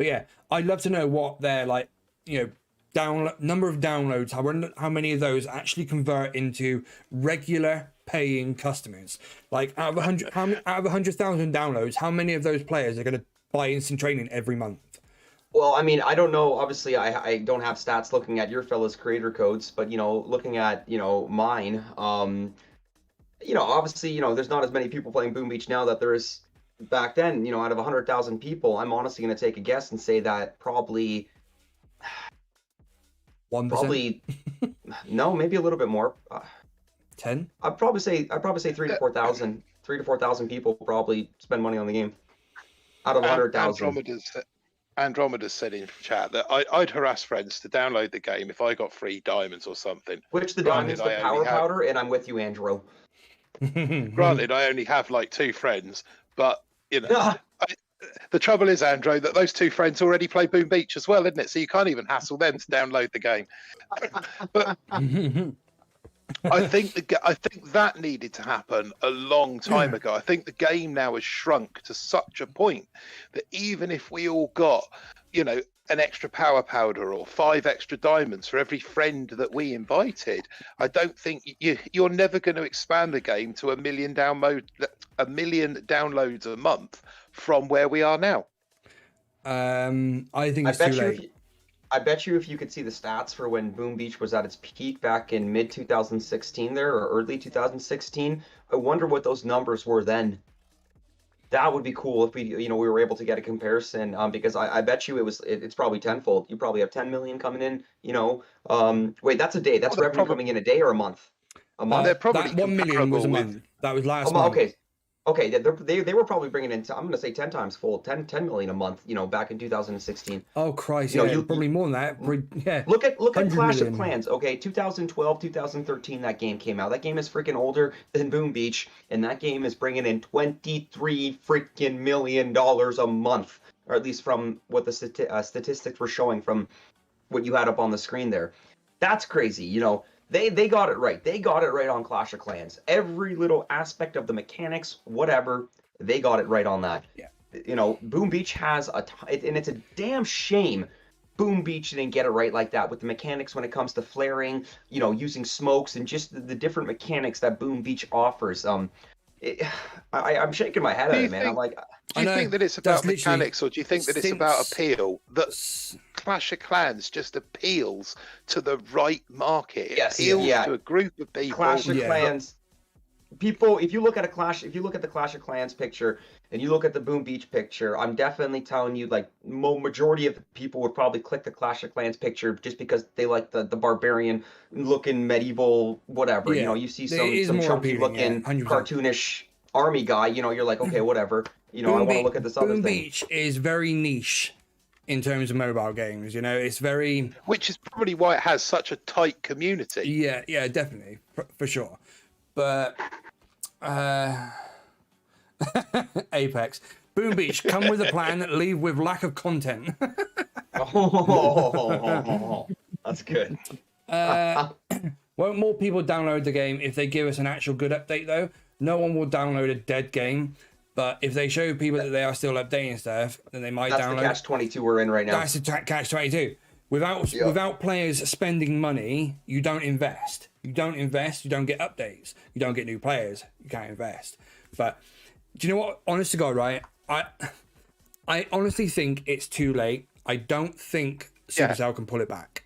[SPEAKER 1] yeah, I'd love to know what their number of downloads. I wonder how many of those actually convert into regular paying customers. Like out of 100,000 downloads, how many of those players are going to buy instant training every month?
[SPEAKER 2] Well, I mean, I don't know. Obviously, I don't have stats looking at your fellas' creator codes, but looking at mine, obviously, there's not as many people playing Boom Beach now that there is back then. Out of 100,000 people, I'm honestly going to take a guess and say that probably
[SPEAKER 1] 1%?
[SPEAKER 2] Probably no, maybe a little bit more.
[SPEAKER 1] 10?
[SPEAKER 2] I'd probably say 3 to 4,000. 3 to 4,000 people probably spend money on the game out of 100,000.
[SPEAKER 5] Andromeda's said in chat that I'd harass friends to download the game if I got free diamonds or something.
[SPEAKER 2] Which the diamonds, the power powder, and I'm with you, Andrew.
[SPEAKER 5] Granted, I only have like 2 friends, but the trouble is, Andrew, that those 2 friends already play Boom Beach as well, isn't it? So you can't even hassle them to download the game. But I think that needed to happen a long time ago. I think the game now has shrunk to such a point that even if we all got, an extra power powder or 5 extra diamonds for every friend that we invited, I don't think you're never going to expand the game to a million downloads a month from where we are now.
[SPEAKER 1] I think it's too late.
[SPEAKER 2] I bet you if you could see the stats for when Boom Beach was at its peak back in mid 2016 there, or early 2016, I wonder what those numbers were then. That would be cool if we were able to get a comparison, because I bet you it's probably tenfold. You probably have 10 million coming in, wait, that's a day. That's revenue coming in a day or a month? A month?
[SPEAKER 5] They're probably
[SPEAKER 1] that 1 million was a month. That was last month.
[SPEAKER 2] Okay, they were probably bringing in, I'm going to say 10 times full, 10 million a month, back in 2016.
[SPEAKER 1] Oh, Christ, yeah, probably more than that. Yeah.
[SPEAKER 2] Look at Clash of Clans, okay, 2012, 2013, that game came out. That game is freaking older than Boom Beach, and that game is bringing in $23 freaking million a month, or at least from what the statistics were showing from what you had up on the screen there. That's crazy, They got it right. They got it right on Clash of Clans. Every little aspect of the mechanics, whatever, they got it right on that.
[SPEAKER 1] Yeah.
[SPEAKER 2] Boom Beach has and it's a damn shame Boom Beach didn't get it right like that with the mechanics when it comes to flaring, using smokes and just the different mechanics that Boom Beach offers. I'm shaking my head at it, man. I'm like,
[SPEAKER 5] do you think that it's about mechanics, or do you think that it's about appeal? That Clash of Clans just appeals to the right market. It appeals to a group of people.
[SPEAKER 2] Clash of Clans. People, if you look at the Clash of Clans picture and you look at the Boom Beach picture, I'm definitely telling you, like, majority of the people would probably click the Clash of Clans picture just because they like the barbarian looking medieval whatever.
[SPEAKER 1] Yeah.
[SPEAKER 2] You see some chunky looking cartoonish army guy. You're like, okay, whatever. I want to look at this other thing.
[SPEAKER 1] Boom Beach is very niche in terms of mobile games. It's very,
[SPEAKER 5] which is probably why it has such a tight community.
[SPEAKER 1] Yeah, definitely, for sure. But Apex, Boom Beach, come with a plan, leave with lack of content.
[SPEAKER 2] That's good.
[SPEAKER 1] Won't more people download the game if they give us an actual good update, though? No one will download a dead game, but if they show people that they are still updating stuff, then they might download.
[SPEAKER 2] That's the catch-22 we're in right now.
[SPEAKER 1] That's the catch-22. Without players spending money, you don't invest. You don't get updates. You don't get new players. You can't invest. But do you know what? Honest to God, right? I honestly think it's too late. I don't think Supercell can pull it back.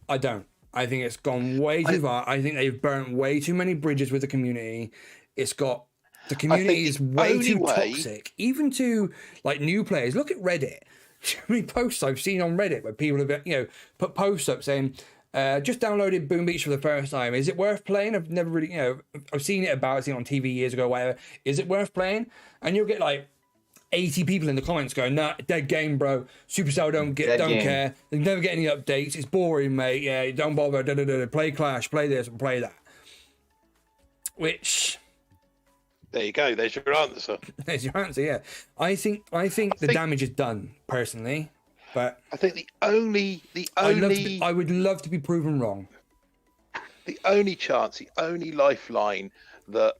[SPEAKER 1] I don't. I think it's gone way too far. I think they've burnt way too many bridges with the community. The community is way too toxic, even to like new players. Look at Reddit. How many posts I've seen on Reddit where people have put posts up saying, just downloaded Boom Beach for the first time. Is it worth playing? I've never really, I've seen it on TV years ago, whatever. Is it worth playing? And you'll get like 80 people in the comments going, nah, dead game, bro. Supercell don't care. They never get any updates. It's boring, mate. Yeah, don't bother. Play Clash, play this, and play that. Which,
[SPEAKER 5] there you go. There's your answer.
[SPEAKER 1] There's your answer. Yeah, I think the damage is done personally, but
[SPEAKER 5] I think the only
[SPEAKER 1] I would love to be proven wrong.
[SPEAKER 5] The only chance, the only lifeline that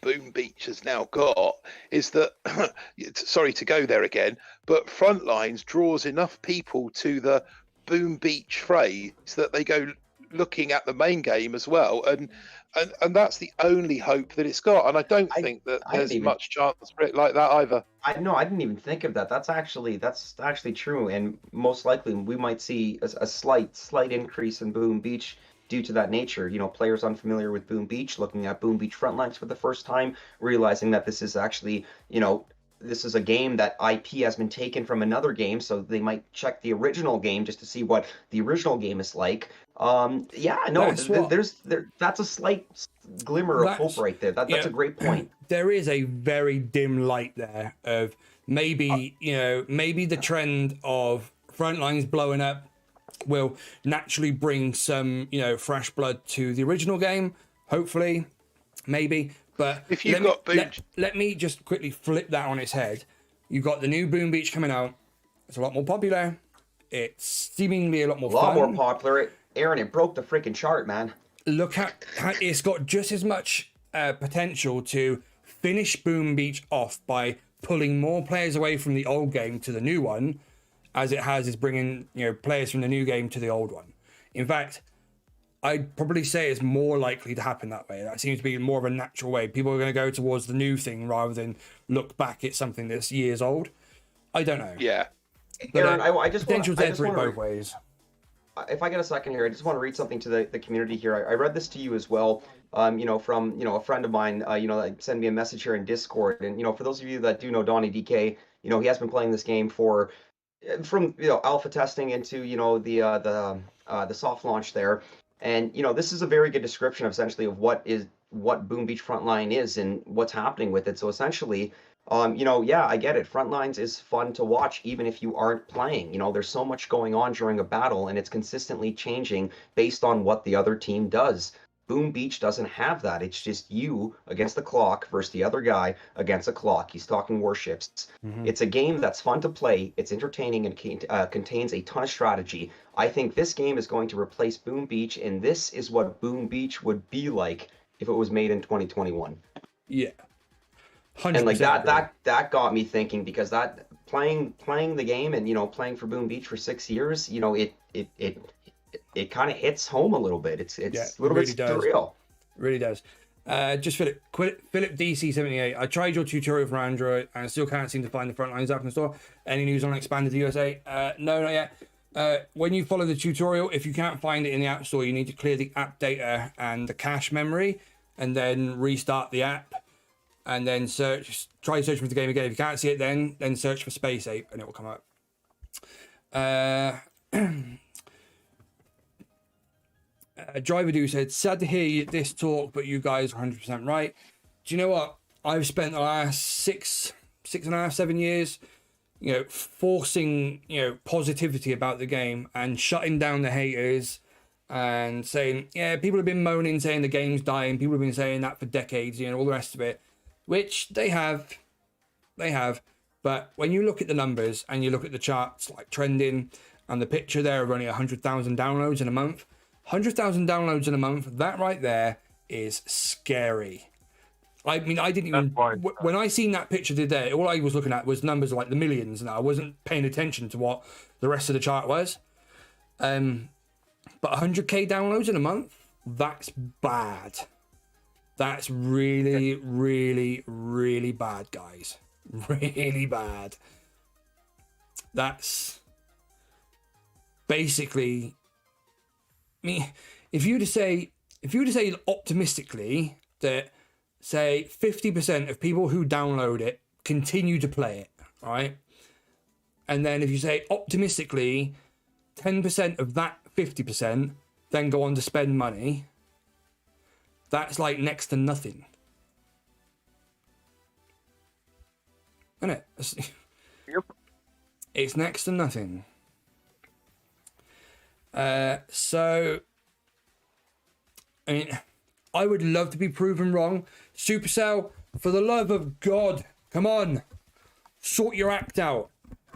[SPEAKER 5] Boom Beach has now got is that, sorry to go there again, but Frontlines draws enough people to the Boom Beach phrase that they go looking at the main game as well, and that's the only hope that it's got. And I don't think that there's much chance for it like that either.
[SPEAKER 2] I didn't even think of that. That's actually true, and most likely we might see a slight increase in Boom Beach due to that nature. You know, players unfamiliar with Boom Beach looking at Boom Beach Frontlines for the first time, realizing that this is actually, you know, this is a game that IP has been taken from another game, so they might check the original game just to see what the original game is like. That's a slight glimmer of hope right there. That's a great point.
[SPEAKER 1] There is a very dim light there of maybe the trend of Frontlines blowing up will naturally bring some, fresh blood to the original game, hopefully, maybe. But
[SPEAKER 5] if you've got Boom,
[SPEAKER 1] let me just quickly flip that on its head. You've got the new Boom Beach coming out. It's a lot more popular. It's seemingly a lot more fun.
[SPEAKER 2] More popular. Aaron, it broke the freaking chart, man.
[SPEAKER 1] Look at it's got just as much potential to finish Boom Beach off by pulling more players away from the old game to the new one, as it is bringing players from the new game to the old one. In fact, I'd probably say it's more likely to happen that way. That seems to be more of a natural way. People are going to go towards the new thing rather than look back at something that's years old. I don't know.
[SPEAKER 5] Yeah.
[SPEAKER 2] But Aaron, I just want
[SPEAKER 1] to both ways.
[SPEAKER 2] If I get a second here, I just want to read something to the community here. I read this to you as well, from a friend of mine, that sent me a message here in Discord. And, for those of you that do know Donnie DK, he has been playing this game from alpha testing into, the soft launch there. And, this is a very good description of essentially of what Boom Beach Frontline is and what's happening with it. So essentially, I get it. Frontlines is fun to watch, even if you aren't playing. There's so much going on during a battle, and it's consistently changing based on what the other team does. Boom Beach doesn't have that. It's just you against the clock versus the other guy against the clock. He's talking warships. Mm-hmm. It's a game that's fun to play. It's entertaining and contains a ton of strategy. I think this game is going to replace Boom Beach, and this is what Boom Beach would be like if it was made in 2021.
[SPEAKER 1] Yeah. 100%
[SPEAKER 2] and like that got me thinking, because that playing the game and playing for Boom Beach for 6 years, it kind of hits home a little bit. It's a little bit surreal.
[SPEAKER 1] It really does. Just Philip DC78. I tried your tutorial for Android and I still can't seem to find the Frontlines app in the store. Any news on Expanded USA? No, not yet. When you follow the tutorial, if you can't find it in the App Store, you need to clear the app data and the cache memory, and then restart the app, and then try searching for the game again. If you can't see it, then search for Space Ape, and it will come up. Driver Do said, sad to hear this talk, but you guys are 100% right. Do you know what? I've spent the last 6.5, 7 years, forcing, positivity about the game and shutting down the haters and saying, people have been moaning, saying the game's dying. People have been saying that for decades, all the rest of it, which they have. But when you look at the numbers and you look at the charts like trending and the picture there of only 100,000 downloads in a month, 100,000 downloads in a month, that right there is scary. I mean, I didn't even, when I seen that picture today, all I was looking at was numbers like the millions, and I wasn't paying attention to what the rest of the chart was. But 100k downloads in a month, that's bad. That's really, really, really bad, guys. Really bad. That's basically, I mean, if you were to say optimistically that, say, 50% of people who download it continue to play it, right? And then if you say optimistically 10% of that 50% then go on to spend money, that's like next to nothing. isn't it?
[SPEAKER 3] Yep.
[SPEAKER 1] It's next to nothing. So, I mean, I would love to be proven wrong. Supercell, for the love of God, come on, sort your act out.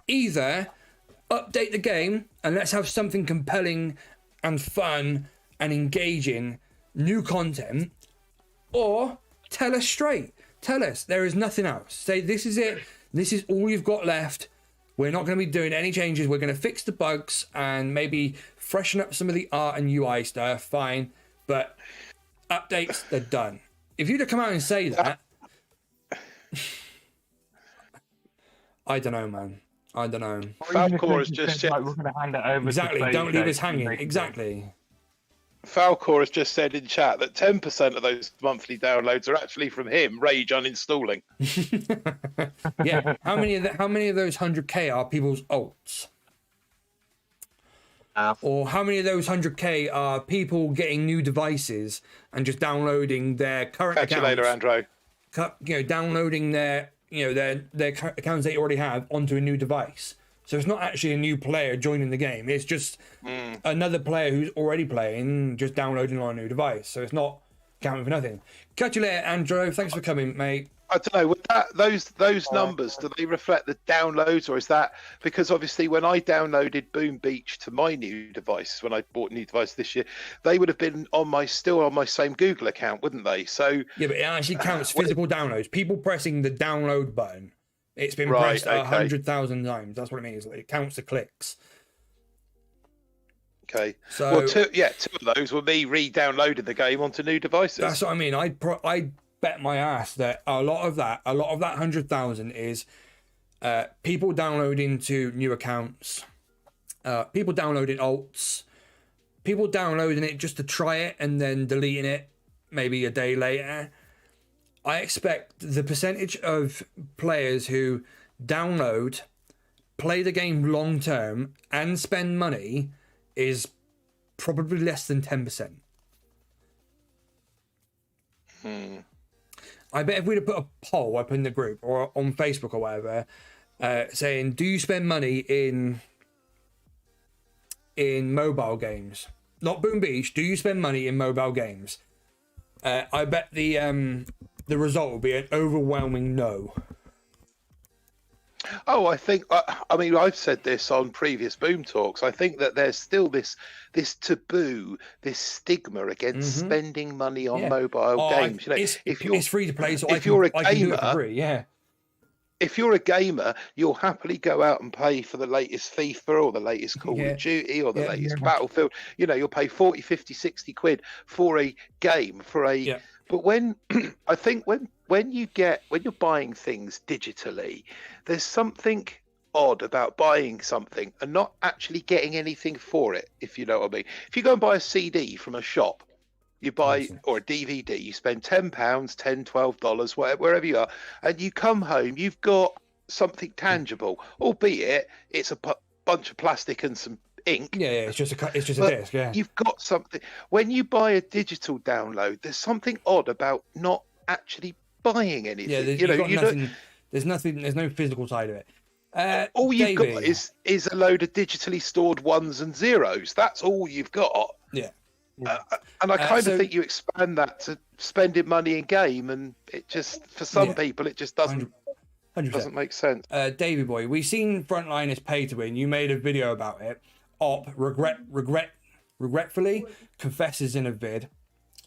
[SPEAKER 1] Either update the game and let's have something compelling and fun and engaging, new content, or tell us straight. Tell us there is nothing else. Say this is it. This is all you've got left. We're not going to be doing any changes. We're going to fix the bugs and maybe freshen up some of the art and UI stuff. Fine, but updates, they're done. If you'd have come out and say that, I don't know, man. I don't know.
[SPEAKER 5] Falcor has just said,
[SPEAKER 3] like, we're going to hand it over.
[SPEAKER 1] Exactly.
[SPEAKER 3] To
[SPEAKER 1] Don't leave us hanging. Exactly.
[SPEAKER 5] Falcor has just said in chat that 10% of those monthly downloads are actually from him rage uninstalling.
[SPEAKER 1] Yeah. How many of those 100k are people's alts? Or how many of those 100k are people getting new devices and just downloading their current
[SPEAKER 5] Catch you later,
[SPEAKER 1] accounts?
[SPEAKER 5] Andrew.
[SPEAKER 1] Downloading their accounts they already have onto a new device. So it's not actually a new player joining the game. It's just another player who's already playing, just downloading on a new device. So it's not counting for nothing. Catch you later, Andrew. Thanks for coming, mate.
[SPEAKER 5] I don't know. Would those numbers, do they reflect the downloads, or is that because obviously when I downloaded Boom Beach to my new device, when I bought a new device this year, they would have been still on my same Google account, wouldn't they? So
[SPEAKER 1] yeah, but it actually counts physical downloads. People pressing the download button. It's been pressed 100,000 times. That's what it means. It counts the clicks.
[SPEAKER 5] Okay.
[SPEAKER 1] So
[SPEAKER 5] well, two of those were me re-downloading the game onto new devices.
[SPEAKER 1] That's what I mean. I bet my ass that a lot of that 100,000 is people downloading to new accounts, people downloading alts, people downloading it just to try it and then deleting it maybe a day later. I expect the percentage of players who download, play the game long term, and spend money is probably less than 10%. I bet if we'd have put a poll up in the group or on Facebook or whatever, saying, do you spend money in mobile games? Not Boom Beach, do you spend money in mobile games? I bet the result will be an overwhelming no.
[SPEAKER 5] Oh, I think. I mean, I've said this on previous Boom Talks. I think that there's still this taboo, this stigma against spending money on mobile games. You know,
[SPEAKER 1] it's free to play, so
[SPEAKER 5] if you're a
[SPEAKER 1] I can do it for
[SPEAKER 5] gamer,
[SPEAKER 1] free. Yeah.
[SPEAKER 5] If you're a gamer, you'll happily go out and pay for the latest FIFA or the latest Call of Duty or the latest Battlefield. You know, you'll pay 40, 50, 60 quid for a game, But when I think when you're buying things digitally, there's something odd about buying something and not actually getting anything for it, if you know what I mean. If you go and buy a CD from a shop, you buy, or a DVD, you spend £10, $10, $12, wherever you are, and you come home, you've got something tangible, albeit it's a bunch of plastic and some ink.
[SPEAKER 1] Yeah, it's just a disc. Yeah,
[SPEAKER 5] you've got something. When you buy a digital download, there's something odd about not actually buying anything.
[SPEAKER 1] Yeah, there's no physical side of it.
[SPEAKER 5] All you've got is a load of digitally stored ones and zeros. That's all you've got.
[SPEAKER 1] Yeah.
[SPEAKER 5] And I kind of think you expand that to spending money in game, and it just, for some people, it just doesn't 100%. Make sense.
[SPEAKER 1] Davey boy, we've seen Frontliners pay to win. You made a video about it. Op regretfully confesses in a vid.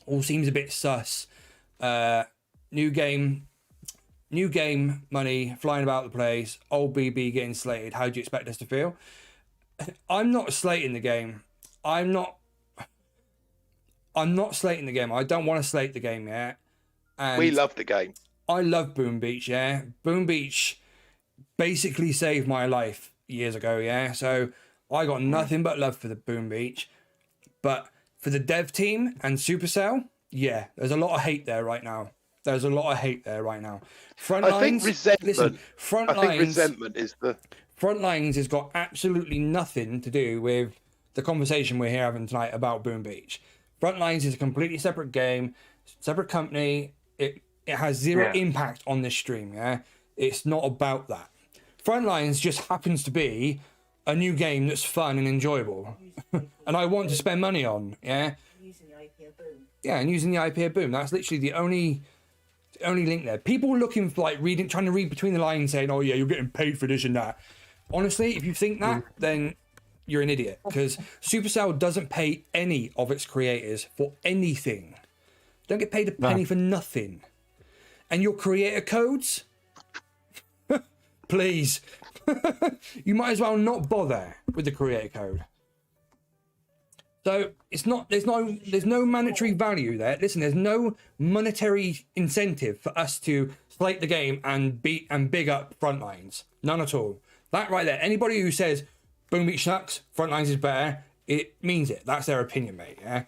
[SPEAKER 1] All seems a bit sus. New game money flying about the place. Old BB getting slated. How do you expect us to feel? I'm not slating the game. I'm not slating the game. I don't want to slate the game yet. And
[SPEAKER 5] we love the game.
[SPEAKER 1] I love Boom Beach, yeah. Boom Beach basically saved my life years ago, yeah. So I got nothing but love for the Boom Beach. But for the dev team and Supercell, yeah, there's a lot of hate there right now. Frontlines has got absolutely nothing to do with the conversation we're here having tonight about Boom Beach. Frontlines is a completely separate game, separate company. It has zero impact on this stream, yeah? It's not about that. Frontlines just happens to be a new game that's fun and enjoyable, and I want to spend money on. Yeah.
[SPEAKER 6] Using the IP of Boom.
[SPEAKER 1] Yeah, and using the IP of Boom. That's literally the only link there. People looking for like trying to read between the lines, saying, "Oh yeah, you're getting paid for this and that." Honestly, if you think that, then you're an idiot, because Supercell doesn't pay any of its creators for anything. Don't get paid a penny for nothing. And your creator codes, please, you might as well not bother with the creator code. So it's not. There's no monetary value there. Listen, there's no monetary incentive for us to slate the game and big up Frontlines. None at all. That right there. Anybody who says Boom Beach sucks, Frontlines is better, it means it. That's their opinion, mate. Yeah.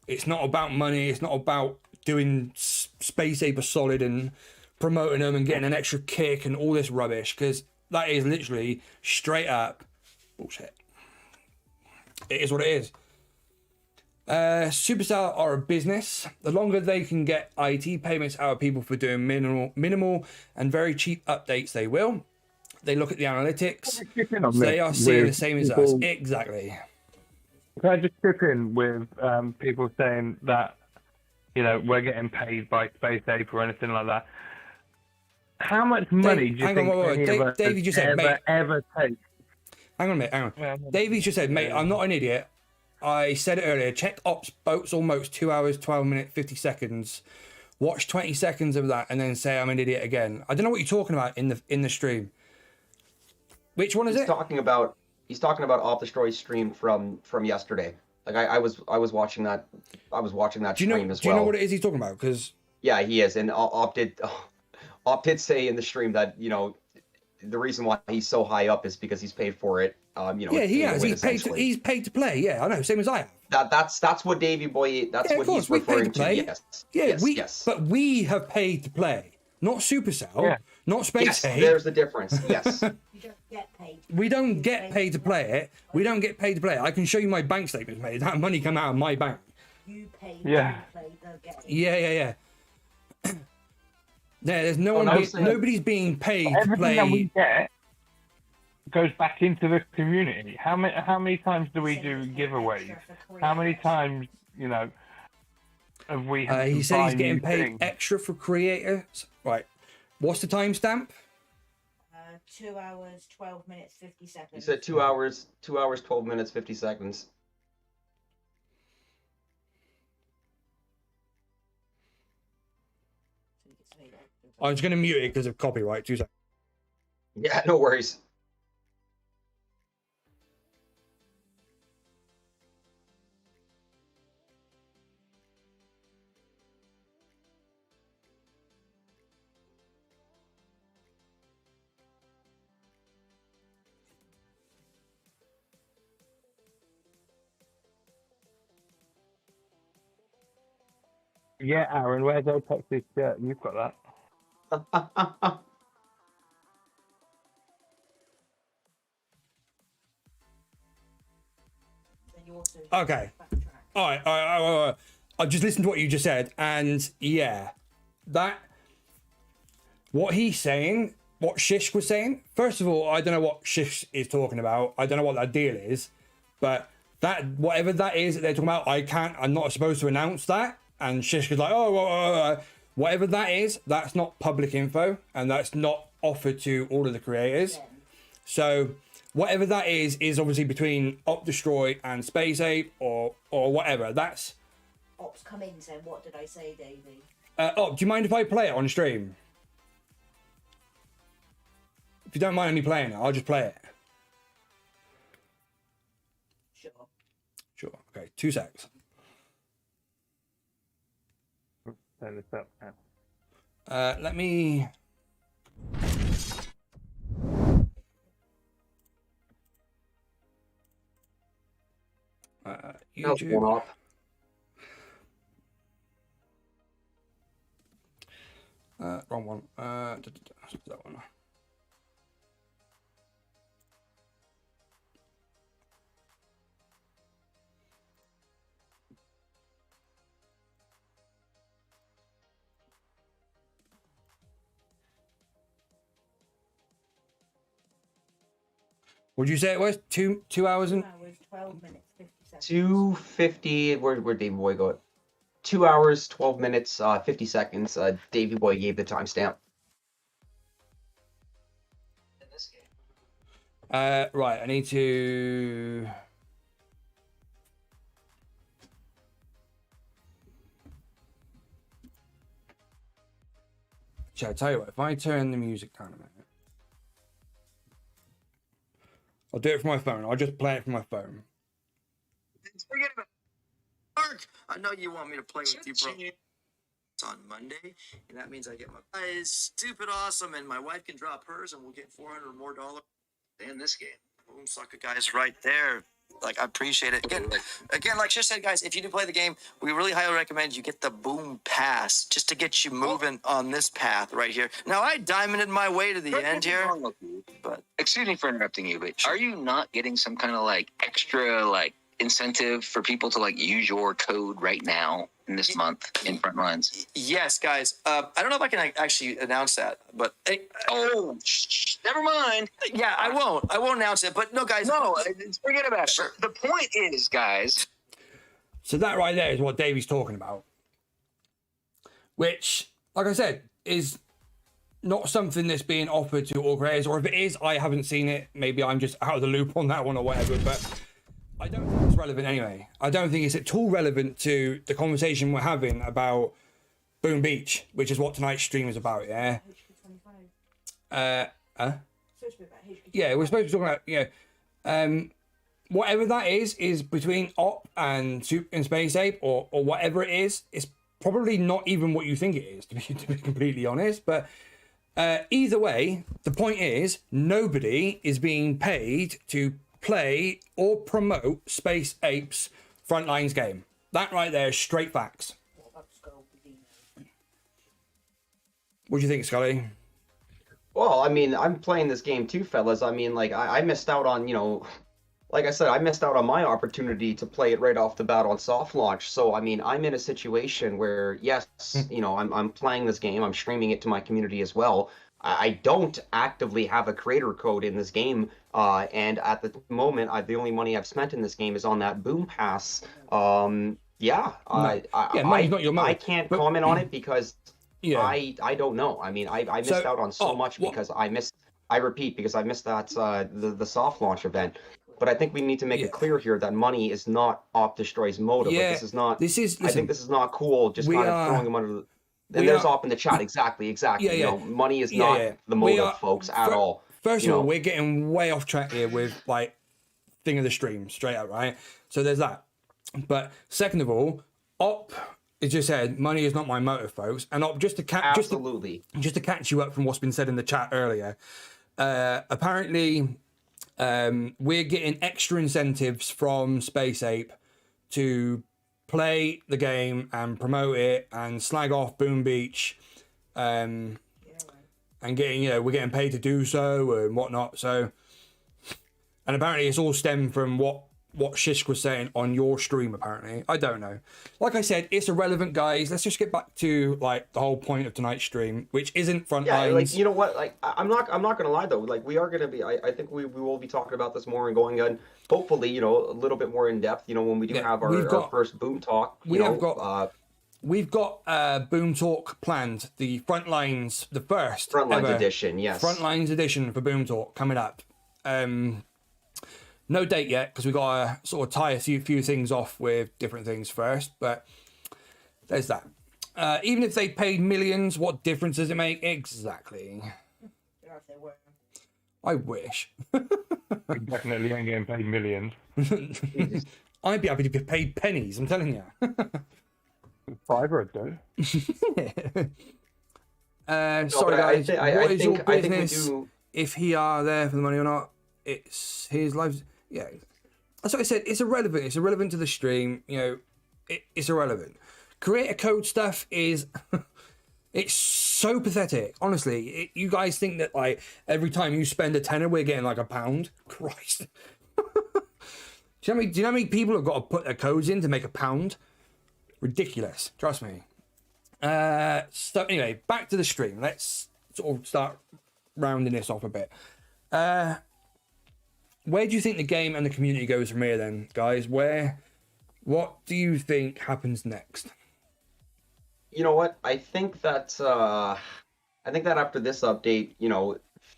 [SPEAKER 1] It's not about money. It's not about doing Space Ape Solid and promoting them and getting an extra kick and all this rubbish, because that is literally straight up bullshit. It is what it is. Supercell are a business. The longer they can get IT payments out of people for doing minimal and very cheap updates, they will. They look at the analytics. They are seeing the same as us. Exactly.
[SPEAKER 3] Can I just chip in with people saying that, you know, we're getting paid by Space Ape or anything like that? How much money do you think any of us
[SPEAKER 1] Davey just said,
[SPEAKER 3] ever take?
[SPEAKER 1] Hang on a minute, hang on. Davey just said, mate, I'm not an idiot. I said it earlier. Check ops boats almost 2 hours, 12 minutes, 50 seconds. Watch 20 seconds of that and then say I'm an idiot again. I don't know what you're talking about in the stream. Which one is it?
[SPEAKER 2] He's talking about Off the Destroy's stream from yesterday. Like I was watching that. I was watching that stream as well.
[SPEAKER 1] Do you know what it is he's talking about? Because
[SPEAKER 2] yeah, he is. And Op did say in the stream that, you know, the reason why he's so high up is because he's paid for it. You know,
[SPEAKER 1] yeah, he has. He's paid to play. Yeah, I know. Same as I have.
[SPEAKER 2] That's what Davey Boy. That's what he's referring to. Yes.
[SPEAKER 1] Yeah,
[SPEAKER 2] yes.
[SPEAKER 1] But we have paid to play, not Supercell, not Space Ape.
[SPEAKER 2] There's the difference. Yes.
[SPEAKER 6] You don't get paid.
[SPEAKER 1] We don't get paid to play it. We don't get paid to play it. I can show you my bank statements, mate. That money come out of my bank.
[SPEAKER 6] You pay.
[SPEAKER 3] Yeah.
[SPEAKER 6] You play, they'll get it.
[SPEAKER 1] Yeah. There's no one. Nobody's being paid to play.
[SPEAKER 3] Everything that we get goes back into the community. How many times do we do giveaways? How many times, you know, have we?
[SPEAKER 1] He said he's getting paid extra for creators. Right. What's the timestamp?
[SPEAKER 6] 2 hours, 12 minutes, 50 seconds.
[SPEAKER 2] He said 2 hours, 12 minutes, 50 seconds.
[SPEAKER 1] I'm just going to mute it because of copyright. 2 seconds.
[SPEAKER 2] Yeah, no worries.
[SPEAKER 3] Yeah, Aaron, where's Opex's shirt? You've got that.
[SPEAKER 1] Okay. All right. I've just listened to what you just said, and yeah, what he's saying, what Shish was saying. First of all, I don't know what Shish is talking about. I don't know what that deal is, but whatever that is that they're talking about, I'm not supposed to announce that. And Shish was like, whatever that is, that's not public info, and that's not offered to all of the creators. Yeah. So whatever that is obviously between Op Destroy and Space Ape or whatever. That's
[SPEAKER 6] Ops come in saying, what did I say, Davey?
[SPEAKER 1] Op, do you mind if I play it on stream? If you don't mind me playing it, I'll just play it. Sure. Okay, 2 seconds.
[SPEAKER 3] Turn this up now.
[SPEAKER 1] Let me. YouTube. Wrong one. That one. Would you say it was 2 hours and
[SPEAKER 6] 2 hours, 12 minutes, 50 seconds.
[SPEAKER 2] 2:50. Where'd Davey Boy go? 2 hours, 12 minutes, 50 seconds. Davey Boy gave the timestamp.
[SPEAKER 7] In this game.
[SPEAKER 1] right, I need to. Shall I tell you what? If I turn the music down a minute, I'll do it from my phone. I'll just play it from my phone.
[SPEAKER 7] Forget about it. Mark, I know you want me to play with you, bro. It's on Monday, and that means I get my is stupid awesome, and my wife can drop hers, and we'll get $400 more in this game. Boom, sucker, guys, right there. Like, I appreciate it. Again, like Shish said, guys, if you do play the game, we really highly recommend you get the Boom Pass just to get you moving on this path right here. Now, I diamonded my way to the end here, but
[SPEAKER 8] Excuse me for interrupting you, but are you not getting some kind of like extra like incentive for people to like use your code right now in this month in Frontlines?
[SPEAKER 7] yes, guys. I don't know if I can actually announce that, but
[SPEAKER 8] Never mind.
[SPEAKER 7] yeah, I won't announce it. But no, guys,
[SPEAKER 8] No, forget about it.
[SPEAKER 7] Sure.
[SPEAKER 8] The point is, guys.
[SPEAKER 1] So that right there is what Davey's talking about. Which, like I said, is not something that's being offered to all creators. Or if it is, I haven't seen it. Maybe I'm just out of the loop on that one or whatever. But I don't think it's relevant anyway. I don't think it's at all relevant to the conversation we're having about Boom Beach, which is what tonight's stream is about, yeah?
[SPEAKER 6] HP25. Supposed to be about HP25.
[SPEAKER 1] Yeah, we're supposed to be talking about, whatever that is between Op and Space Ape or whatever it is, it's probably not even what you think it is, to be completely honest. But either way, the point is, nobody is being paid to play or promote Space Ape's Frontlines game. That right there is straight facts.
[SPEAKER 6] What about Skull for Dino?
[SPEAKER 1] What do you think, Scully?
[SPEAKER 2] Well, I mean, I'm playing this game too, fellas. I mean, like, I missed out on, like I said, I missed out on my opportunity to play it right off the bat on soft launch. So, I mean, I'm in a situation where, yes, I'm playing this game. I'm streaming it to my community as well. I don't actively have a creator code in this game. And at the moment, the only money I've spent in this game is on that Boom Pass. Money's
[SPEAKER 1] not your money.
[SPEAKER 2] I can't comment on it because I don't know. I mean, I missed out on so much because I missed that the soft launch event. But I think we need to make it clear here that money is not Op Destroy's motive.
[SPEAKER 1] Yeah,
[SPEAKER 2] like, this is not.
[SPEAKER 1] Listen,
[SPEAKER 2] I think this is not cool. Just kind of throwing them under the. And there's Op in the chat. Exactly.
[SPEAKER 1] Yeah.
[SPEAKER 2] Money is not the motive, folks, at all.
[SPEAKER 1] First of all, we're getting way off track here with like thing of the stream, straight up, right? So there's that. But second of all, Op, as you said, money is not my motive, folks. And Op, just to catch you up from what's been said in the chat earlier, apparently we're getting extra incentives from Space Ape to play the game and promote it and slag off Boom Beach, and getting, we're getting paid to do so and whatnot. So, and apparently it's all stemmed from what Shishk was saying on your stream. Apparently, I don't know. Like I said, it's irrelevant, guys. Let's just get back to like the whole point of tonight's stream, which isn't Frontlines.
[SPEAKER 2] Yeah, like, you know what? Like, I'm not gonna lie though. Like, we are gonna be. I think we will be talking about this more and going on. Hopefully, a little bit more in depth. When we do have our first Boom Talk.
[SPEAKER 1] We've got Boom Talk planned. The Frontlines, the first
[SPEAKER 2] Frontlines edition, yes.
[SPEAKER 1] Frontlines edition for Boom Talk coming up. No date yet because we got to sort of tie a few things off with different things first. But there's that. Even if they paid millions, what difference does it make? Exactly. I wish.
[SPEAKER 3] We definitely ain't getting paid millions.
[SPEAKER 1] I'd be happy to get paid pennies, I'm telling you.
[SPEAKER 3] Fiverr, though.
[SPEAKER 1] Sorry, guys. What is your
[SPEAKER 2] I think we
[SPEAKER 1] business?
[SPEAKER 2] do.
[SPEAKER 1] If he are there for the money or not, it's his life. Yeah, that's what I said. It's irrelevant. It's irrelevant to the stream. It's irrelevant. Creator code stuff is. It's so pathetic. Honestly, you guys think that like every time you spend a tenner, we're getting like £1? Christ. Do you know how many people have got to put their codes in to make £1? Ridiculous. Trust me. So anyway, back to the stream. Let's sort of start rounding this off a bit. where do you think the game and the community goes from here then, guys? What do you think happens next?
[SPEAKER 2] You know what? I think that after this update,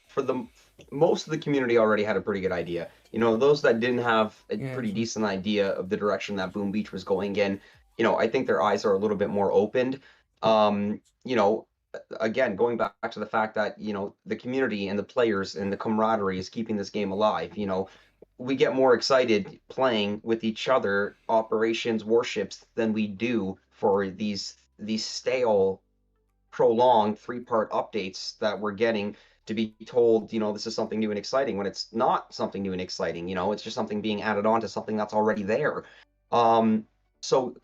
[SPEAKER 2] for most of the community already had a pretty good idea. Those that didn't have a pretty decent idea of the direction that Boom Beach was going in, I think their eyes are a little bit more opened. Again, going back to the fact that, the community and the players and the camaraderie is keeping this game alive. We get more excited playing with each other, operations, warships, than we do for these stale, prolonged 3-part updates that we're getting to be told, this is something new and exciting, when it's not something new and exciting. It's just something being added on to something that's already there. So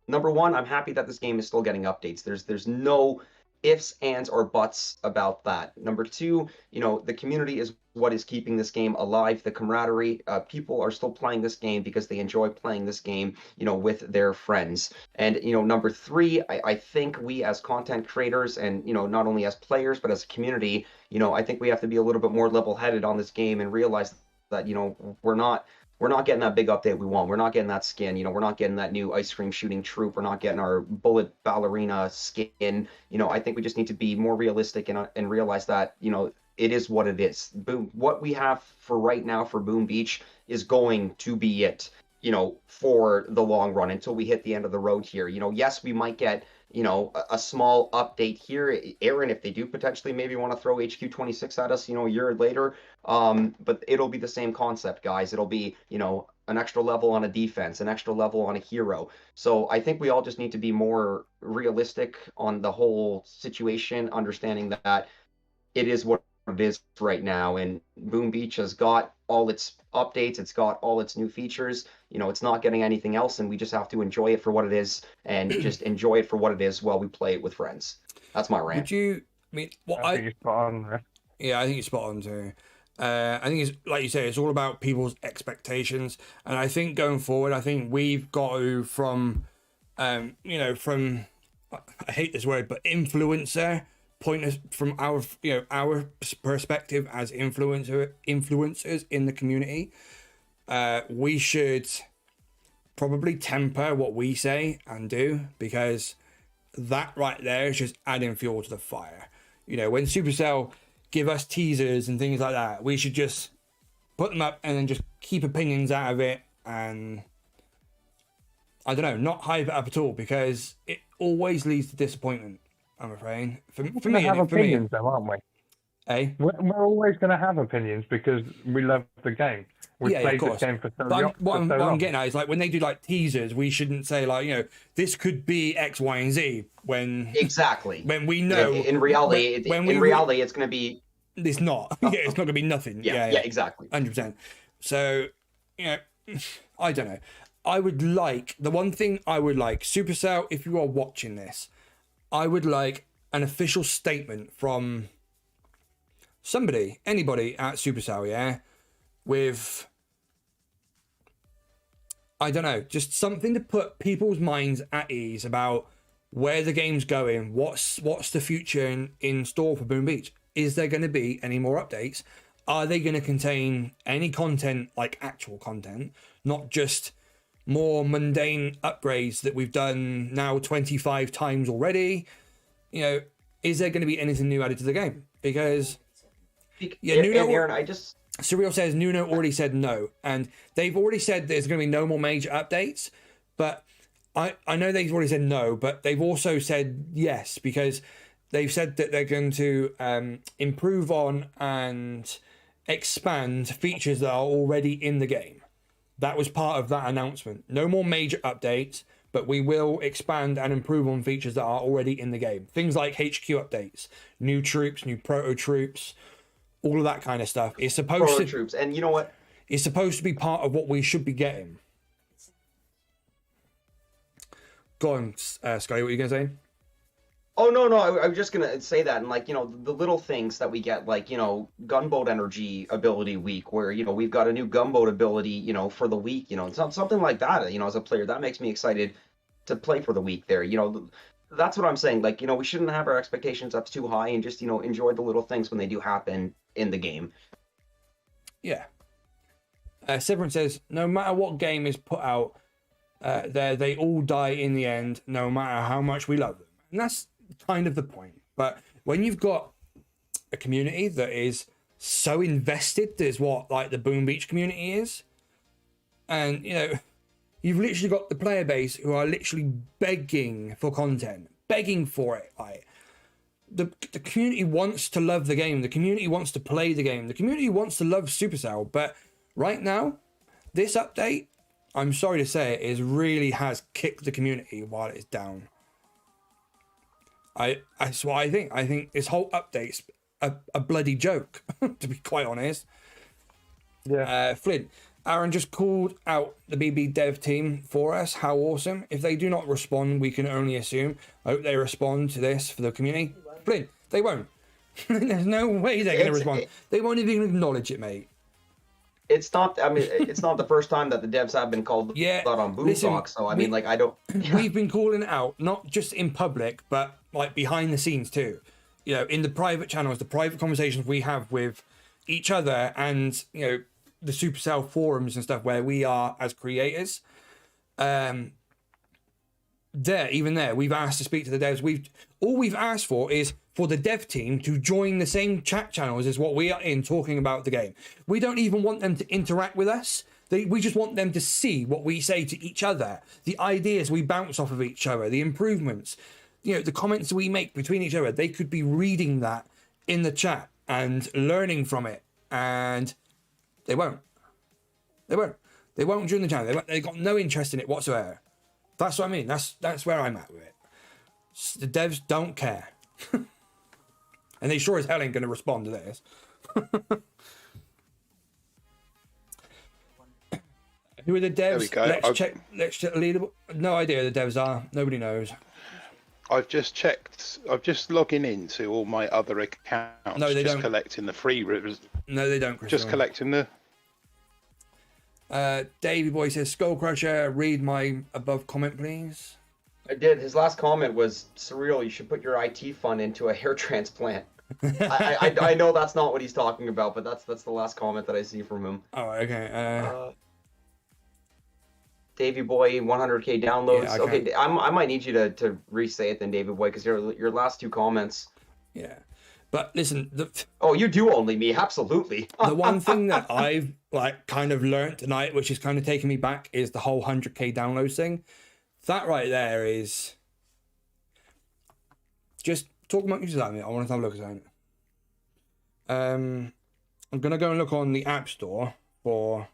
[SPEAKER 2] number one, I'm happy that this game is still getting updates. There's no ifs, ands, or buts about that. Number two, the community is what is keeping this game alive. The camaraderie, people are still playing this game because they enjoy playing this game, with their friends. And, number three, I think we as content creators and, not only as players, but as a community, I think we have to be a little bit more level-headed on this game and realize that, we're not getting that big update we want. We're not getting that skin. We're not getting that new ice cream shooting troop. We're not getting our bullet ballerina skin. I think we just need to be more realistic and realize that, it is what it is. What we have for right now for Boom Beach is going to be it, for the long run until we hit the end of the road here. Yes, we might get, a small update here. Aaron, if they do potentially maybe want to throw HQ26 at us, a year later, but it'll be the same concept, guys. It'll be, an extra level on a defense, an extra level on a hero. So I think we all just need to be more realistic on the whole situation, understanding that it is what it is right now, and Boom Beach has got all its updates, it's got all its new features. It's not getting anything else, and we just have to enjoy it for what it is, and just enjoy it for what it is while we play it with friends. That's my rant.
[SPEAKER 1] Would you
[SPEAKER 3] I think you're spot on there.
[SPEAKER 1] Yeah, I think you're spot on too. I think it's like you say, it's all about people's expectations, and I think going forward, I think we've got to from I hate this word, but influencer point us from our our perspective as influencers in the community. We should probably temper what we say and do, because that right there is just adding fuel to the fire. When Supercell give us teasers and things like that, we should just put them up and then just keep opinions out of it, and I don't know, not hype it up at all, because it always leads to disappointment, I'm afraid. For me,
[SPEAKER 3] though, aren't we?
[SPEAKER 1] Eh?
[SPEAKER 3] We're always going to have opinions because we love the game. We've played this game for so long.
[SPEAKER 1] What I'm getting at is, like, when they do like teasers, we shouldn't say like, this could be X, Y, and Z. When we know
[SPEAKER 2] in reality, it's going to be.
[SPEAKER 1] It's not. It's not going to be nothing.
[SPEAKER 2] Yeah, exactly.
[SPEAKER 1] 100%. So, I don't know. I would like, the one thing I would like, Supercell, if you are watching this, I would like an official statement from anybody at Supercell, with, I don't know, just something to put people's minds at ease about where the game's going, what's the future in store for Boom Beach. Is there going to be any more updates? Are they going to contain any content, like actual content, not just more mundane upgrades that we've done now 25 times already? Is there going to be anything new added to the game? Because
[SPEAKER 2] Aaron,
[SPEAKER 1] Surreal says Nuno already said no, and they've already said there's going to be no more major updates, but I know they've already said no, but they've also said yes, because they've said that they're going to improve on and expand features that are already in the game. That was part of that announcement. No more major updates, but we will expand and improve on features that are already in the game. Things like HQ updates, new troops, new proto troops, all of that kind of stuff. It's supposed to
[SPEAKER 2] troops, and you know what?
[SPEAKER 1] It's supposed to be part of what we should be getting. Go on, Scotty, what are you gonna say?
[SPEAKER 2] Oh, no, I was just gonna say that, and the little things that we get, gunboat energy ability week, where we've got a new gunboat ability, for the week, something like that. As a player, that makes me excited to play for the week there. That's what I'm saying. We shouldn't have our expectations up too high, and just enjoy the little things when they do happen in the game.
[SPEAKER 1] Yeah, Severin says, no matter what game is put out, they all die in the end, no matter how much we love them. And that's kind of the point. But when you've got a community that is so invested, is what like the Boom Beach community is, and you know, you've literally got the player base who are literally begging for content, begging for it. Like the community wants to love the game, the community wants to play the game, the community wants to love Supercell. But right now, this update, I'm sorry to say it, really has kicked the community while it's down. That's what I think. I think this whole update's a bloody joke, to be quite honest.
[SPEAKER 3] Yeah.
[SPEAKER 1] Flint, Aaron just called out the BB dev team for us. How awesome. If they do not respond, we can only assume. I hope they respond to this for the community. Flint, they won't. There's no way they're going to respond. They won't even acknowledge it, mate.
[SPEAKER 2] It's not. I mean, it's not the first time that the devs have been called out on Boom Talk. So I mean, like, I don't.
[SPEAKER 1] We've been calling it out, not just in public, but like behind the scenes too. You know, in the private channels, the private conversations we have with each other, and you know, the Supercell forums and stuff where we are as creators. Even there, we've asked to speak to the devs. All we've asked for is for the dev team to join the same chat channels as what we are in, talking about the game. We don't even want them to interact with us. We just want them to see what we say to each other, the ideas we bounce off of each other, the improvements, you know, the comments we make between each other. They could be reading that in the chat and learning from it, and they won't. They won't join the channel. They've got no interest in it whatsoever. That's what I mean. That's where I'm at with it. The devs don't care. And they sure as hell ain't going to respond to this. Who are the devs?
[SPEAKER 5] There we go.
[SPEAKER 1] Let's check the leaderboard. No idea who the devs are. Nobody knows.
[SPEAKER 5] I've just checked. I'm just logging into all my other accounts.
[SPEAKER 1] No, they
[SPEAKER 5] just
[SPEAKER 1] don't.
[SPEAKER 5] Collecting the free.
[SPEAKER 1] No, they don't.
[SPEAKER 5] Just collecting the.
[SPEAKER 1] Davey Boy says, Skull Crusher, read my above comment, please.
[SPEAKER 2] I did. His last comment was surreal. You should put your IT fund into a hair transplant. I know that's not what he's talking about, but that's the last comment that I see from him.
[SPEAKER 1] Oh, okay.
[SPEAKER 2] Davey Boy, 100k downloads.
[SPEAKER 1] Yeah,
[SPEAKER 2] okay, I might need you to re-say it then, Davey Boy, because your last two comments.
[SPEAKER 1] Yeah, but listen.
[SPEAKER 2] Oh, you do only me, absolutely.
[SPEAKER 1] The one thing that I've like kind of learned tonight, which is kind of taking me back, is the whole 100k downloads thing. That right there is just talk about music at me. I want to have a look at that. I'm gonna go and look on the App Store for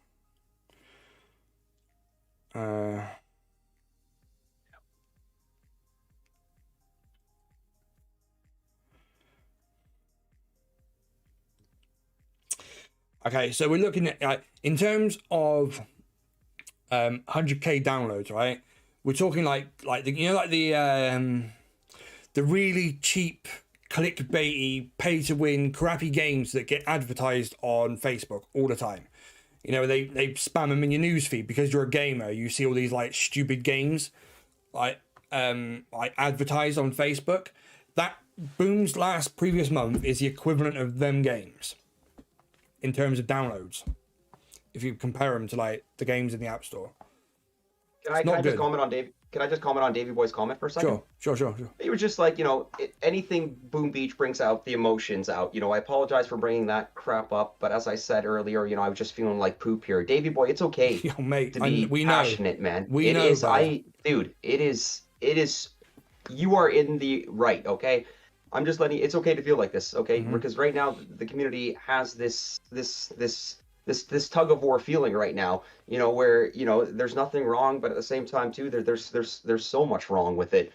[SPEAKER 1] okay, so we're looking at in terms of 100k downloads, right? We're talking like the really cheap, clickbaity, pay to win, crappy games that get advertised on Facebook all the time. You know, they spam them in your newsfeed because you're a gamer. You see all these like stupid games like advertised on Facebook. That Boom's previous month is the equivalent of them games in terms of downloads. If you compare them to like the games in the App Store.
[SPEAKER 2] Can I just comment on Davey Boy's comment for a second?
[SPEAKER 1] Sure.
[SPEAKER 2] He was just like, you know, anything Boom Beach brings out the emotions out. You know, I apologize for bringing that crap up, but as I said earlier, you know, I was just feeling like poop here. Davey Boy, it's okay
[SPEAKER 1] Yo, mate,
[SPEAKER 2] to be passionate, man.
[SPEAKER 1] It
[SPEAKER 2] is. You are in the right, okay? I'm just letting. It's okay to feel like this, okay?
[SPEAKER 1] Mm-hmm.
[SPEAKER 2] Because right now the community has this tug of war feeling right now, you know, where, you know, there's nothing wrong, but at the same time too, there's so much wrong with it.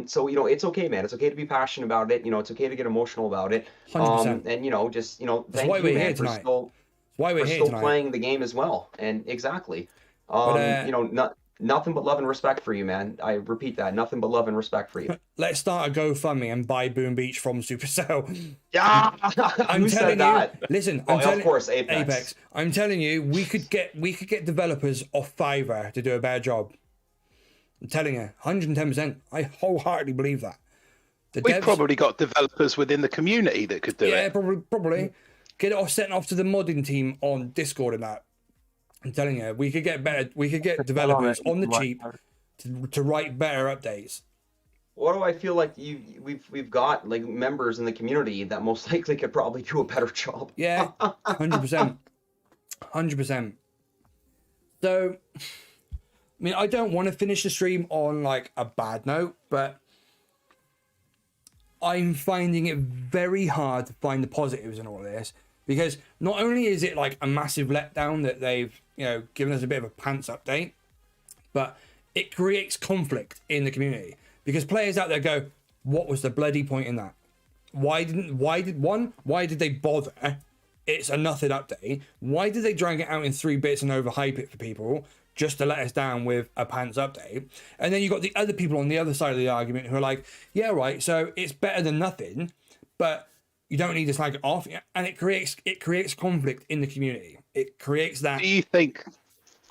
[SPEAKER 2] So, you know, it's okay, man. It's okay to be passionate about it. You know, it's okay to get emotional about it.
[SPEAKER 1] 100%.
[SPEAKER 2] And, you know, just, you know,
[SPEAKER 1] That's why we're here tonight.
[SPEAKER 2] For still playing the game as well. And exactly. You know, nothing but love and respect for you, man. I repeat that. Nothing but love and respect for you.
[SPEAKER 1] Let's start a GoFundMe and buy Boom Beach from Supercell.
[SPEAKER 2] Yeah,
[SPEAKER 1] I'm telling you. Listen,
[SPEAKER 2] of course, Apex.
[SPEAKER 1] I'm telling you, we could get developers off Fiverr to do a better job. I'm telling you, 110%. I wholeheartedly believe that.
[SPEAKER 5] We've probably got developers within the community that could do it.
[SPEAKER 1] Yeah, probably. Get it off sent off to the modding team on Discord and that. I'm telling you, we could get better. We could get developers on the cheap to write better updates.
[SPEAKER 2] What do I feel like we've got like members in the community that most likely could probably do a better job.
[SPEAKER 1] Yeah, 100%, 100%. So, I mean, I don't want to finish the stream on like a bad note, but I'm finding it very hard to find the positives in all of this, because not only is it like a massive letdown that they've, you know, given us a bit of a pants update, but it creates conflict in the community, because players out there go, what was the bloody point in that? Why did they bother? It's a nothing update. Why did they drag it out in 3 bits and overhype it for people just to let us down with a pants update? And then you got the other people on the other side of the argument who are like, yeah, right, so it's better than nothing, but you don't need to slag it off. And it creates conflict in the community. It creates that.
[SPEAKER 5] Do you think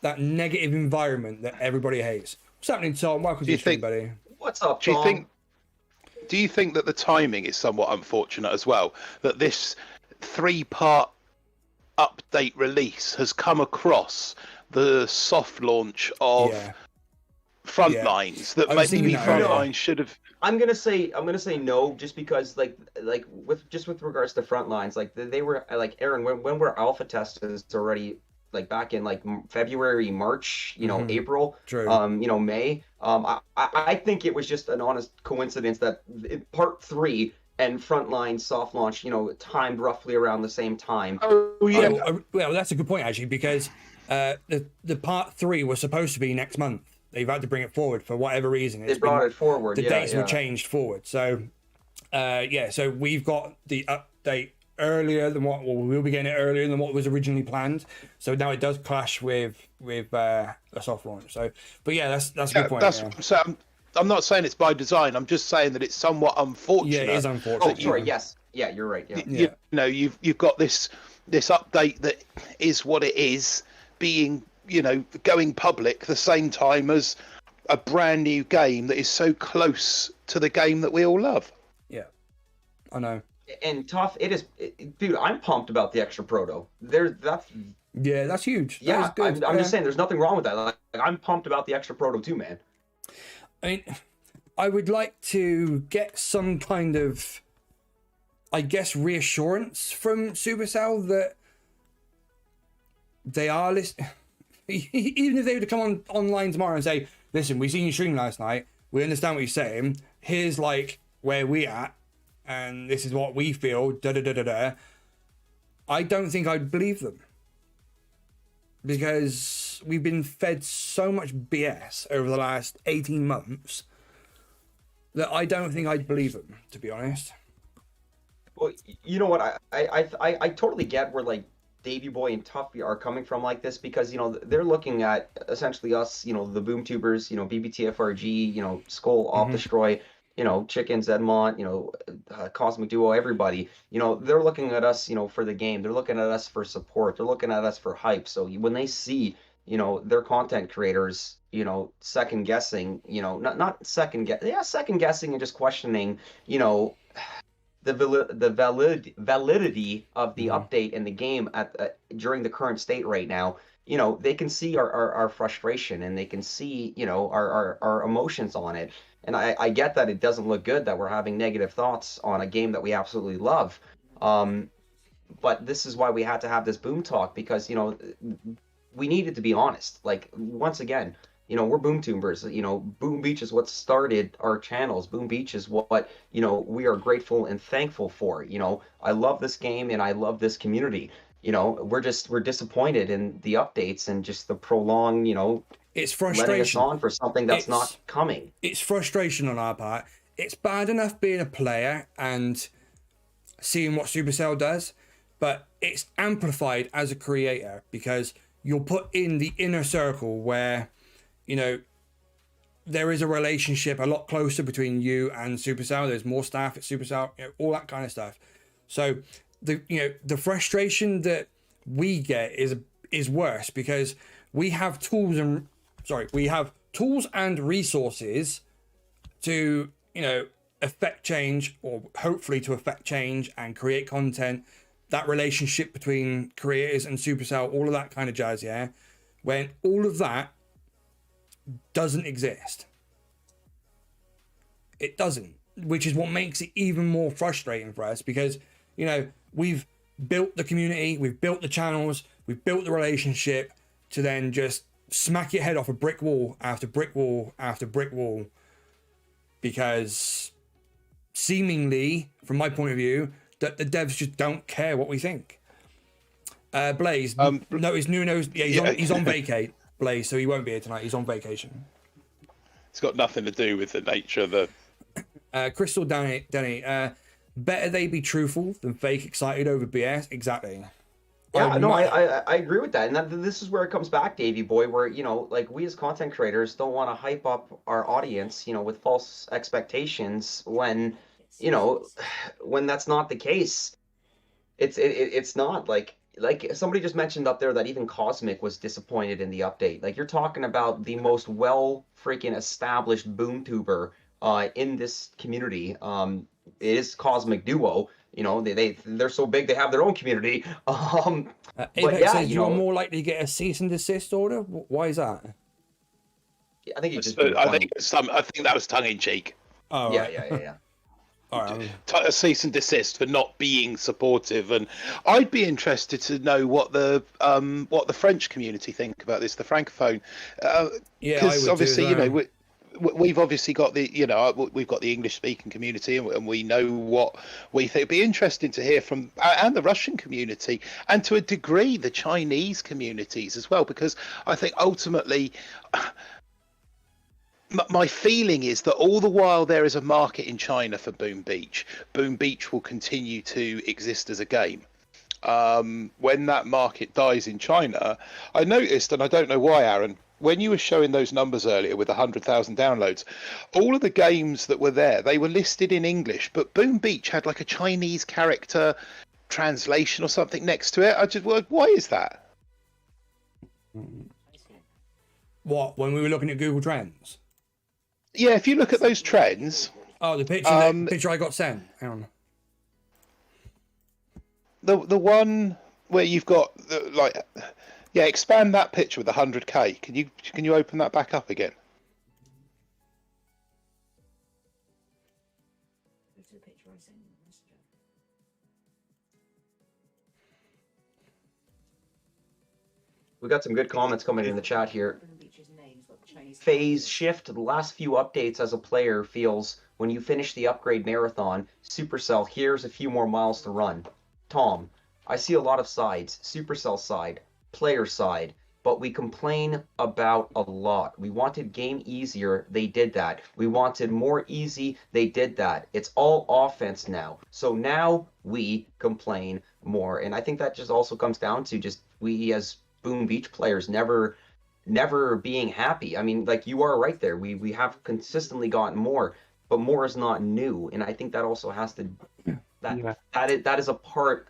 [SPEAKER 1] that negative environment that everybody hates? What's happening, Tom? Welcome to the stream, buddy.
[SPEAKER 2] What's up, Tom?
[SPEAKER 5] Do you think that the timing is somewhat unfortunate as well? That this 3-part update release has come across the soft launch of Frontlines, that maybe Frontlines should have.
[SPEAKER 2] I'm gonna say no, just because like with regards to Frontlines, like they were like, Aaron, when were alpha tests already, like back in like February, March, you know, April,
[SPEAKER 1] True.
[SPEAKER 2] You know, May. I think it was just an honest coincidence that part 3 and Frontline soft launch, you know, timed roughly around the same time.
[SPEAKER 5] Oh yeah.
[SPEAKER 1] Well, that's a good point actually, because the part 3 was supposed to be next month. They've had to bring it forward for whatever reason.
[SPEAKER 2] They brought it forward.
[SPEAKER 1] The dates were changed forward. So so we've got the update earlier than what, well, we'll be getting it earlier than what was originally planned. So now it does clash with the soft launch. So, but yeah, that's a good point.
[SPEAKER 5] So I'm not saying it's by design. I'm just saying that it's somewhat unfortunate.
[SPEAKER 1] Yeah, it is unfortunate.
[SPEAKER 2] Oh, sorry. Yes. Yeah, you're right. Yeah.
[SPEAKER 5] You know, you've got this update that is what it is, being, you know, going public the same time as a brand new game that is so close to the game that we all love.
[SPEAKER 1] Yeah, I know.
[SPEAKER 2] And tough, dude. I'm pumped about the extra proto. That's
[SPEAKER 1] huge.
[SPEAKER 2] Yeah,
[SPEAKER 1] that is good.
[SPEAKER 2] I'm just saying, there's nothing wrong with that. Like, I'm pumped about the extra proto too, man.
[SPEAKER 1] I mean, I would like to get some kind of, I guess, reassurance from Supercell that they are listening. Even if they were to come online tomorrow and say, listen, we seen you stream last night, we understand what you're saying, here's like where we at, and this is what we feel, I don't think I'd believe them, because we've been fed so much BS over the last 18 months that I don't think I'd believe them, to be honest.
[SPEAKER 2] Well, you know what, I totally get where like Davey Boy and Tuffy are coming from like this, because, you know, they're looking at essentially us, you know, the boom tubers, you know, BBTFRG, you know, Skull, Off Destroy, you know, Chicken, Zedmont, you know, Cosmic Duo, everybody, you know, they're looking at us, you know, for the game. They're looking at us for support. They're looking at us for hype. So when they see, you know, their content creators, you know, second guessing, you know, not second guessing and just questioning, you know, the validity of the update in the game during the current state right now, you know, they can see our frustration, and they can see, you know, our emotions on it. And I get that it doesn't look good that we're having negative thoughts on a game that we absolutely love. But this is why we had to have this boom talk, because, you know, we needed to be honest. Like, once again, you know, we're boom tubers. You know, Boom Beach is what started our channels. Boom Beach is what, you know, we are grateful and thankful for. You know, I love this game and I love this community. You know, we're disappointed in the updates and just the prolonged, you know,
[SPEAKER 1] it's frustration.
[SPEAKER 2] Letting us on for something that's not coming.
[SPEAKER 1] It's frustration on our part. It's bad enough being a player and seeing what Supercell does, but it's amplified as a creator, because you're put in the inner circle where, you know, there is a relationship a lot closer between you and Supercell. There's more staff at Supercell, you know, all that kind of stuff. So the frustration that we get is worse, because we have tools and resources to, you know, affect change, or hopefully to affect change and create content, that relationship between creators and Supercell, all of that kind of jazz, yeah. when all of that doesn't exist. It doesn't, which is what makes it even more frustrating for us, because, you know, we've built the community, we've built the channels, we've built the relationship, to then just smack your head off a brick wall after brick wall after brick wall, because seemingly, from my point of view, that the devs just don't care what we think. Blaze, notice Nuno's, he's on vacate, Blaze, so he won't be here tonight. He's on vacation.
[SPEAKER 5] It's got nothing to do with the nature of the...
[SPEAKER 1] Crystal Denny, better they be truthful than fake excited over BS. Exactly.
[SPEAKER 2] Yeah, no, I agree with that. And this is where it comes back, Davey boy, where, you know, like, we as content creators don't want to hype up our audience, you know, with false expectations when, you know, when that's not the case. It's not like somebody just mentioned up there that even Cosmic was disappointed in the update. Like, you're talking about the most well freaking established boomtuber in this community. It is Cosmic Duo. You know, they're so big they have their own community.
[SPEAKER 1] Apex
[SPEAKER 2] yeah,
[SPEAKER 1] says you are more likely to get a cease and desist order. Why is that?
[SPEAKER 2] I think
[SPEAKER 5] I think that was tongue in cheek.
[SPEAKER 1] Oh,
[SPEAKER 2] yeah,
[SPEAKER 1] right.
[SPEAKER 2] yeah.
[SPEAKER 1] All right.
[SPEAKER 5] A cease and desist for not being supportive, and I'd be interested to know what the French community think about this, the Francophone. Because obviously, you know, we've obviously got we've got the English speaking community, and we know what we think. It'd be interesting to hear from and the Russian community, and to a degree the Chinese communities as well, because I think ultimately my feeling is that all the while there is a market in China for Boom Beach will continue to exist as a game. When that market dies in China, I noticed, and I don't know why, Aaron, when you were showing those numbers earlier with 100,000 downloads, all of the games that were there, they were listed in English, but Boom Beach had like a Chinese character translation or something next to it. Why is that?
[SPEAKER 1] What, when we were looking at Google Trends?
[SPEAKER 5] Yeah, if you look at those trends.
[SPEAKER 1] Oh, the picture I got sent. Hang on.
[SPEAKER 5] The one where you've got expand that picture with 100K. Can you open that back up again?
[SPEAKER 2] We got some good comments coming in the chat here. Phase shift. The last few updates as a player feels when you finish the upgrade marathon. Supercell, here's a few more miles to run. Tom, I see a lot of sides. Supercell side, player side, but we complain about a lot. We wanted game easier, they did that. We wanted more easy, they did that. It's all offense now. So now we complain more. And I think that just also comes down to just we as Boom Beach players never being happy. I mean, like, you are right there. We have consistently gotten more, but more is not new. And I think that also has to that is a part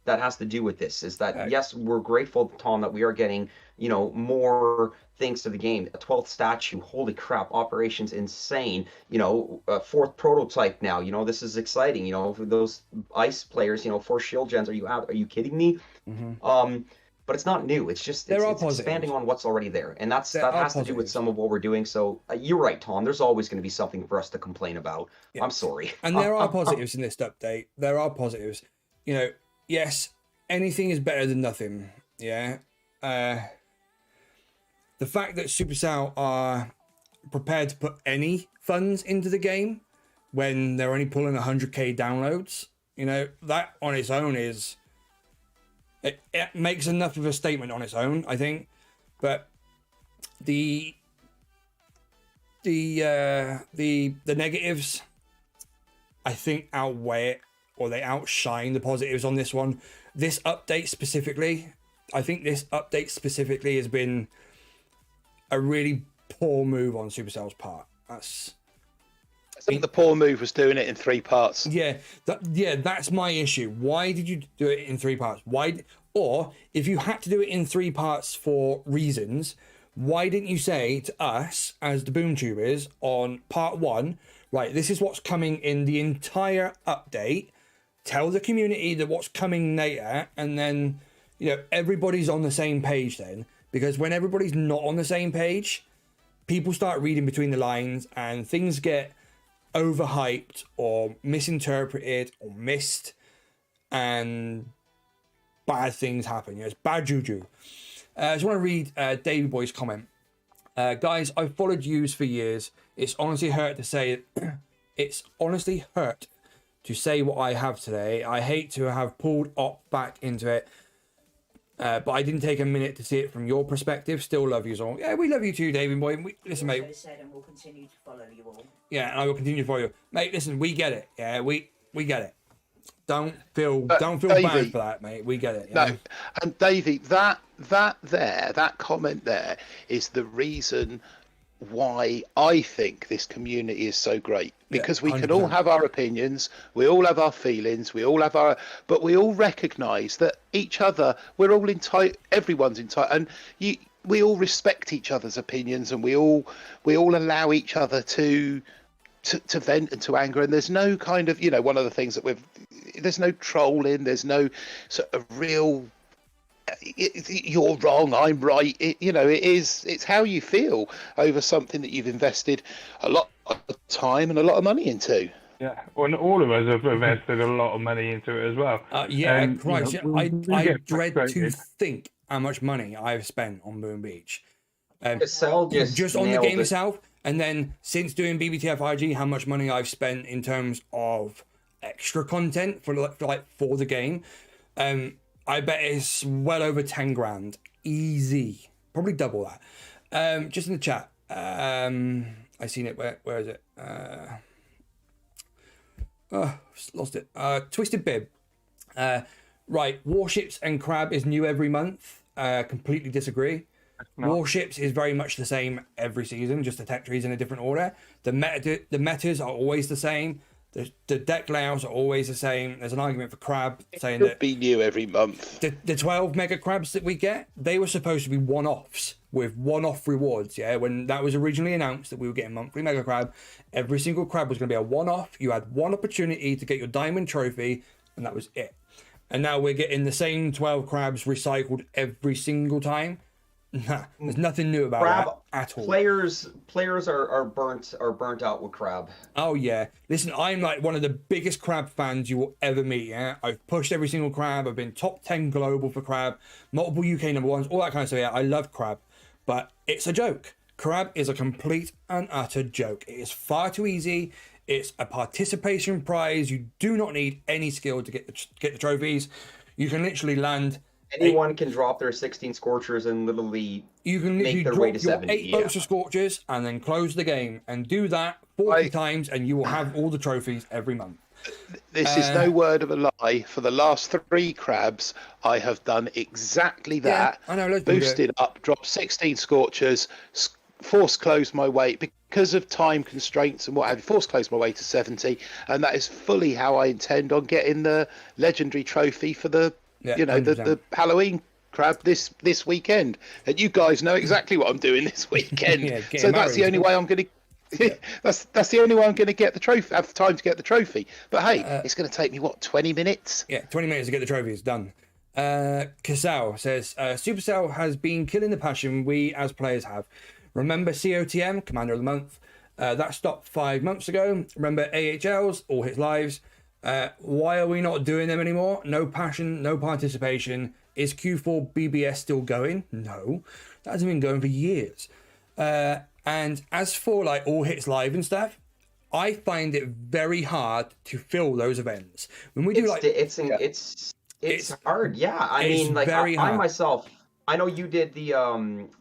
[SPEAKER 2] that has to do with this, is that yes, we're grateful, Tom, that we are getting, you know, more things to the game. A 12th statue, holy crap, operations insane. You know, a 4th prototype now. You know, this is exciting. You know, for those ice players, you know, 4 shield gens. Are you kidding me? Mm-hmm. But it's not new. It's just it's expanding on what's already there, and that has to do with some of what we're doing. So you're right, Tom. There's always going to be something for us to complain about. Yeah. I'm sorry.
[SPEAKER 1] And there are positives in this update. There are positives. You know, yes, anything is better than nothing. Yeah. The fact that Supercell are prepared to put any funds into the game when they're only pulling 100K downloads, you know, that on its own is. It makes enough of a statement on its own, I think, but the negatives, I think, outweigh it, or they outshine the positives on this one. This update specifically, I think this update specifically has been a really poor move on Supercell's part.
[SPEAKER 5] I think the poor move was doing it in 3 parts.
[SPEAKER 1] Yeah, that's my issue. Why did you do it in 3 parts? Or if you had to do it in 3 parts for reasons, why didn't you say to us as the BoomTubers on part 1, right, this is what's coming in the entire update, tell the community that what's coming later, and then, you know, everybody's on the same page then, because when everybody's not on the same page, people start reading between the lines and things get overhyped or misinterpreted or missed, and bad things happen. You know, it's bad juju. I just want to read Davey Boy's comment. Guys, I've followed yous for years. It's honestly hurt to say what I have today. I hate to have pulled Op back into it, but I didn't take a minute to see it from your perspective. Still love you all. Yeah, we love you too, David Boy. Listen, mate.
[SPEAKER 6] Said, and we'll continue to follow you all.
[SPEAKER 1] Yeah, and I will continue to follow you, mate. Listen, we get it. Yeah, we get it. Don't feel Davey, bad for that, mate. We get it.
[SPEAKER 5] No,
[SPEAKER 1] know?
[SPEAKER 5] And Davey, that comment there is the reason why I think this community is so great, because we can all have our opinions, we all have our feelings, but we all recognise that each other, we're all entitled, everyone's entitled, and we all respect each other's opinions, and we all allow each other to vent and to anger, and there's no kind of, one of the things that there's no trolling, there's no sort of real you're wrong, I'm right. It's how you feel over something that you've invested a lot of time and a lot of money into.
[SPEAKER 3] Yeah, well, all of us have invested a lot of money into it as well.
[SPEAKER 1] Christ, I dread to think how much money I've spent on Boom Beach.
[SPEAKER 2] Just on the
[SPEAKER 1] game itself, and then since doing BBTFRG, how much money I've spent in terms of extra content for the game. I bet it's well over 10 grand. Easy. Probably double that. Just in the chat. I seen it. Where is it? Lost it. Twisted Bib. Right. Warships and Crab is new every month. Completely disagree. Warships is very much the same every season, just the tech trees in a different order. The metas are always the same. The deck layouts are always the same. There's an argument for Crab saying that
[SPEAKER 5] be new every month.
[SPEAKER 1] The 12 mega crabs that we get, they were supposed to be one-offs with one-off rewards. Yeah, when that was originally announced that we were getting monthly mega crab, every single crab was going to be a one-off. You had one opportunity to get your diamond trophy, and that was it. And now we're getting the same 12 crabs recycled every single time. Nah, there's nothing new about
[SPEAKER 2] Crab,
[SPEAKER 1] that at all.
[SPEAKER 2] Players are burnt out with Crab.
[SPEAKER 1] Oh yeah. Listen, I'm like one of the biggest Crab fans you will ever meet. Yeah, I've pushed every single Crab. I've been top 10 global for Crab, multiple UK number ones, all that kind of stuff. Yeah, I love Crab, but it's a joke. Crab is a complete and utter joke. It is far too easy. It's a participation prize. You do not need any skill to get the trophies. You can literally land.
[SPEAKER 2] Anyone can drop their 16 Scorchers and literally make their way to 70.
[SPEAKER 1] 8 boats of Scorchers and then close the game, and do that 40 times and you will have all the trophies every month.
[SPEAKER 5] This is no word of a lie. For the last 3 crabs, I have done exactly that.
[SPEAKER 1] Yeah, I know,
[SPEAKER 5] boosted up, dropped 16 Scorchers, force closed my way because of time constraints and what have you, force closed my way to 70, and that is fully how I intend on getting the legendary trophy for the the Halloween crab this weekend. And you guys know exactly what I'm doing this weekend. So that's the only way I'm going to. That's the only way I'm going to get the trophy. Have time to get the trophy. But hey, it's going to take me 20 minutes?
[SPEAKER 1] Yeah, 20 minutes to get the trophy. It's done. Cashapp says Supercell has been killing the passion we as players have. Remember COTM, Commander of the Month? That stopped 5 months ago. Remember AHLs, All Hits Lives? Why are we not doing them anymore? No passion, no participation. Is Q4 BBS still going? No, that hasn't been going for years. And as for like All Hits Live and stuff, I find it very hard to fill those events. When we do
[SPEAKER 2] it's hard. Yeah, I mean, like I myself, I know you did the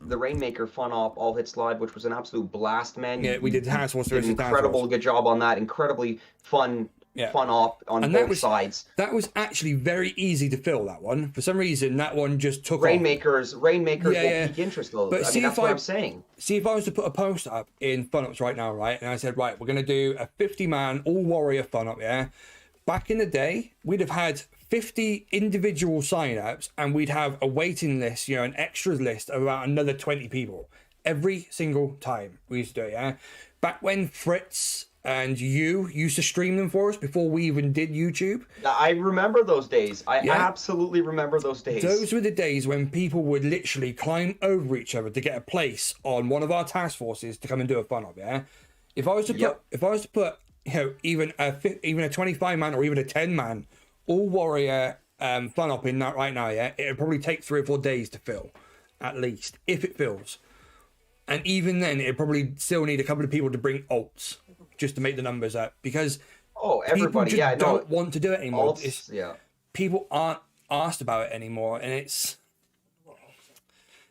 [SPEAKER 2] Rainmaker fun op All Hits Live, which was an absolute blast, man.
[SPEAKER 1] Yeah, we did House Wars.
[SPEAKER 2] Incredible, good job on that. Incredibly fun op on both sides.
[SPEAKER 1] That was actually very easy to fill. That one, for some reason, that one just took
[SPEAKER 2] Rainmakers will pique interest though. But that's what I'm saying.
[SPEAKER 1] See, if I was to put a post up in fun ops right now, right, and I said, right, we're gonna do a 50-man all warrior fun up, yeah. Back in the day, we'd have had 50 individual sign-ups, and we'd have a waiting list, an extras list of about another 20 people every single time we used to do it, yeah. Back when Fritz and you used to stream them for us before we even did YouTube.
[SPEAKER 2] I remember those days. I
[SPEAKER 1] Yeah.
[SPEAKER 2] absolutely remember those days.
[SPEAKER 1] Those were the days when people would literally climb over each other to get a place on one of our task forces to come and do a fun op. Yeah, if I was to put, you know, even a 25 man or even a 10 man all warrior fun op in that right now, yeah, it'd probably take 3 or 4 days to fill, at least, if it fills. And even then, it'd probably still need a couple of people to bring alts just to make the numbers up, because
[SPEAKER 2] everybody,
[SPEAKER 1] people just don't want to do it anymore. People aren't asked about it anymore, and it's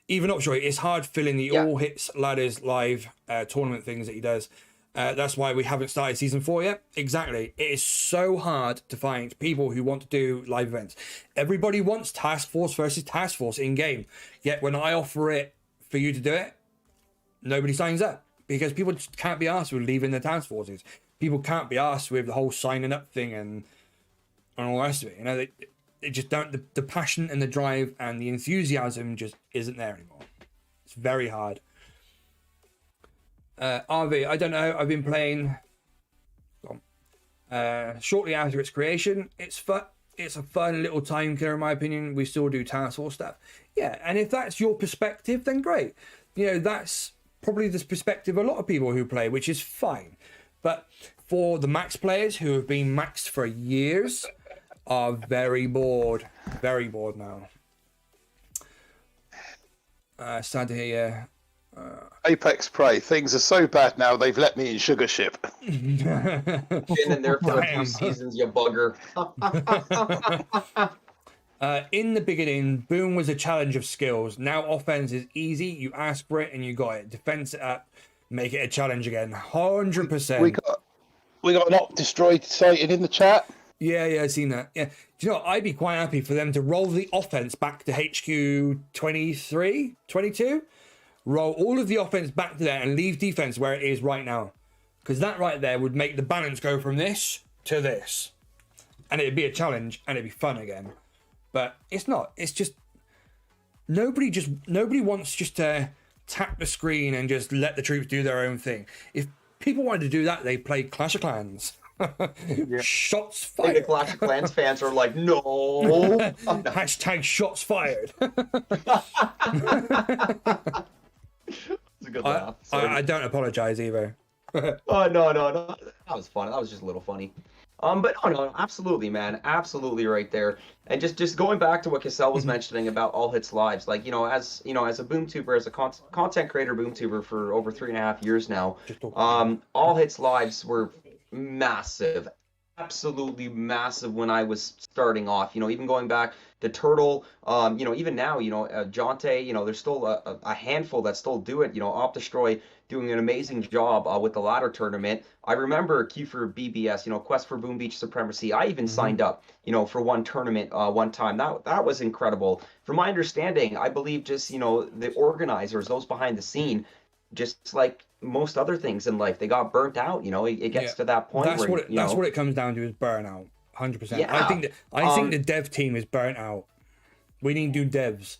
[SPEAKER 1] even Upshot. It's hard filling the all hits ladders live tournament things that he does. That's why we haven't started season 4 yet. Exactly, it is so hard to find people who want to do live events. Everybody wants task force versus task force in game, yet when I offer it for you to do it, nobody signs up. Because people just can't be asked with leaving the task forces. People can't be asked with the whole signing up thing and all the rest of it. You know, they just don't. The passion and the drive and the enthusiasm just isn't there anymore. It's very hard. RV, I don't know. I've been playing shortly after its creation. It's fun. It's a fun little time killer, in my opinion. We still do task force stuff. Yeah, and if that's your perspective, then great. You know, that's probably the perspective of a lot of people who play, which is fine. But for the max players who have been maxed for years are very bored now. Sad to hear.
[SPEAKER 5] Apex Prey, things are so bad now they've let me in Sugar Ship.
[SPEAKER 2] Been in there for a few seasons, you bugger.
[SPEAKER 1] In the beginning, boom was a challenge of skills. Now offense is easy. You ask for it and you got it. Defense it up, make it a challenge again. 100%.
[SPEAKER 5] We got an op destroyed cited in the chat.
[SPEAKER 1] Yeah, I've seen that. Yeah. Do you know what? I'd be quite happy for them to roll the offense back to HQ 23, 22. Roll all of the offense back to there and leave defense where it is right now. Because that right there would make the balance go from this to this. And it'd be a challenge and it'd be fun again. But it's not. It's just nobody wants just to tap the screen and just let the troops do their own thing. If people wanted to do that, they play Clash of Clans. Shots fired.
[SPEAKER 2] The Clash of Clans fans are like, no.
[SPEAKER 1] Hashtag shots fired.
[SPEAKER 2] It's a good laugh.
[SPEAKER 1] I don't apologize either.
[SPEAKER 2] Oh no. That was fun. That was just a little funny. But no, absolutely, man, absolutely right there. And just going back to what Cashapp was mentioning about All Hits Lives, like, as a boom tuber, as a content creator boom tuber for over 3.5 years now, All Hits Lives were massive, absolutely massive when I was starting off. Even going back to Turtle, even now, Jonte, there's still a handful that still do it. Op Destroy doing an amazing job with the ladder tournament. I remember Q for BBS, Quest for Boom Beach Supremacy. I even signed up, for one tournament one time. That was incredible. From my understanding, I believe just, the organizers, those behind the scene, just like most other things in life, they got burnt out. It gets to that point.
[SPEAKER 1] That's what it comes down to, is burnout. 100%.
[SPEAKER 2] Yeah.
[SPEAKER 1] I think the dev team is burnt out. We need new devs.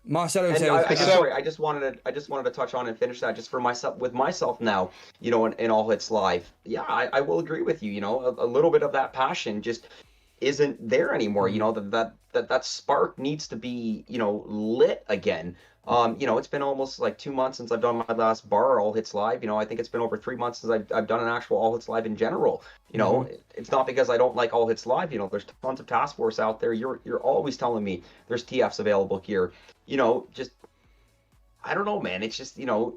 [SPEAKER 1] Marcelo says,
[SPEAKER 2] sorry, I just wanted to touch on and finish that just for myself now, in All Hits Live. Yeah, I will agree with you. A little bit of that passion just isn't there anymore. That spark needs to be, lit again. It's been almost like 2 months since I've done my last bar All Hits Live. I think it's been over 3 months since I've done an actual All Hits Live in general. It's not because I don't like All Hits Live. There's tons of task force out there. You're always telling me there's TFs available here. Just, I don't know, man. It's just, you're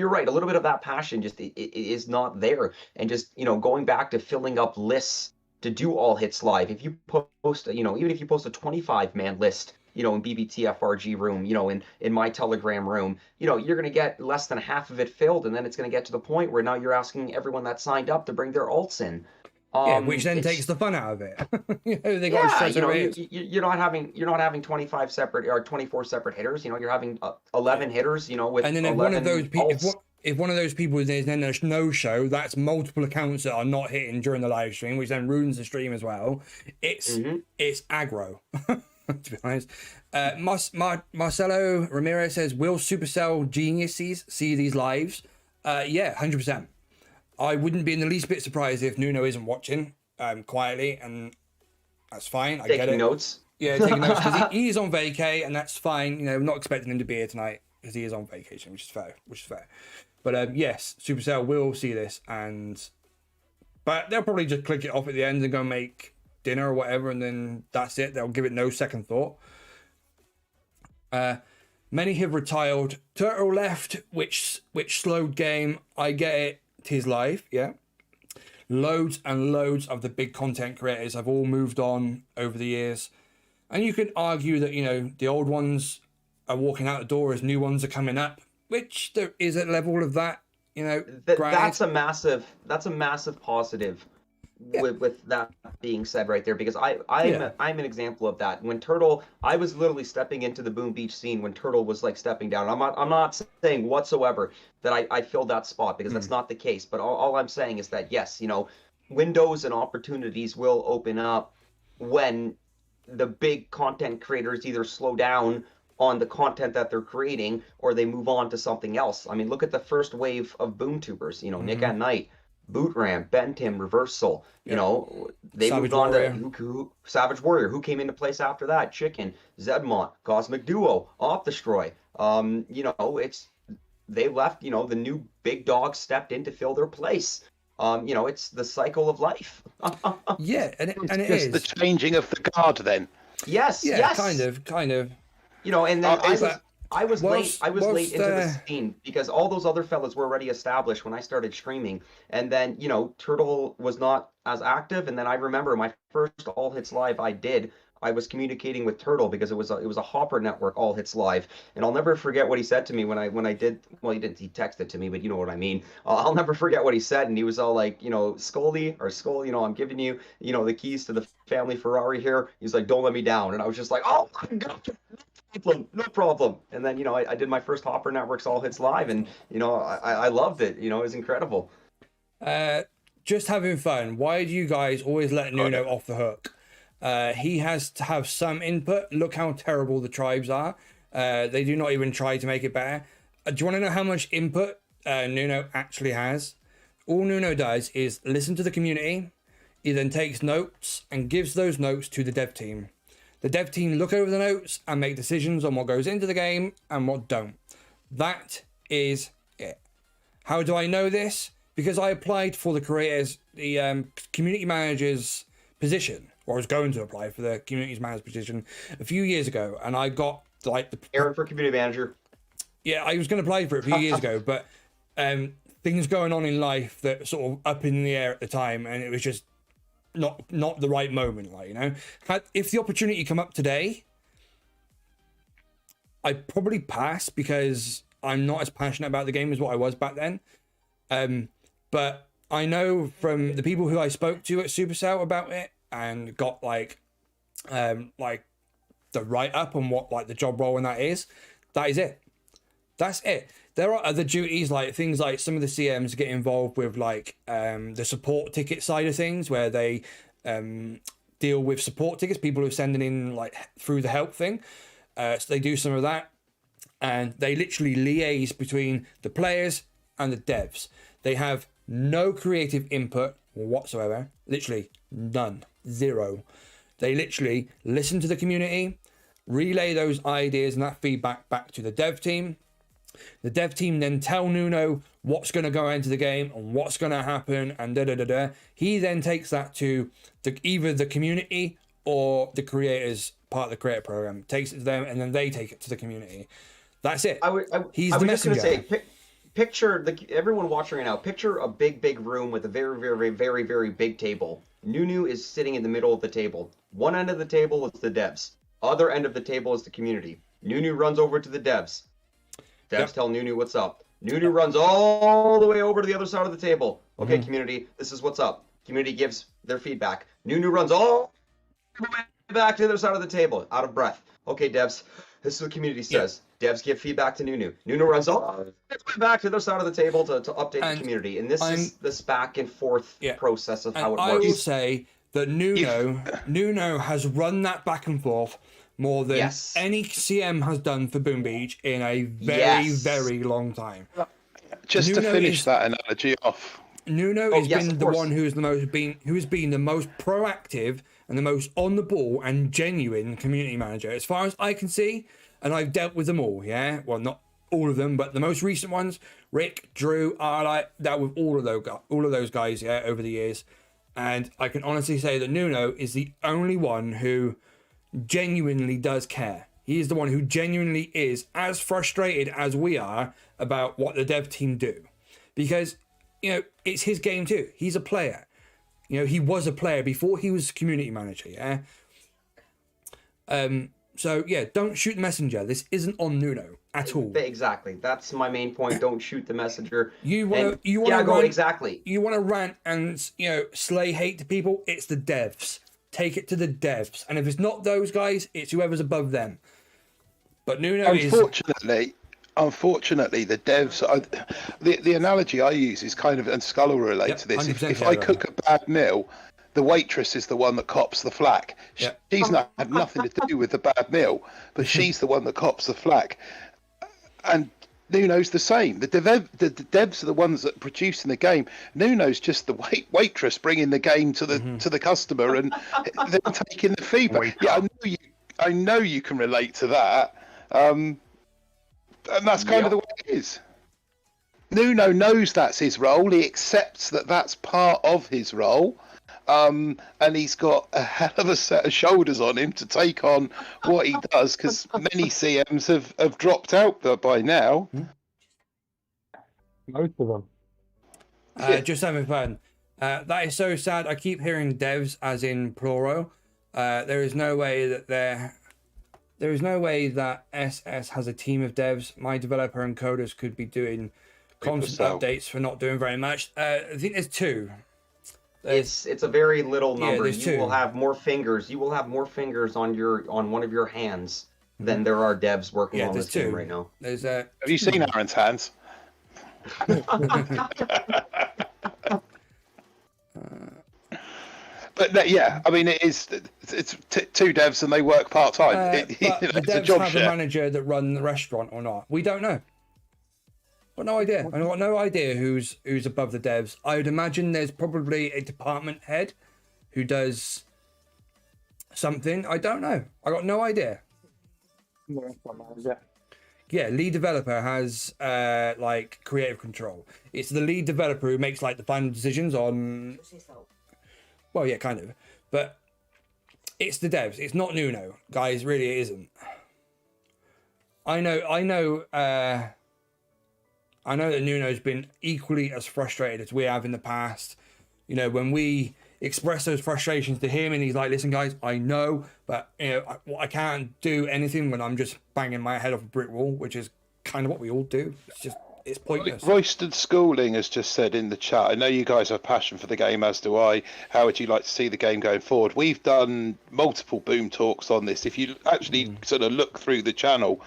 [SPEAKER 2] right. A little bit of that passion just it is not there. And just, going back to filling up lists to do All Hits Live. If you post, even if you post a 25-man list, in BBTFRG room, in my Telegram room, you're going to get less than half of it filled, and then it's going to get to the point where now you're asking everyone that signed up to bring their alts in.
[SPEAKER 1] Which then takes the fun out of it.
[SPEAKER 2] You're not having 25 separate or 24 separate hitters. You're having 11 hitters. With
[SPEAKER 1] and then if one of those people, if one of those people is then a no-show, that's multiple accounts that are not hitting during the live stream, which then ruins the stream as well. It's aggro. to be honest. Marcelo Ramirez says, will Supercell geniuses see these lives? Yeah, 100%. I wouldn't be in the least bit surprised if Nuno isn't watching quietly, and that's fine. I get it.
[SPEAKER 2] Taking notes.
[SPEAKER 1] Yeah, taking notes, because he is on vacay, and that's fine. You know, I'm not expecting him to be here tonight because he is on vacation, which is fair. But yes, Supercell will see this, but they'll probably just click it off at the end and go make dinner or whatever, and then that's it. They'll give it no second thought. Many have retired. Turtle left, which slowed game. I get it. 'Tis life, yeah. Loads and loads of the big content creators have all moved on over the years, and you could argue that, you know, the old ones are walking out the door as new ones are coming up, which there is a level of that, you know.
[SPEAKER 2] That's a massive positive. Yeah. With that being said right there, because I'm an example of that. When Turtle, I was literally stepping into the Boom Beach scene when Turtle was like stepping down. I'm not saying whatsoever that I filled that spot, because that's not the case. But all I'm saying is that, yes, you know, windows and opportunities will open up when the big content creators either slow down on the content that they're creating or they move on to something else. I mean, look at the first wave of BoomTubers, you know, Nick at Night, Bootram, Bentim, Reversal, you know, they
[SPEAKER 1] Savage
[SPEAKER 2] moved on
[SPEAKER 1] Warrior.
[SPEAKER 2] to Savage Warrior, who came into place after that, Chicken, Zedmont, Cosmic Duo, Opdestroy. You know, they left, you know, the new big dogs stepped in to fill their place. You know, it's the cycle of life.
[SPEAKER 1] Yeah, and it
[SPEAKER 5] Just
[SPEAKER 1] is
[SPEAKER 5] the changing of the guard then.
[SPEAKER 2] Yes,
[SPEAKER 1] yeah,
[SPEAKER 2] yes.
[SPEAKER 1] kind of.
[SPEAKER 2] You know, and then I was late into the
[SPEAKER 1] the
[SPEAKER 2] scene because all those other fellas were already established when I started streaming. And then, you know, Turtle was not as active. And then I remember my first All Hits Live I was communicating with Turtle because it was a Hopper Network All Hits Live. And I'll never forget what he said to me when I did. Well, he texted to me, but you know what I mean. I'll never forget what he said. And he was all like, you know, Skull, you know, I'm giving you, you know, the keys to the family Ferrari here. He's like, don't let me down. And I was just like, oh my God. No problem. And then, you know, I did my first Hopper Networks All Hits Live, and, you know, I loved it. You know, it was incredible.
[SPEAKER 1] Just having fun. Why do you guys always let Nuno off the hook? He has to have some input. Look how terrible the tribes are. They do not even try to make it better. Do you want to know how much input Nuno actually has? All Nuno does is listen to the community. He then takes notes and gives those notes to the dev team. The dev team look over the notes and make decisions on what goes into the game and what don't. That is it. How do I know this? Because I applied for the community manager's position, or I was going to apply for the community manager's position a few years ago, and I got like
[SPEAKER 2] Aaron for community manager.
[SPEAKER 1] Yeah, I was going to apply for it a few years ago, but things going on in life that sort of up in the air at the time, and it was just not the right moment, like, you know. If the opportunity come up today, I'd probably pass because I'm not as passionate about the game as what I was back then. But I know from the people who I spoke to at Supercell about it and got like the write up on what like the job role and that is it. That's it. There are other duties, like things like some of the CMs get involved with like the support ticket side of things, where they deal with support tickets, people who are sending in like through the help thing. So they do some of that, and they literally liaise between the players and the devs. They have no creative input whatsoever, literally none, zero. They literally listen to the community, relay those ideas and that feedback back to the dev team. The dev team then tell Nuno what's going to go into the game and what's going to happen and da-da-da-da. He then takes that to either the community or the creators, part of the creator program, takes it to them, and then they take it to the community. That's it. He's the messenger.
[SPEAKER 2] Just going to say, picture everyone watching right now, picture a big room with a very, very, very, very big table. Nuno is sitting in the middle of the table. One end of the table is the devs. Other end of the table is the community. Nuno runs over to the devs. Devs tell Nuno what's up. Nuno runs all the way over to the other side of the table. Okay, community, this is what's up. Community gives their feedback. Nuno runs all the way back to the other side of the table, out of breath. Okay, devs, this is what community says. Devs give feedback to Nuno. Nuno runs all the way back to the other side of the table to update the community. And this is this back and forth process of how it works.
[SPEAKER 1] I will say that Nuno has run that back and forth more than
[SPEAKER 2] Yes.
[SPEAKER 1] any CM has done for Boom Beach in a very, very long time.
[SPEAKER 5] Just
[SPEAKER 1] Nuno
[SPEAKER 5] to finish
[SPEAKER 1] is-
[SPEAKER 5] that analogy off,
[SPEAKER 1] Nuno
[SPEAKER 2] Oh,
[SPEAKER 1] has
[SPEAKER 2] yes,
[SPEAKER 1] been
[SPEAKER 2] of
[SPEAKER 1] the
[SPEAKER 2] course.
[SPEAKER 1] one who has been the most proactive and the most on the ball and genuine community manager, as far as I can see. And I've dealt with them all. Yeah, well, not all of them, but the most recent ones: Rick, Drew, I dealt with all of those guys. Yeah, over the years, and I can honestly say that Nuno is the only one who genuinely does care. He is the one who genuinely is as frustrated as we are about what the dev team do, because it's his game too. He's a player. He was a player before he was community manager. Yeah. So yeah, don't shoot the messenger. This isn't on Nuno at all.
[SPEAKER 2] Exactly. That's my main point. Don't shoot the messenger.
[SPEAKER 1] You want to
[SPEAKER 2] go
[SPEAKER 1] rant,
[SPEAKER 2] exactly.
[SPEAKER 1] You want to rant and slay hate to people. It's the devs. Take it to the devs. And if it's not those guys, it's whoever's above them. But Nuno
[SPEAKER 5] Unfortunately, the devs. The analogy I use is kind of, and Skull will relate to this. If I cook a bad meal, the waitress is the one that cops the flak.
[SPEAKER 1] Yep.
[SPEAKER 5] She's not had nothing to do with the bad meal, but she's the one that cops the flak. And Nuno's the same. The devs are the ones that are producing the game. Nuno's just the waitress bringing the game to the customer and then taking the feedback. Yeah, I know you can relate to that. And that's kind of the way it is. Nuno knows that's his role. He accepts that that's part of his role. And he's got a hell of a set of shoulders on him to take on what he does, because many CMs have dropped out by now.
[SPEAKER 3] Most of them.
[SPEAKER 1] Just having fun. That is so sad. I keep hearing devs as in plural. There is no way that SS has a team of devs. My developer and coders could be doing constant updates for not doing very much. I think there's two.
[SPEAKER 2] It's a very little number.
[SPEAKER 1] there's two.
[SPEAKER 2] You will have more fingers. You will have more fingers on one of your hands than there are devs working on this team right now.
[SPEAKER 1] There's
[SPEAKER 5] Have you seen Aaron's hands? But yeah, I mean, it's two devs and they work part time.
[SPEAKER 1] but the
[SPEAKER 5] it's a
[SPEAKER 1] devs
[SPEAKER 5] job
[SPEAKER 1] have
[SPEAKER 5] share.
[SPEAKER 1] a manager that run the restaurant or not. We don't know. Got no idea. I've got no idea who's above the devs. I would imagine there's probably a department head who does something. I don't know. I got no idea. Yeah, lead developer has like creative control. It's the lead developer who makes like the final decisions on. Well, yeah, kind of, but it's the devs. It's not Nuno, guys. Really, it isn't. I know that Nuno's been equally as frustrated as we have in the past. When we express those frustrations to him, and he's like, "Listen, guys, I know, but I can't do anything when I'm just banging my head off a brick wall," which is kind of what we all do. It's pointless.
[SPEAKER 5] Royston Schooling has just said in the chat, I know you guys have passion for the game, as do I. How would you like to see the game going forward? We've done multiple Boom Talks on this. If you actually sort of look through the channel,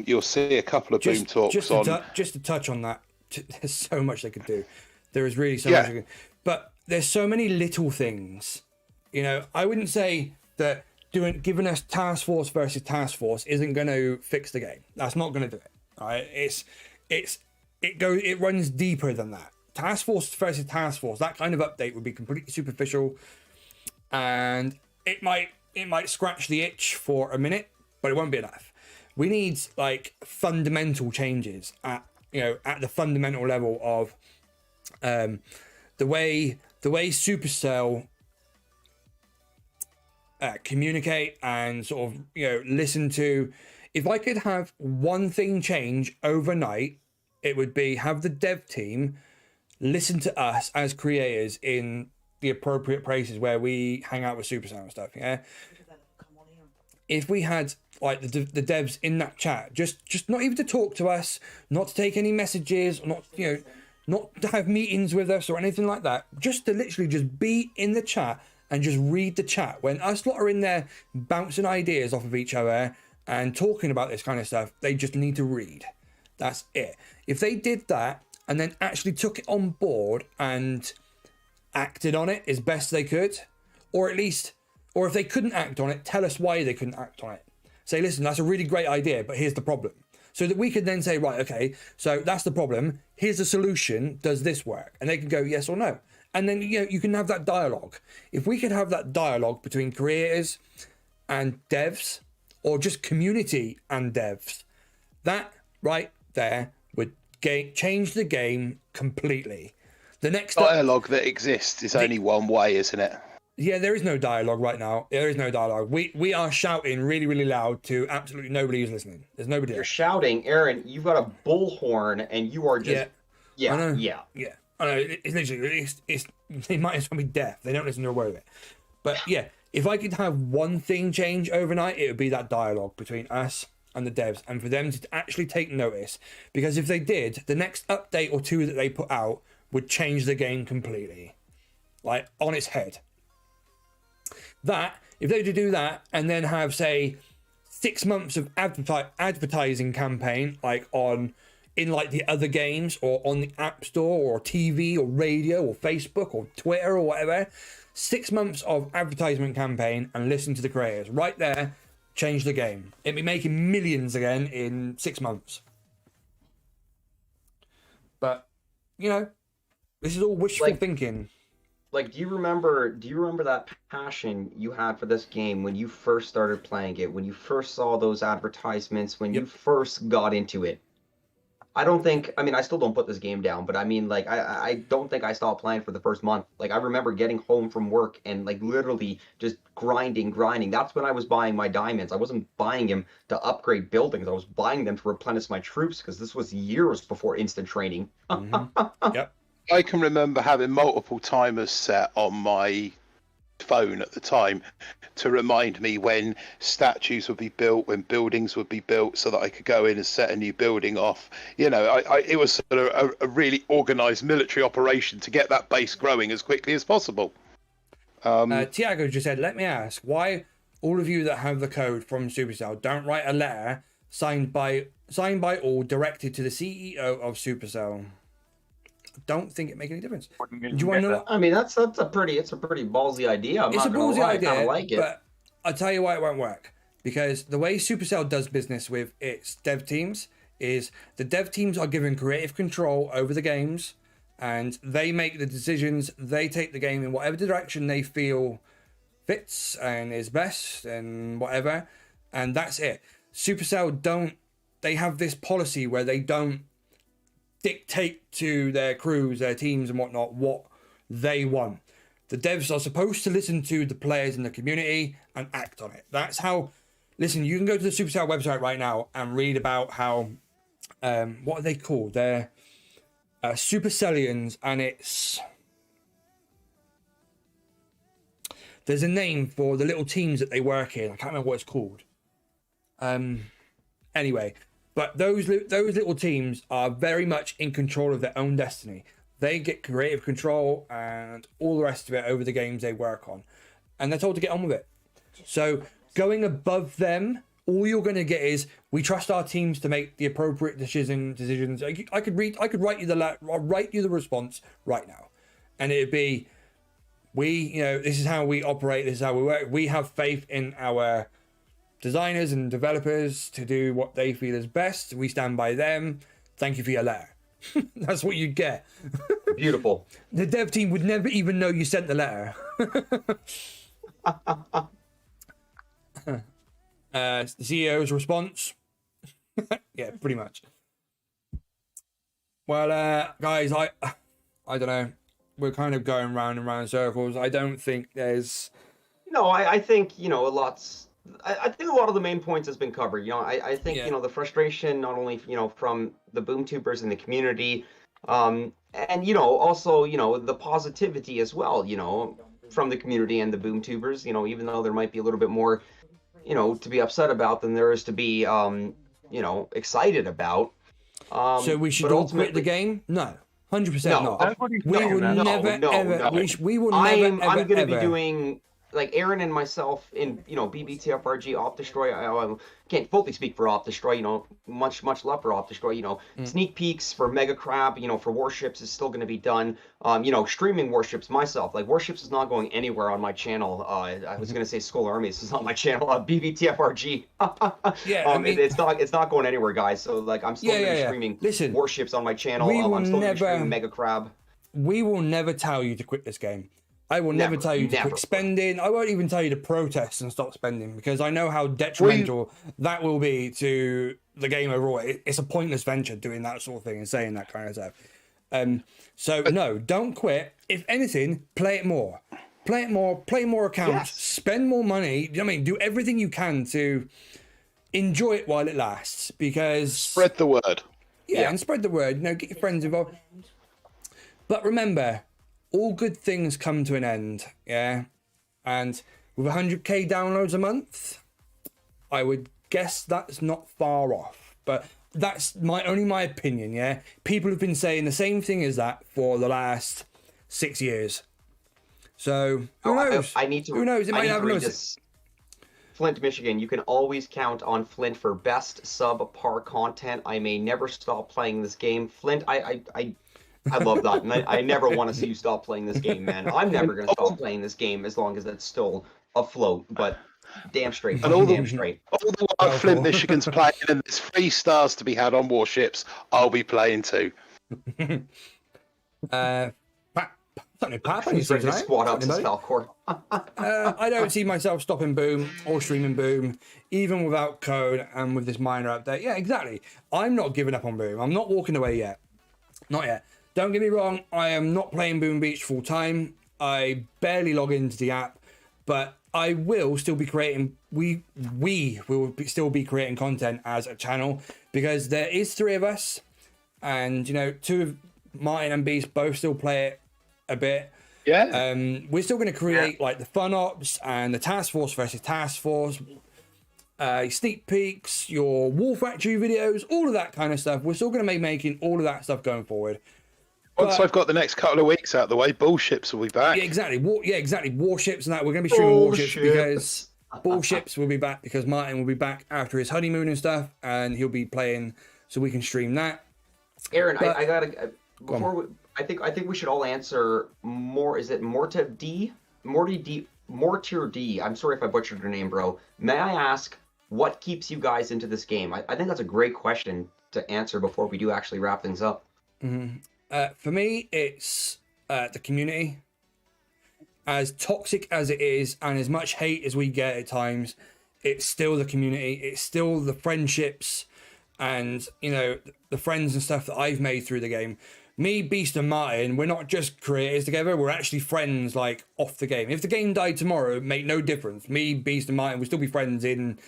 [SPEAKER 5] you'll see a couple of Boom Talks
[SPEAKER 1] just to touch on that, there's so much they could do. There is really so much they could, but there's so many little things. I wouldn't say that giving us task force versus task force isn't going to fix the game. That's not going to do it. All right, it runs deeper than that. Task force versus task force, that kind of update would be completely superficial, and it might scratch the itch for a minute, but it won't be enough. We need like fundamental changes at the fundamental level of the way Supercell communicate and sort of listen to. If I could have one thing change overnight, it would be have the dev team listen to us as creators in the appropriate places where we hang out with Supercell and stuff. Yeah. If we had like the devs in that chat, just not even to talk to us, not to take any messages, not to have meetings with us or anything like that, just to literally just be in the chat and just read the chat. When us lot are in there bouncing ideas off of each other and talking about this kind of stuff, they just need to read. That's it. If they did that and then actually took it on board and acted on it as best they could, or if they couldn't act on it, tell us why they couldn't act on it. say, listen, that's a really great idea, but here's the problem. So that we could then say, right, okay, so that's the problem. Here's the solution. Does this work? And they can go yes or no. And then, you know, you can have that dialogue. If we could have that dialogue between creators and devs, or just community and devs, that right there would change the game completely. The next
[SPEAKER 5] dialogue that exists is only one way, isn't it?
[SPEAKER 1] Yeah, there is no dialogue right now. There is no dialogue. We are shouting really, really loud to absolutely nobody who's listening. There's nobody.
[SPEAKER 2] You're shouting, Aaron. You've got a bullhorn, and you are just
[SPEAKER 1] I know. I know. It's literally they might as well be deaf. They don't listen to a word of it. But yeah, if I could have one thing change overnight, it would be that dialogue between us and the devs, and for them to actually take notice. Because if they did, the next update or two that they put out would change the game completely, like on its head. That, if they were to do that and then have, say, 6 months of advertising campaign, like in like the other games, or on the App Store, or TV, or radio, or Facebook, or Twitter, or whatever, 6 months of advertisement campaign, and listen to the creators right there, change the game. It'd be making millions again in 6 months. But you know, this is all wishful thinking.
[SPEAKER 2] Like, do you remember that passion you had for this game when you first started playing it, when you first saw those advertisements, when you first got into it? I still don't put this game down, but I mean, like, I don't think I stopped playing for the first month. Like, I remember getting home from work and, like, literally just grinding. That's when I was buying my diamonds. I wasn't buying them to upgrade buildings. I was buying them to replenish my troops, because this was years before instant training.
[SPEAKER 1] Yep.
[SPEAKER 5] I can remember having multiple timers set on my phone at the time to remind me when statues would be built, when buildings would be built, so that I could go in and set a new building off. You know, it was sort of a really organised military operation to get that base growing as quickly as possible.
[SPEAKER 1] Tiago just said, let me ask, why all of you that have the code from Supercell don't write a letter signed by all, directed to the CEO of Supercell? Don't think it make any difference. Do you want to know?
[SPEAKER 2] I mean, it's a pretty ballsy idea.
[SPEAKER 1] It's a ballsy idea,
[SPEAKER 2] I like it.
[SPEAKER 1] But I'll tell you why it won't work. Because the way Supercell does business with its dev teams is the dev teams are given creative control over the games, and they make the decisions. They take the game in whatever direction they feel fits and is best and whatever, and that's it. Supercell they have this policy where they don't dictate to their crews, their teams and whatnot, what they want. The devs are supposed to listen to the players in the community and act on it. That's how, listen, you can go to the Supercell website right now and read about how, what are they called? They're Supercellians, and there's a name for the little teams that they work in. I can't remember what it's called. Anyway, but those little teams are very much in control of their own destiny. They get creative control and all the rest of it over the games they work on. And they're told to get on with it. So going above them, all you're going to get is, we trust our teams to make the appropriate decisions. I could write you the response right now. And it'd be, this is how we operate, this is how we work. We have faith in our designers and developers to do what they feel is best. We stand by them. Thank you for your letter. That's what you get.
[SPEAKER 2] Beautiful.
[SPEAKER 1] The dev team would never even know you sent the letter. The CEO's response. Yeah, pretty much. Well, guys, I don't know. We're kind of going round and round in circles. I don't think there's...
[SPEAKER 2] No, I think, I think a lot of the main points has been covered. I think, the frustration, not only, from the BoomTubers in the community, and, also, the positivity as well, from the community and the BoomTubers, even though there might be a little bit more, to be upset about than there is to be, excited about.
[SPEAKER 1] So we should all quit the game? No. 100% not. We will never, ever. We will never, ever,
[SPEAKER 2] I'm going to
[SPEAKER 1] ever.
[SPEAKER 2] be doing like Aaron and myself in, you know, BBTFRG Op Destroy, I can't fully speak for Op Destroy, you know, much love for Op Destroy, you know, sneak peeks for Mega Crab, you know, for Warships is still going to be done. You know, streaming Warships myself, like Warships is not going anywhere on my channel. I was going to say Skull Armies is on my channel, BBTFRG.
[SPEAKER 1] Yeah, I mean,
[SPEAKER 2] it's not going anywhere, guys. So like I'm still going to be streaming
[SPEAKER 1] Listen,
[SPEAKER 2] Warships on my channel.
[SPEAKER 1] we will
[SPEAKER 2] I'm still going to be
[SPEAKER 1] never-
[SPEAKER 2] streaming Mega Crab.
[SPEAKER 1] We will never tell you to quit this game. I will never tell you to quit spending. I won't even tell you to protest and stop spending, because I know how detrimental that will be to the game overall. It's a pointless venture doing that sort of thing and saying that kind of stuff. So no, don't quit. If anything, play it more. Play it more. Play more accounts. Spend more money. I mean, do everything you can to enjoy it while it lasts. Because
[SPEAKER 5] Spread the word.
[SPEAKER 1] yeah, and spread the word. You know, get your friends involved. But remember, all good things come to an end, yeah? And with 100k downloads a month, I would guess that's not far off. But that's only my opinion, yeah? People have been saying the same thing as that for the last 6 years. So, who knows?
[SPEAKER 2] I need to.
[SPEAKER 1] Who knows? It might have
[SPEAKER 2] read
[SPEAKER 1] no...
[SPEAKER 2] this. Flint, Michigan. You can always count on Flint for best subpar content. I may never stop playing this game. Flint, I love that, and I never want to see you stop playing this game, man. I'm never going to stop playing this game as long as it's still afloat, but damn straight.
[SPEAKER 5] And all
[SPEAKER 2] damn straight.
[SPEAKER 5] All the while Flint, Michigan's playing, and there's 3 stars to be had on Warships, I'll be playing too.
[SPEAKER 2] He's ready to squat up to Falcor.
[SPEAKER 1] I don't see myself stopping Boom or streaming Boom, even without code and with this minor update. Yeah, exactly. I'm not giving up on Boom. I'm not walking away yet. Not yet. Don't get me wrong, I am not playing Boom Beach full time. I barely log into the app, but I will still be creating, we will still be creating content as a channel, because there is 3 of us, and, you know, 2 of Martin and Beast both still play it a bit.
[SPEAKER 5] Yeah.
[SPEAKER 1] We're still going to create like the fun ops and the task force versus task force, sneak peeks, your War Factory videos, all of that kind of stuff. We're still going to be making all of that stuff going forward.
[SPEAKER 5] Once I've got the next couple of weeks out of the way, Bullships will be back.
[SPEAKER 1] Yeah, exactly. Warships and that. We're going to be streaming Warships because Bullships will be back, because Martin will be back after his honeymoon and stuff, and he'll be playing, so we can stream that.
[SPEAKER 2] Aaron, I gotta I think we should all answer more. Is it Mortier D? I'm sorry if I butchered your name, bro. May I ask what keeps you guys into this game? I think that's a great question to answer before we do actually wrap things up.
[SPEAKER 1] Mm-hmm. For me, it's the community. As toxic as it is, and as much hate as we get at times, it's still the community. It's still the friendships, and, you know, the friends and stuff that I've made through the game. Me, Beast, and Martin, we're not just creators together. We're actually friends, like, off the game. If the game died tomorrow, it'd make no difference. Me, Beast, and Martin would still be friends in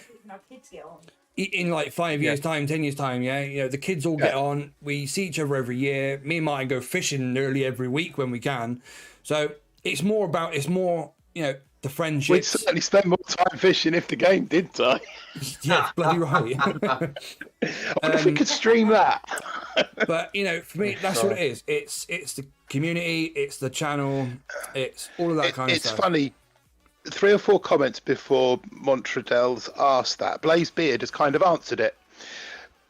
[SPEAKER 1] like 5 years' time, 10 years' time, yeah? You know, the kids all get on. We see each other every year. Me and Martin go fishing nearly every week when we can. So it's more, you know, the friendships.
[SPEAKER 5] We'd certainly spend more time fishing if the game did die.
[SPEAKER 1] Yeah, bloody right.
[SPEAKER 5] I wonder if we could stream that.
[SPEAKER 1] But, you know, for me, that's what it is. It's the community, it's the channel, it's all of that kind of stuff.
[SPEAKER 5] It's funny. 3 or 4 comments before Montredel's asked that, Blaze Beard has kind of answered it.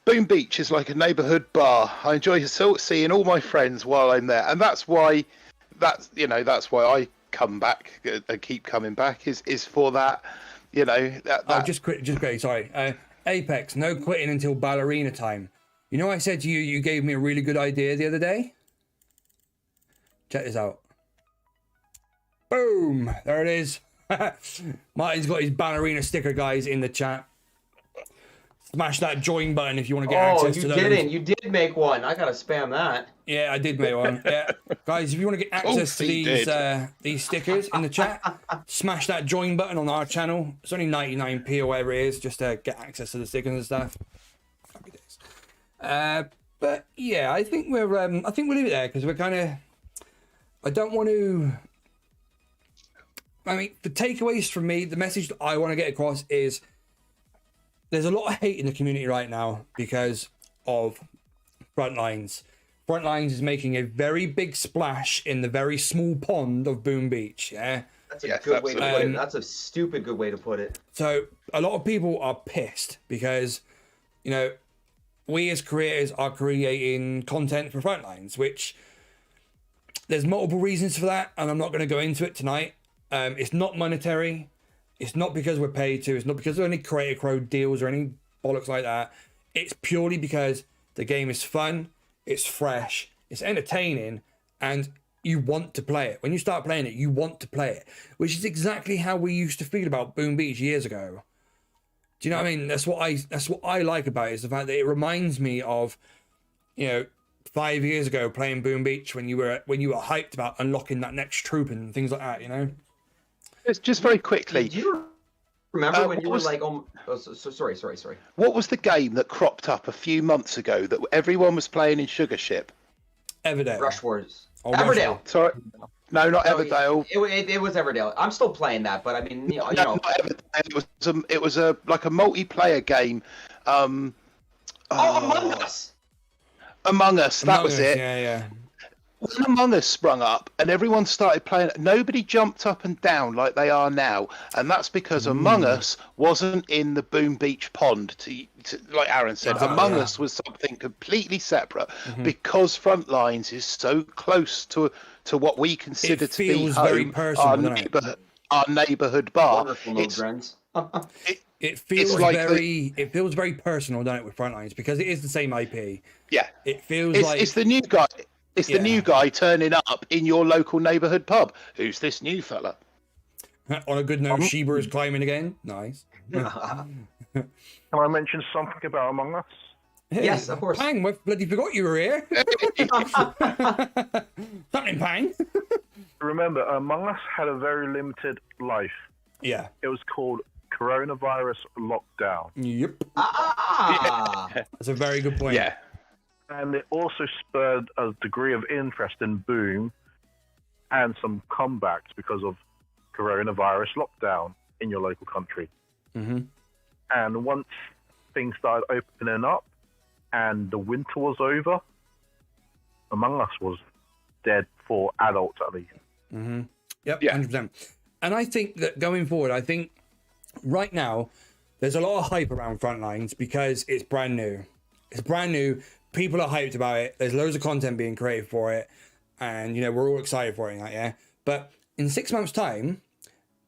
[SPEAKER 5] Boom Beach is like a neighbourhood bar. I enjoy seeing all my friends while I'm there, and that's why I come back and keep coming back is for that. You know, that...
[SPEAKER 1] just quickly, sorry. Apex, no quitting until ballerina time. You know, I said to you, you gave me a really good idea the other day. Check this out. Boom! There it is. Martin's got his ballerina sticker, guys, in the chat. Smash that join button if you want to get access to those.
[SPEAKER 2] You did make one. I gotta spam that.
[SPEAKER 1] Yeah, I did make one. Yeah, guys, if you want to get access to these stickers in the chat, smash that join button on our channel. It's only 99p or whatever it is, just to get access to the stickers and stuff. Happy days. But yeah, I think we'll leave it there, because we're kind of. I don't want to. I mean, the takeaways from me, the message that I want to get across is there's a lot of hate in the community right now because of Frontlines. Frontlines is making a very big splash in the very small pond of Boom Beach, yeah?
[SPEAKER 2] That's a
[SPEAKER 5] Yes,
[SPEAKER 2] good way to put
[SPEAKER 1] absolutely.
[SPEAKER 2] it. That's a stupid good way to put it.
[SPEAKER 1] So a lot of people are pissed because, you know, we as creators are creating content for Frontlines, which there's multiple reasons for that, and I'm not going to go into it tonight. It's not monetary. It's not because we're paid to. It's not because of any Creator Code deals or any bollocks like that. It's purely because the game is fun, it's fresh, it's entertaining, and you want to play it. When you start playing it, you want to play it, which is exactly how we used to feel about Boom Beach years ago. Do you know what I mean? That's what I like about it, is the fact that it reminds me of, you know, 5 years ago playing Boom Beach when you were hyped about unlocking that next troop and things like that, you know?
[SPEAKER 5] Just very quickly.
[SPEAKER 2] Do you remember when you were
[SPEAKER 5] was-
[SPEAKER 2] like, sorry.
[SPEAKER 5] What was the game that cropped up a few months ago that everyone was playing in Sugar Ship?
[SPEAKER 1] Everdale.
[SPEAKER 2] Rush Wars.
[SPEAKER 1] Oh,
[SPEAKER 2] Everdale.
[SPEAKER 5] Sorry, no, not
[SPEAKER 2] No,
[SPEAKER 5] Everdale.
[SPEAKER 2] It was Everdale. I'm still playing that, but I mean, you know,
[SPEAKER 5] No, not Everdale. It was a like a multiplayer game.
[SPEAKER 2] Among Us.
[SPEAKER 5] Among Us. That
[SPEAKER 1] Among
[SPEAKER 5] was
[SPEAKER 1] Us,
[SPEAKER 5] it.
[SPEAKER 1] Yeah.
[SPEAKER 5] When Among Us sprung up and everyone started playing, nobody jumped up and down like they are now, and that's because Among Us wasn't in the Boom Beach pond. Like Aaron said,
[SPEAKER 1] Exactly,
[SPEAKER 5] Among
[SPEAKER 1] yeah.
[SPEAKER 5] Us was something completely separate because Frontlines is so close to what we consider
[SPEAKER 1] It
[SPEAKER 5] to be
[SPEAKER 1] feels very
[SPEAKER 5] home,
[SPEAKER 1] personal, doesn't it?
[SPEAKER 5] our neighbourhood bar.
[SPEAKER 2] Wonderful, no friends.
[SPEAKER 1] It feels
[SPEAKER 5] like
[SPEAKER 1] it feels very personal, doesn't it, with Frontlines, because it is the same IP.
[SPEAKER 5] Yeah,
[SPEAKER 1] It feels
[SPEAKER 5] it's,
[SPEAKER 1] like
[SPEAKER 5] it's the new guy. It's
[SPEAKER 1] Yeah.
[SPEAKER 5] the new guy turning up in your local neighbourhood pub. Who's this new fella?
[SPEAKER 1] on a good note, Sheba is climbing again. Nice.
[SPEAKER 4] Can I mention something about Among Us?
[SPEAKER 1] Hey,
[SPEAKER 2] Yes, of course.
[SPEAKER 1] Pang, we bloody forgot you were here. Something, Pang.
[SPEAKER 4] Remember, Among Us had a very limited life.
[SPEAKER 1] Yeah.
[SPEAKER 4] It was called Coronavirus Lockdown.
[SPEAKER 1] Yep.
[SPEAKER 2] Ah.
[SPEAKER 1] That's a very good point.
[SPEAKER 5] Yeah.
[SPEAKER 4] And it also spurred a degree of interest in Boom and some comebacks because of coronavirus lockdown in your local country.
[SPEAKER 1] Mm-hmm.
[SPEAKER 4] And once things started opening up and the winter was over, Among Us was dead for adults at least.
[SPEAKER 1] Mm-hmm. Yep,
[SPEAKER 5] Yeah.
[SPEAKER 1] 100%. And I think that going forward, I think right now there's a lot of hype around Frontlines because it's brand new. It's brand new. People are hyped about it. There's loads of content being created for it. And, you know, we're all excited for it, like, yeah. But in 6 months' time,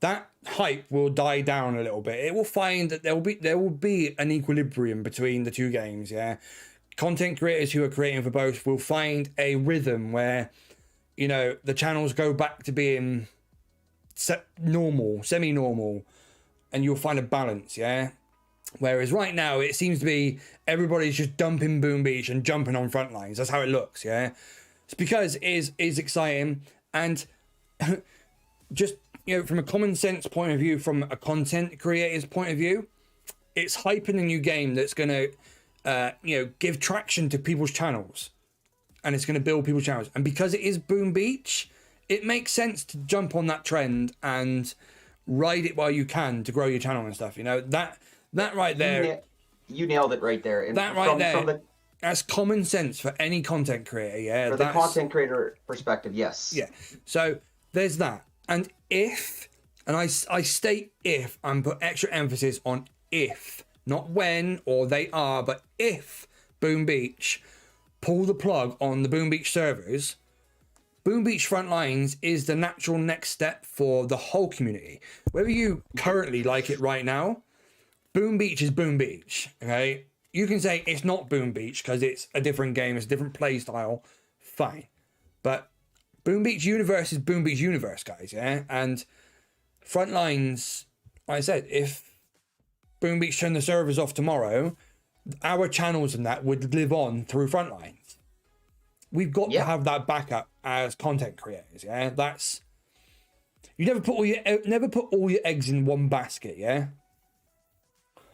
[SPEAKER 1] that hype will die down a little bit. It will find that there will be an equilibrium between the two games, yeah. Content creators who are creating for both will find a rhythm where, you know, the channels go back to being normal, semi-normal, and you'll find a balance, yeah. Whereas right now it seems to be everybody's just dumping Boom Beach and jumping on Frontlines. That's how it looks, yeah. It's because it is exciting, and just, you know, from a common sense point of view, from a content creator's point of view, it's hyping a new game that's gonna you know, give traction to people's channels, and it's gonna build people's channels. And because it is Boom Beach, it makes sense to jump on that trend and ride it while you can to grow your channel and stuff. You know, that right there,
[SPEAKER 2] You nailed it right there. And
[SPEAKER 1] that right there, that's common sense for any content creator. Yeah,
[SPEAKER 2] For the content creator perspective, yes.
[SPEAKER 1] Yeah. So there's that. And if, and I state if, and put extra emphasis on if, not when or they are, but if Boom Beach pull the plug on the Boom Beach servers, Boom Beach Frontlines is the natural next step for the whole community. Whether you currently like it right now, Boom Beach is Boom Beach, okay? You can say it's not Boom Beach because it's a different game, it's a different play style, fine. But Boom Beach Universe is Boom Beach Universe, guys, yeah? And Frontlines, like I said, if Boom Beach turned the servers off tomorrow, our channels and that would live on through Frontlines. We've got to have that backup as content creators, yeah? That's... You never put all your eggs in one basket, yeah?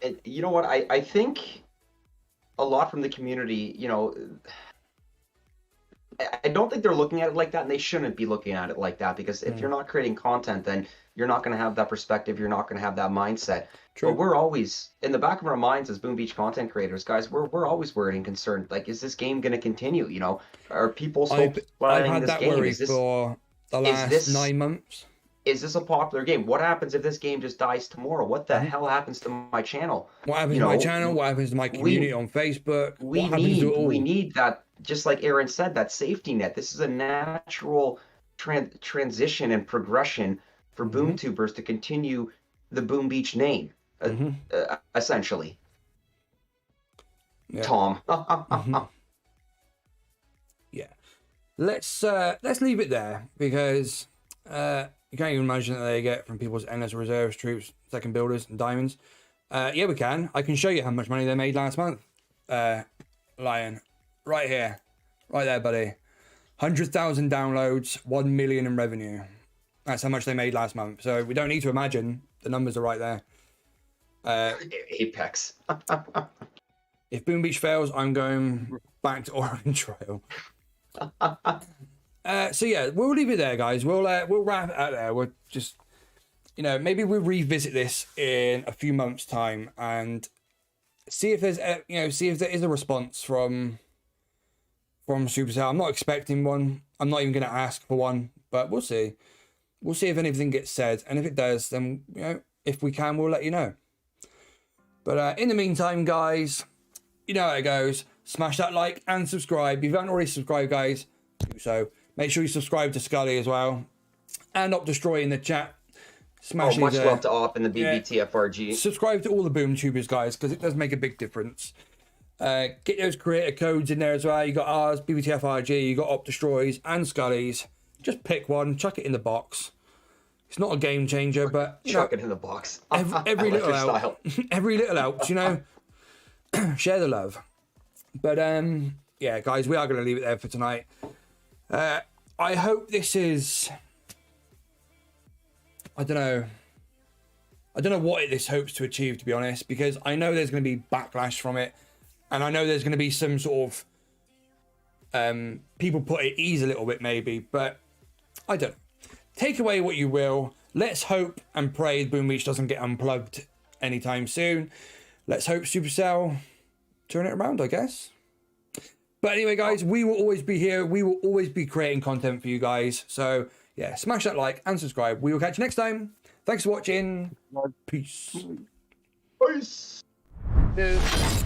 [SPEAKER 2] And you know what? I think a lot from the community, you know, I don't think they're looking at it like that, and they shouldn't be looking at it like that, because if you're not creating content, then you're not going to have that perspective, you're not going to have that mindset.
[SPEAKER 1] True.
[SPEAKER 2] But we're always, in the back of our minds as Boom Beach content creators, guys, we're always worried and concerned. Like, is this game going to continue? You know, are people still
[SPEAKER 1] I've
[SPEAKER 2] playing
[SPEAKER 1] had
[SPEAKER 2] this
[SPEAKER 1] that
[SPEAKER 2] game?
[SPEAKER 1] worry
[SPEAKER 2] Is this,
[SPEAKER 1] for the last
[SPEAKER 2] this-
[SPEAKER 1] 9 months.
[SPEAKER 2] is this a popular game? What happens if this game just dies tomorrow? What the hell happens to my channel?
[SPEAKER 1] What happens to my channel? What happens to my community on Facebook?
[SPEAKER 2] We
[SPEAKER 1] what happens to it all?
[SPEAKER 2] We need that, just like Aaron said, that safety net. This is a natural transition and progression for boom tubers to continue the Boom Beach name, essentially.
[SPEAKER 1] Yeah.
[SPEAKER 2] Tom.
[SPEAKER 1] Yeah. Let's leave it there, because you can't even imagine that they get from people's endless reserves, troops, second builders, and diamonds. Yeah, we can. I can show you how much money they made last month. Lion, right here, right there, buddy. 100,000 downloads, 1 million in revenue. That's how much they made last month. So we don't need to imagine. The numbers are right there.
[SPEAKER 2] Apex.
[SPEAKER 1] If Boom Beach fails, I'm going back to Oregon Trail. So yeah, we'll leave it there, guys. We'll wrap it out there. We'll just, maybe we'll revisit this in a few months' time and see if there's see if there is a response from Supercell. I'm not expecting one. I'm not even going to ask for one, but we'll see. We'll see if anything gets said, and if it does, then if we can, we'll let you know. But in the meantime, guys, you know how it goes. Smash that like and subscribe. If you haven't already subscribed, guys, do so. Make sure you subscribe to Scully as well. And Op Destroy in the chat. Smash
[SPEAKER 2] much love to Op and the BBTFRG.
[SPEAKER 1] Subscribe to all the Boom Tubers, guys, because it does make a big difference. Get those creator codes in there as well. You got ours, BBTFRG, you got Op Destroys and Scully's. Just pick one, chuck it in the box. It's not a game changer, but
[SPEAKER 2] chuck it in the box.
[SPEAKER 1] every little help. Every little helps, Share the love. But yeah, guys, we are going to leave it there for tonight. I hope this is, I don't know what this hopes to achieve, to be honest, because I know there's going to be backlash from it, and I know there's going to be some sort of people put it ease a little bit maybe, but I don't know. Take away what you will. Let's hope and pray Boom Beach doesn't get unplugged anytime soon. Let's hope Supercell turn it around, I guess. But anyway, guys, we will always be here. We will always be creating content for you guys. So, yeah, smash that like and subscribe. We will catch you next time. Thanks for watching. Peace.
[SPEAKER 2] Peace.
[SPEAKER 5] Peace.